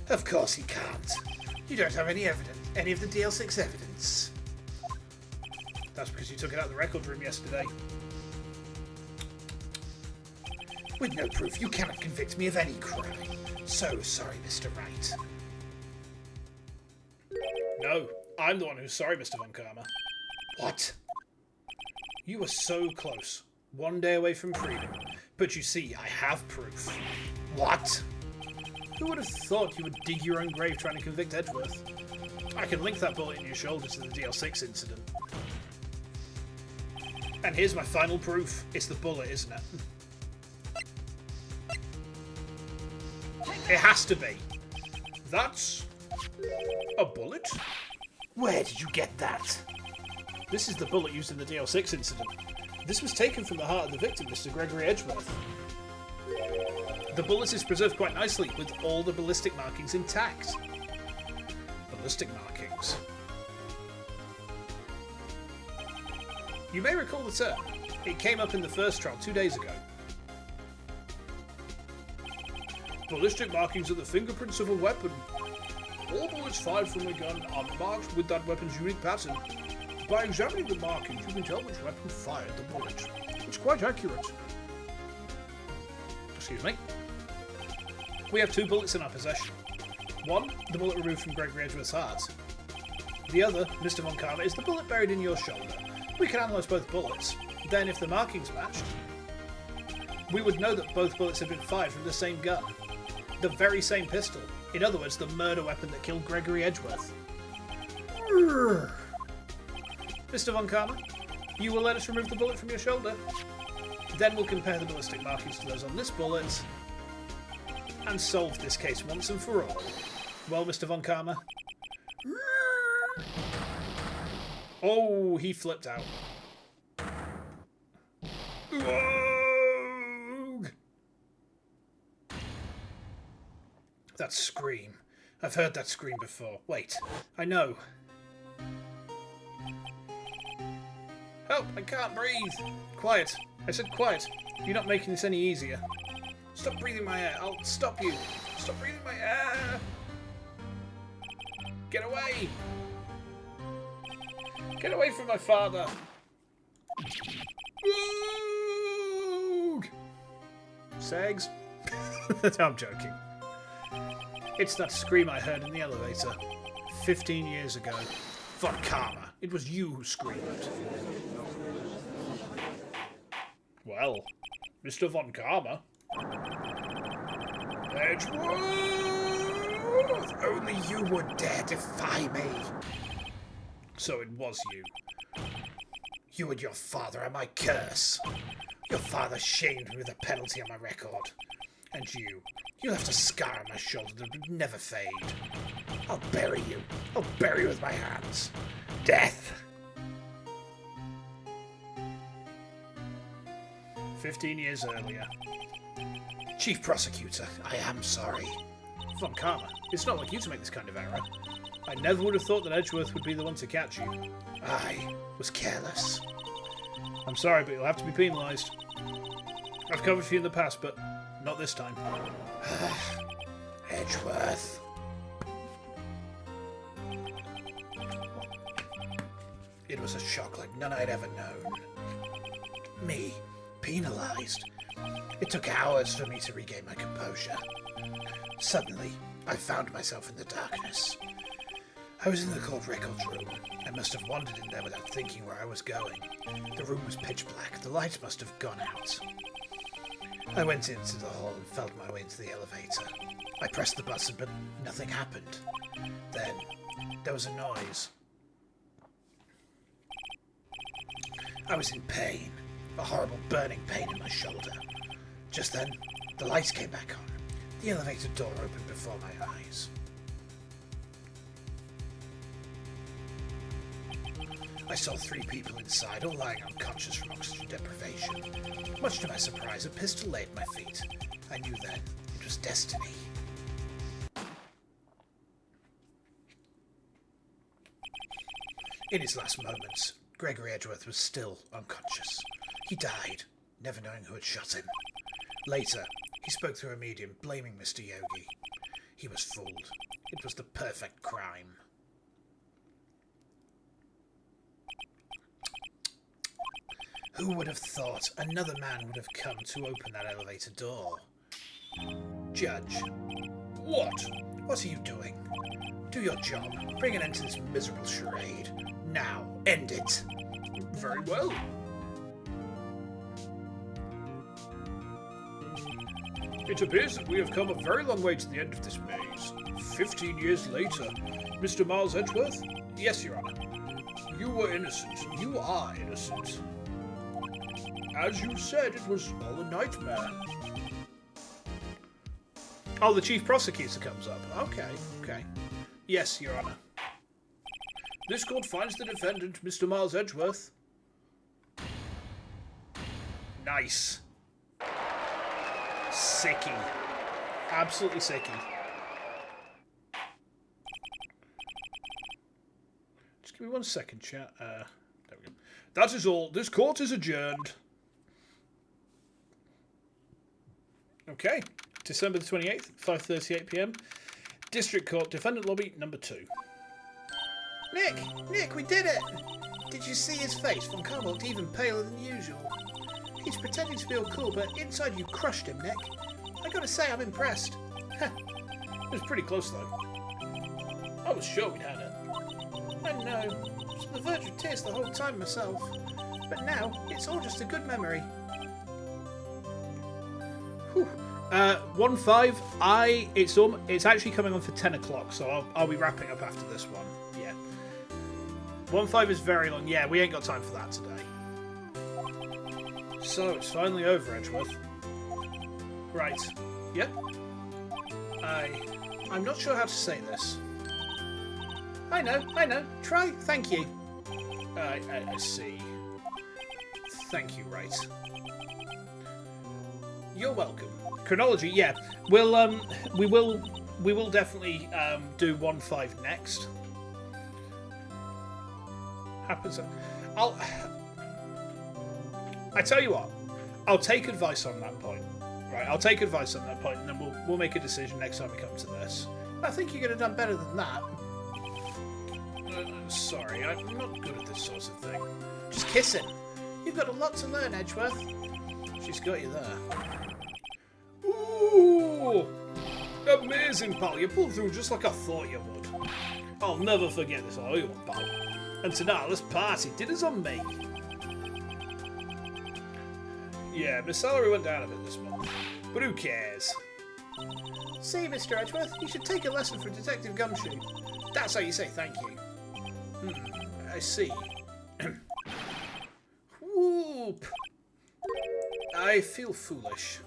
Of course he can't. You don't have any evidence, any of the DL6 evidence. That's because you took it out of the record room yesterday. With no proof, you cannot convict me of any crime. So sorry, Mr. Wright. No, I'm the one who's sorry, Mr. Von Karma. What? You were so close. One day away from freedom. But you see, I have proof. What? Who would have thought you would dig your own grave trying to convict Edgeworth? I can link that bullet in your shoulder to the DL6 incident. And here's my final proof. It's the bullet, isn't it? It has to be. That's a bullet? Where did you get that? This is the bullet used in the DL6 incident. This was taken from the heart of the victim, Mr. Gregory Edgeworth. The bullet is preserved quite nicely, with all the ballistic markings intact. Ballistic markings. You may recall the term. It came up in the first trial 2 days ago. Ballistic markings are the fingerprints of a weapon. All bullets fired from a gun are marked with that weapon's unique pattern. By examining the markings, you can tell which weapon fired the bullet. It's quite accurate. Excuse me. We have 2 bullets in our possession. One, the bullet removed from Gregory Edgeworth's heart. The other, Mr. Von Karma, is the bullet buried in your shoulder. We can analyse both bullets. Then, if the markings matched, we would know that both bullets had been fired from the same gun. The very same pistol. In other words, the murder weapon that killed Gregory Edgeworth. Mr. Von Karma, you will let us remove the bullet from your shoulder. Then we'll compare the ballistic markings to those on this bullet and solve this case once and for all. Well, Mr. Von Karma? Oh, he flipped out. Rogue! That scream. I've heard that scream before. Wait, I know. Help, I can't breathe. Quiet. I said quiet. You're not making this any easier. Stop breathing my air. I'll stop you. Stop breathing my air. Get away. Get away from my father. Rogue! Sags? I'm joking. It's that scream I heard in the elevator 15 years ago. Von Karma, it was you who screamed. Well, Mr. Von Karma. Edgeworth! Only you would dare defy me. So it was you. You and your father are my curse. Your father shamed me with a penalty on my record. And you left a scar on my shoulder that would never fade. I'll bury you. I'll bury you with my hands. Death. 15 years earlier. Chief Prosecutor, I am sorry. Von Karma, it's not like you to make this kind of error. I never would have thought that Edgeworth would be the one to catch you. I was careless. I'm sorry, but you'll have to be penalised. I've covered for you in the past, but not this time. Edgeworth. It was a shock like none I'd ever known. Me, penalised. It took hours for me to regain my composure. Suddenly, I found myself in the darkness. I was in the court records room. I must have wandered in there without thinking where I was going. The room was pitch black. The lights must have gone out. I went into the hall and felt my way into the elevator. I pressed the button, but nothing happened. Then, there was a noise. I was in pain. A horrible burning pain in my shoulder. Just then, the lights came back on. The elevator door opened before my eyes. I saw 3 people inside, all lying unconscious from oxygen deprivation. Much to my surprise, a pistol lay at my feet. I knew then it was destiny. In his last moments, Gregory Edgeworth was still unconscious. He died, never knowing who had shot him. Later, he spoke through a medium, blaming Mr. Yogi. He was fooled. It was the perfect crime. Who would have thought another man would have come to open that elevator door? Judge. What? What are you doing? Do your job. Bring an end to this miserable charade. Now, end it. Very well. It appears that we have come a very long way to the end of this maze. 15 years later. Mr. Miles Edgeworth? Yes, Your Honor. You were innocent. You are innocent. As you said, it was all a nightmare. Oh, the Chief Prosecutor comes up. Okay, okay. Yes, Your Honor. This court finds the defendant, Mr. Miles Edgeworth. Nice. Sicky. Absolutely sicky. Just give me 1 second, chat. There we go. That is all. This court is adjourned. Okay. December the 28th, 5:38 PM. District Court, Defendant Lobby, number 2. Nick, we did it! Did you see his face? Von Karl looked even paler than usual. He's pretending to be all cool, but inside you crushed him, Nick. I gotta say, I'm impressed. It was pretty close, though. I was sure we'd had it. I know. I was on the verge of tears the whole time myself. But now, it's all just a good memory. Whew. 1-5. It's actually coming on for 10 o'clock, so I'll be wrapping up after this one. Yeah. 1-5 is very long. Yeah, we ain't got time for that today. So, it's finally over, Edgeworth. Right. Yep. I'm not sure how to say this. I know. Try, thank you. I see. Thank you, right. You're welcome. Chronology, yeah. We will definitely do 1-5 next. Happens. I tell you what. I'll take advice on that point. Right, I'll take advice on that point, and then we'll make a decision next time we come to this. I think you could have done better than that. Sorry, I'm not good at this sort of thing. Just kiss him. You've got a lot to learn, Edgeworth. She's got you there. Ooh! Amazing, pal. You pulled through just like I thought you would. I'll never forget this oil, pal. And tonight, let's party. Dinner's on me. Yeah, my salary went down a bit this month. But who cares? See, Mr. Edgeworth, you should take a lesson from Detective Gumshoe. That's how you say thank you. I see. Whoop! I feel foolish.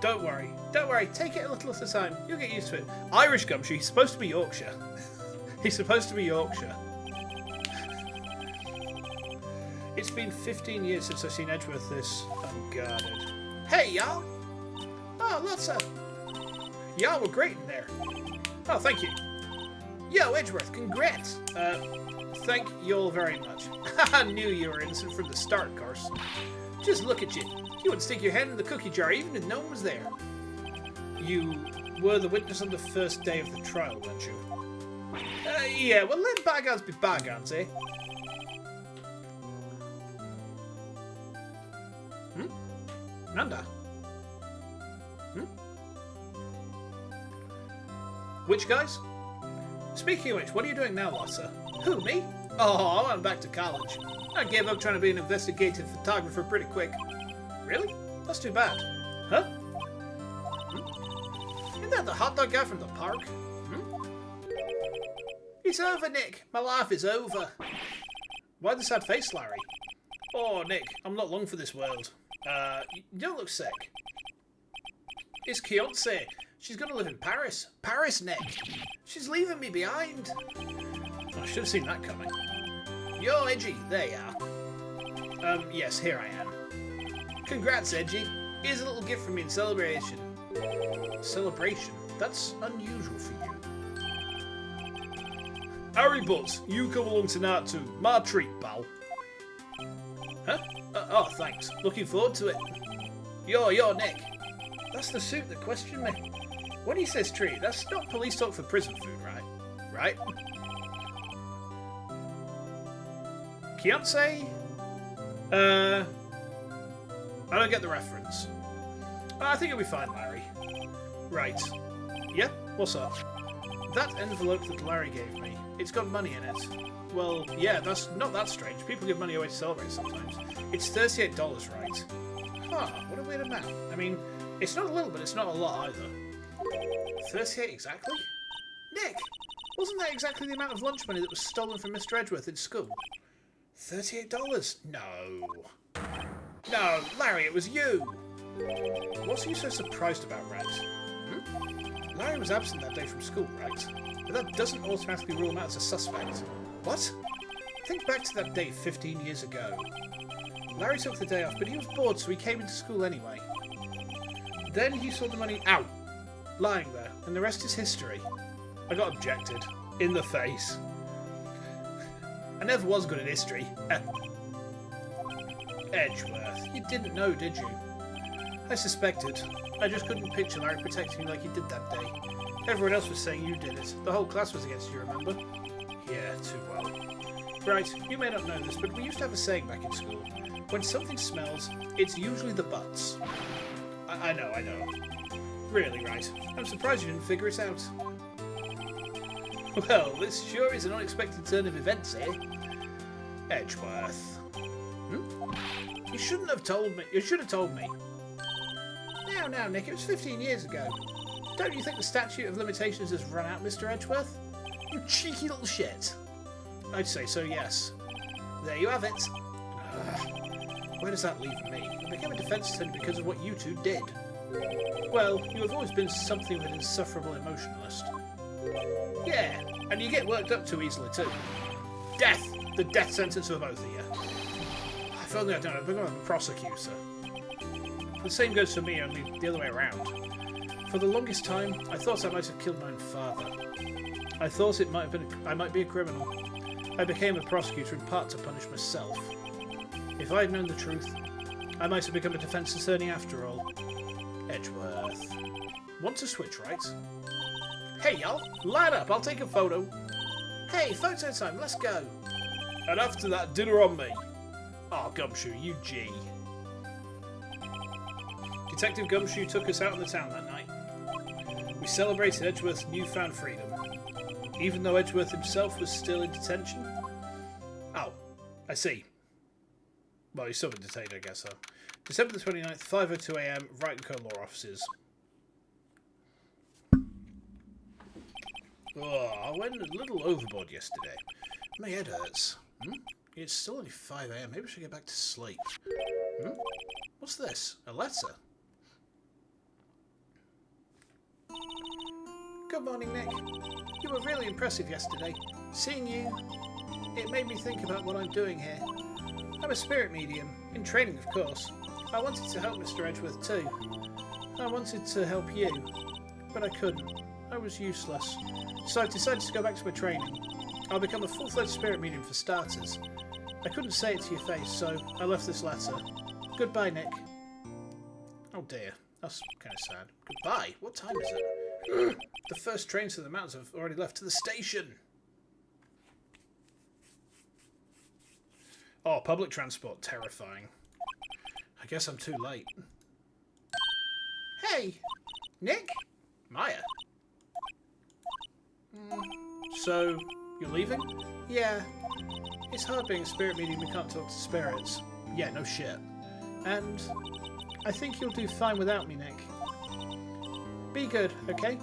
Don't worry. Take it a little at a time. You'll get used to it. Irish Gumshoe, he's supposed to be Yorkshire. He's supposed to be Yorkshire. It's been 15 years since I've seen Edgeworth this unguarded. Hey, y'all! Oh, lots of... Y'all were great in there. Oh, thank you. Yo, Edgeworth, congrats! Thank you all very much. I knew you were innocent from the start, of course. Just look at you. You would stick your hand in the cookie jar even if no one was there. You were the witness on the first day of the trial, weren't you? Yeah, well, let bygones be bygones, eh? Nanda? Which guys? Speaking of which, what are you doing now, Lotta? Who, me? Oh, I went back to college. I gave up trying to be an investigative photographer pretty quick. Really? That's too bad. Huh? Isn't that the hot dog guy from the park? It's over, Nick. My life is over. Why the sad face, Larry? Oh, Nick, I'm not long for this world. You don't look sick. It's Kiyotse. She's gonna live in Paris. Paris, Nick. She's leaving me behind. I should have seen that coming. Yo, Edgy. There you are. Yes, here I am. Congrats, Edgy. Here's a little gift from me in celebration. Celebration? That's unusual for you. Harry Butts, you come along tonight too. My treat, pal. Huh? Oh, thanks. Looking forward to it. Yo, Nick. That's the suit that questioned me. When he says treat, that's not police talk for prison food, right? Right? Fiancé? I don't get the reference. I think it'll be fine, Larry. Right. Yeah? What's up? That envelope that Larry gave me, it's got money in it. Well, yeah, that's not that strange. People give money away to celebrate sometimes. It's $38, right? Huh, what a weird amount. I mean, it's not a little, but it's not a lot either. 38 exactly? Nick, wasn't that exactly the amount of lunch money that was stolen from Mr. Edgeworth in school? $38? No. No, Larry, it was you! What are you so surprised about, Red? Larry was absent that day from school, right? But that doesn't automatically rule him out as a suspect. What? Think back to that date 15 years ago. Larry took the day off, but he was bored, so he came into school anyway. Then he saw the money out, lying there, and the rest is history. I got objected. In the face. I never was good at history. Edgeworth, you didn't know, did you? I suspected. I just couldn't picture Larry protecting you like he did that day. Everyone else was saying you did it. The whole class was against you, remember? Yeah, too well. Right, you may not know this, but we used to have a saying back in school. When something smells, it's usually the butts. I know. Really, right. I'm surprised you didn't figure it out. Well, this sure is an unexpected turn of events here. Edgeworth. You shouldn't have told me. You should have told me. Now, Nick, it was 15 years ago. Don't you think the statute of limitations has run out, Mr. Edgeworth? You cheeky little shit. I'd say so, yes. There you have it. Where does that leave me? I became a defence attorney because of what you two did. Well, you have always been something of an insufferable emotionalist. Yeah, and you get worked up too easily too. Death! The death sentence for both of you. If only I'd become a prosecutor. The same goes for me, only the other way around. For the longest time, I thought I might have killed my own father. I thought I might be a criminal. I became a prosecutor in part to punish myself. If I had known the truth, I might have become a defence attorney after all. Edgeworth. Want to switch, right? Hey, y'all! Line up, I'll take a photo. Hey, photo time, let's go. And after that, dinner on me. Oh, Gumshoe, you G. Detective Gumshoe took us out in the town that night. We celebrated Edgeworth's newfound freedom, even though Edgeworth himself was still in detention. Oh, I see. Well, he's still been detained, I guess, so. December the 29th, 5:02 AM, Wright & Co. Law Offices. Oh, I went a little overboard yesterday. My head hurts. It's still only 5 AM. Maybe I should get back to sleep. What's this? A letter? Good morning, Nick. You were really impressive yesterday. Seeing you, it made me think about what I'm doing here. I'm a spirit medium, in training of course. I wanted to help Mr. Edgeworth too. I wanted to help you, but I couldn't. I was useless. So I've decided to go back to my training. I'll become a full-fledged spirit medium for starters. I couldn't say it to your face, so I left this letter. Goodbye, Nick. Oh dear, that's kind of sad. Goodbye? What time is it? The first trains to the mountains have already left to the station. Oh, public transport, terrifying. I guess I'm too late. Hey, Nick? Maya? So, you're leaving? Yeah. It's hard being a spirit medium who can't talk to spirits. Yeah, no shit. And I think you'll do fine without me, Nick. Be good, okay?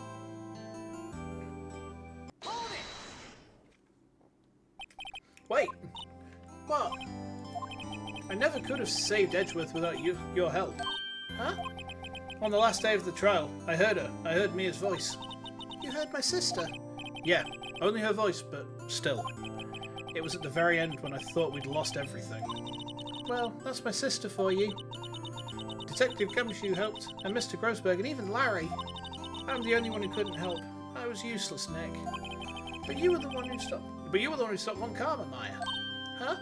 Wait. What? I never could have saved Edgeworth without your help. Huh? On the last day of the trial, I heard her. I heard Mia's voice. You heard my sister? Yeah, only her voice, but still. It was at the very end when I thought we'd lost everything. Well, that's my sister for you. Detective Gumshoe helped, and Mr. Grossberg, and even Larry. I'm the only one who couldn't help. I was useless, Nick. But you were the one who stopped Von Karma, Maya. Huh?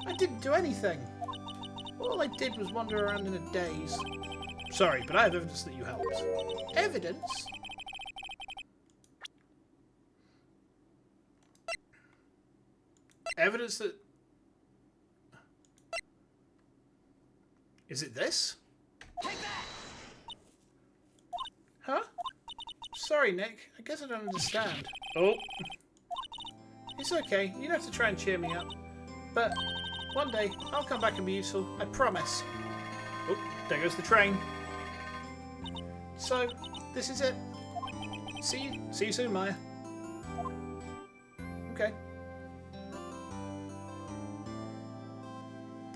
I didn't do anything. All I did was wander around in a daze. Sorry, but I have evidence that you helped. Evidence? Evidence that Is it this? Huh? Sorry, Nick. I guess I don't understand. Oh, It's okay. You don't have to try and cheer me up. But one day, I'll come back and be useful. I promise. Oh, there goes the train. So, this is it. See you soon, Maya. Okay.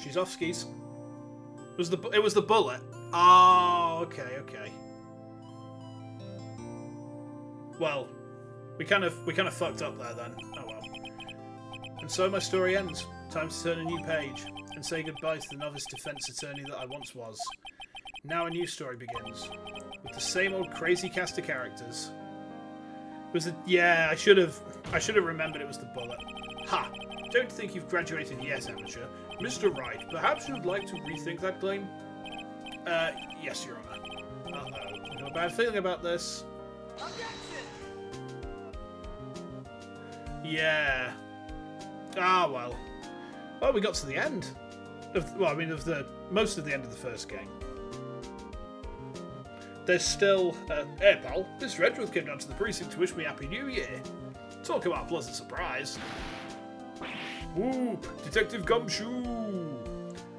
She's off skis. It was the bullet. Oh, okay. Well, we kind of fucked up there then. Oh well. And so my story ends. Time to turn a new page and say goodbye to the novice defense attorney that I once was. Now a new story begins with the same old crazy cast of characters. It was yeah, I should have remembered it was the bullet. Ha! Don't think you've graduated yet, amateur. Mr. Wright, perhaps you'd like to rethink that claim? Yes, Your Honor. Uh-oh. I've got a bad feeling about this. Yeah. Ah, well. Well, we got to the end. Of most of the end of the first game. There's still... hey, pal. This Redruth came down to the precinct to wish me Happy New Year. Talk about a pleasant surprise. Whoop! Detective Gumshoe!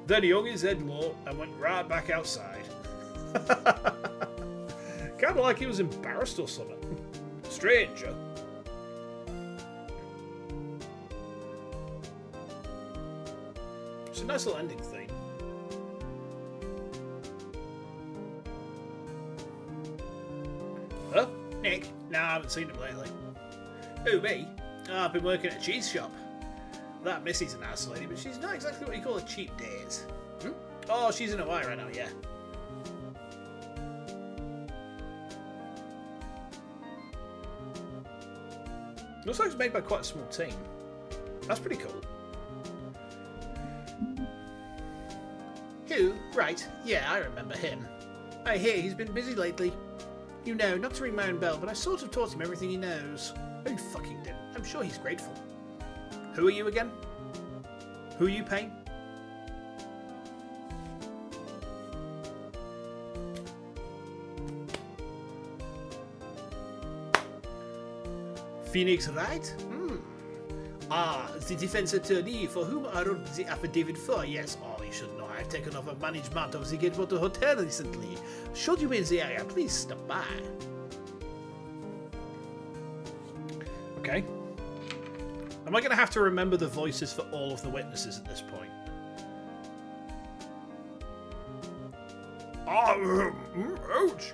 Then he hung his head low and went right back outside. Kind of like he was embarrassed or something. Stranger. It's a nice little ending theme. Huh? Nick? No, I haven't seen him lately. Who, me? Oh, I've been working at a cheese shop. That Missy's a nice lady, but she's not exactly what you call a cheap date. Hmm? Oh, she's in Hawaii right now, yeah. Looks like it's made by quite a small team. That's pretty cool. Who? Right. Yeah, I remember him. I hear he's been busy lately. You know, not to ring my own bell, but I sort of taught him everything he knows. Oh, you fucking didn't. I'm sure he's grateful. Who are you again? Who are you paying? Phoenix Wright? Ah, the defense attorney for whom I wrote the affidavit for. Yes, oh, you should know. I've taken over management of the Edgey-poo Hotel recently. Should you be in the area, please stop by. Okay. Am I going to have to remember the voices for all of the witnesses at this point? Ouch!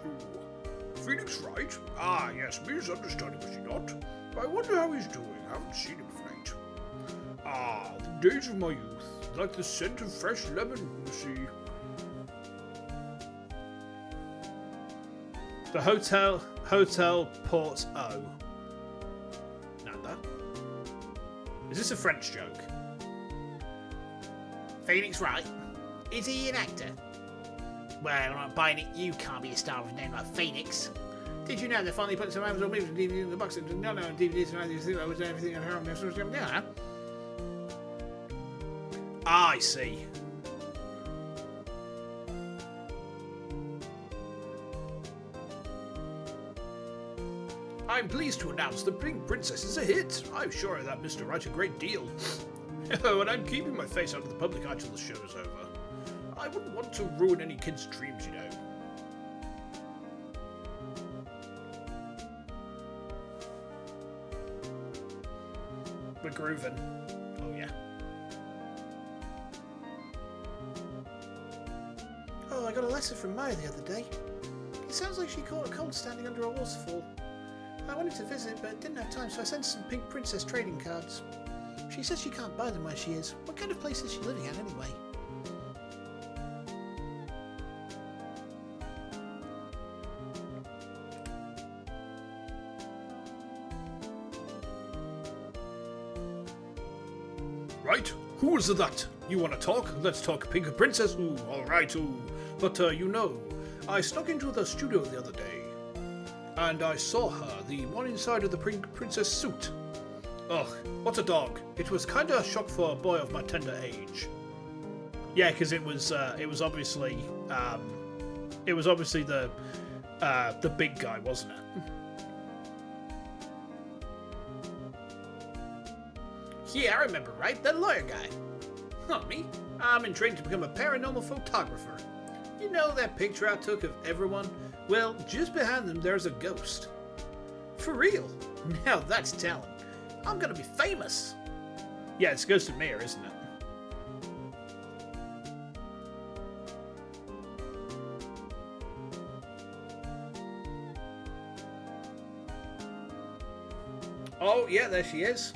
Phoenix Wright? Ah, yes, misunderstanding, was he not? I wonder how he's doing. I haven't seen him of late. Ah, the days of my youth. Like the scent of fresh lemon, you see. The Hotel Port O. Nanda? Is this a French joke? Phoenix Wright? Is he an actor? Well, I'm not buying it. You can't be a star with a name like Phoenix. Did you know they finally put some Amazon movies and DVDs in the box? No, DVDs and everything. I was everything at home. Yeah. I see. I'm pleased to announce the Pink Princess is a hit. I'm sure of that, Mr. Wright, a great deal. Oh, and I'm keeping my face out of the public eye till the show's over. I wouldn't want to ruin any kid's dreams, you know. We're grooving. Oh, yeah. Oh, I got a letter from Maya the other day. It sounds like she caught a cold standing under a waterfall. I wanted to visit, but didn't have time, so I sent some Pink Princess trading cards. She says she can't buy them where she is. What kind of place is she living at, anyway? Right, who is that? You want to talk? Let's talk Pink Princess. Ooh, all right, ooh. But, you know, I snuck into the studio the other day, and I saw her, the one inside of the Pink Princess suit. Ugh, what a dog. It was kinda a shock for a boy of my tender age. Yeah, because it was obviously the big guy, wasn't it? Yeah, I remember, right? The lawyer guy. Not me. I'm in training to become a paranormal photographer. You know that picture I took of everyone? Well, just behind them there's a ghost. For real? Now that's talent. I'm gonna be famous. Yeah, it's Ghost of Mayor, isn't it? Oh, yeah, there she is.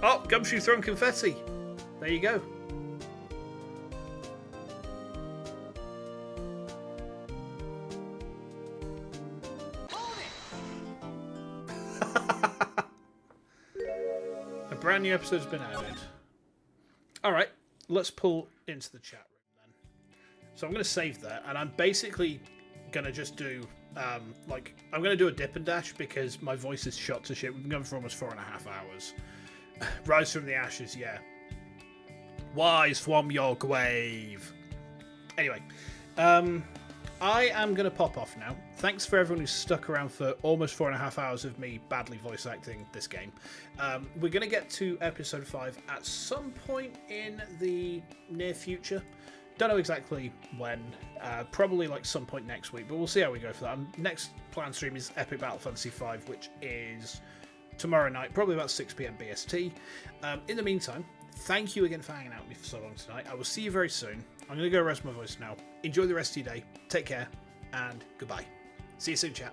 Oh, Gumshoe throwing confetti. There you go. A brand new episode's been added. Alright, let's pull into the chat room then. So I'm going to save that, and I'm basically going to just do, I'm going to do a dip and dash because my voice is shot to shit. We've been going for almost 4.5 hours. Rise from the ashes, yeah. Wise from your grave. Anyway, I am going to pop off now. Thanks for everyone who's stuck around for almost 4.5 hours of me badly voice acting this game. We're going to get to episode 5 at some point in the near future. Don't know exactly when. Probably like some point next week, but we'll see how we go for that. Next planned stream is Epic Battle Fantasy V, which is tomorrow night, probably about 6 PM BST. In the meantime, thank you again for hanging out with me for so long tonight. I will see you very soon. I'm going to go rest my voice now. Enjoy the rest of your day. Take care, and goodbye. See you soon, chat.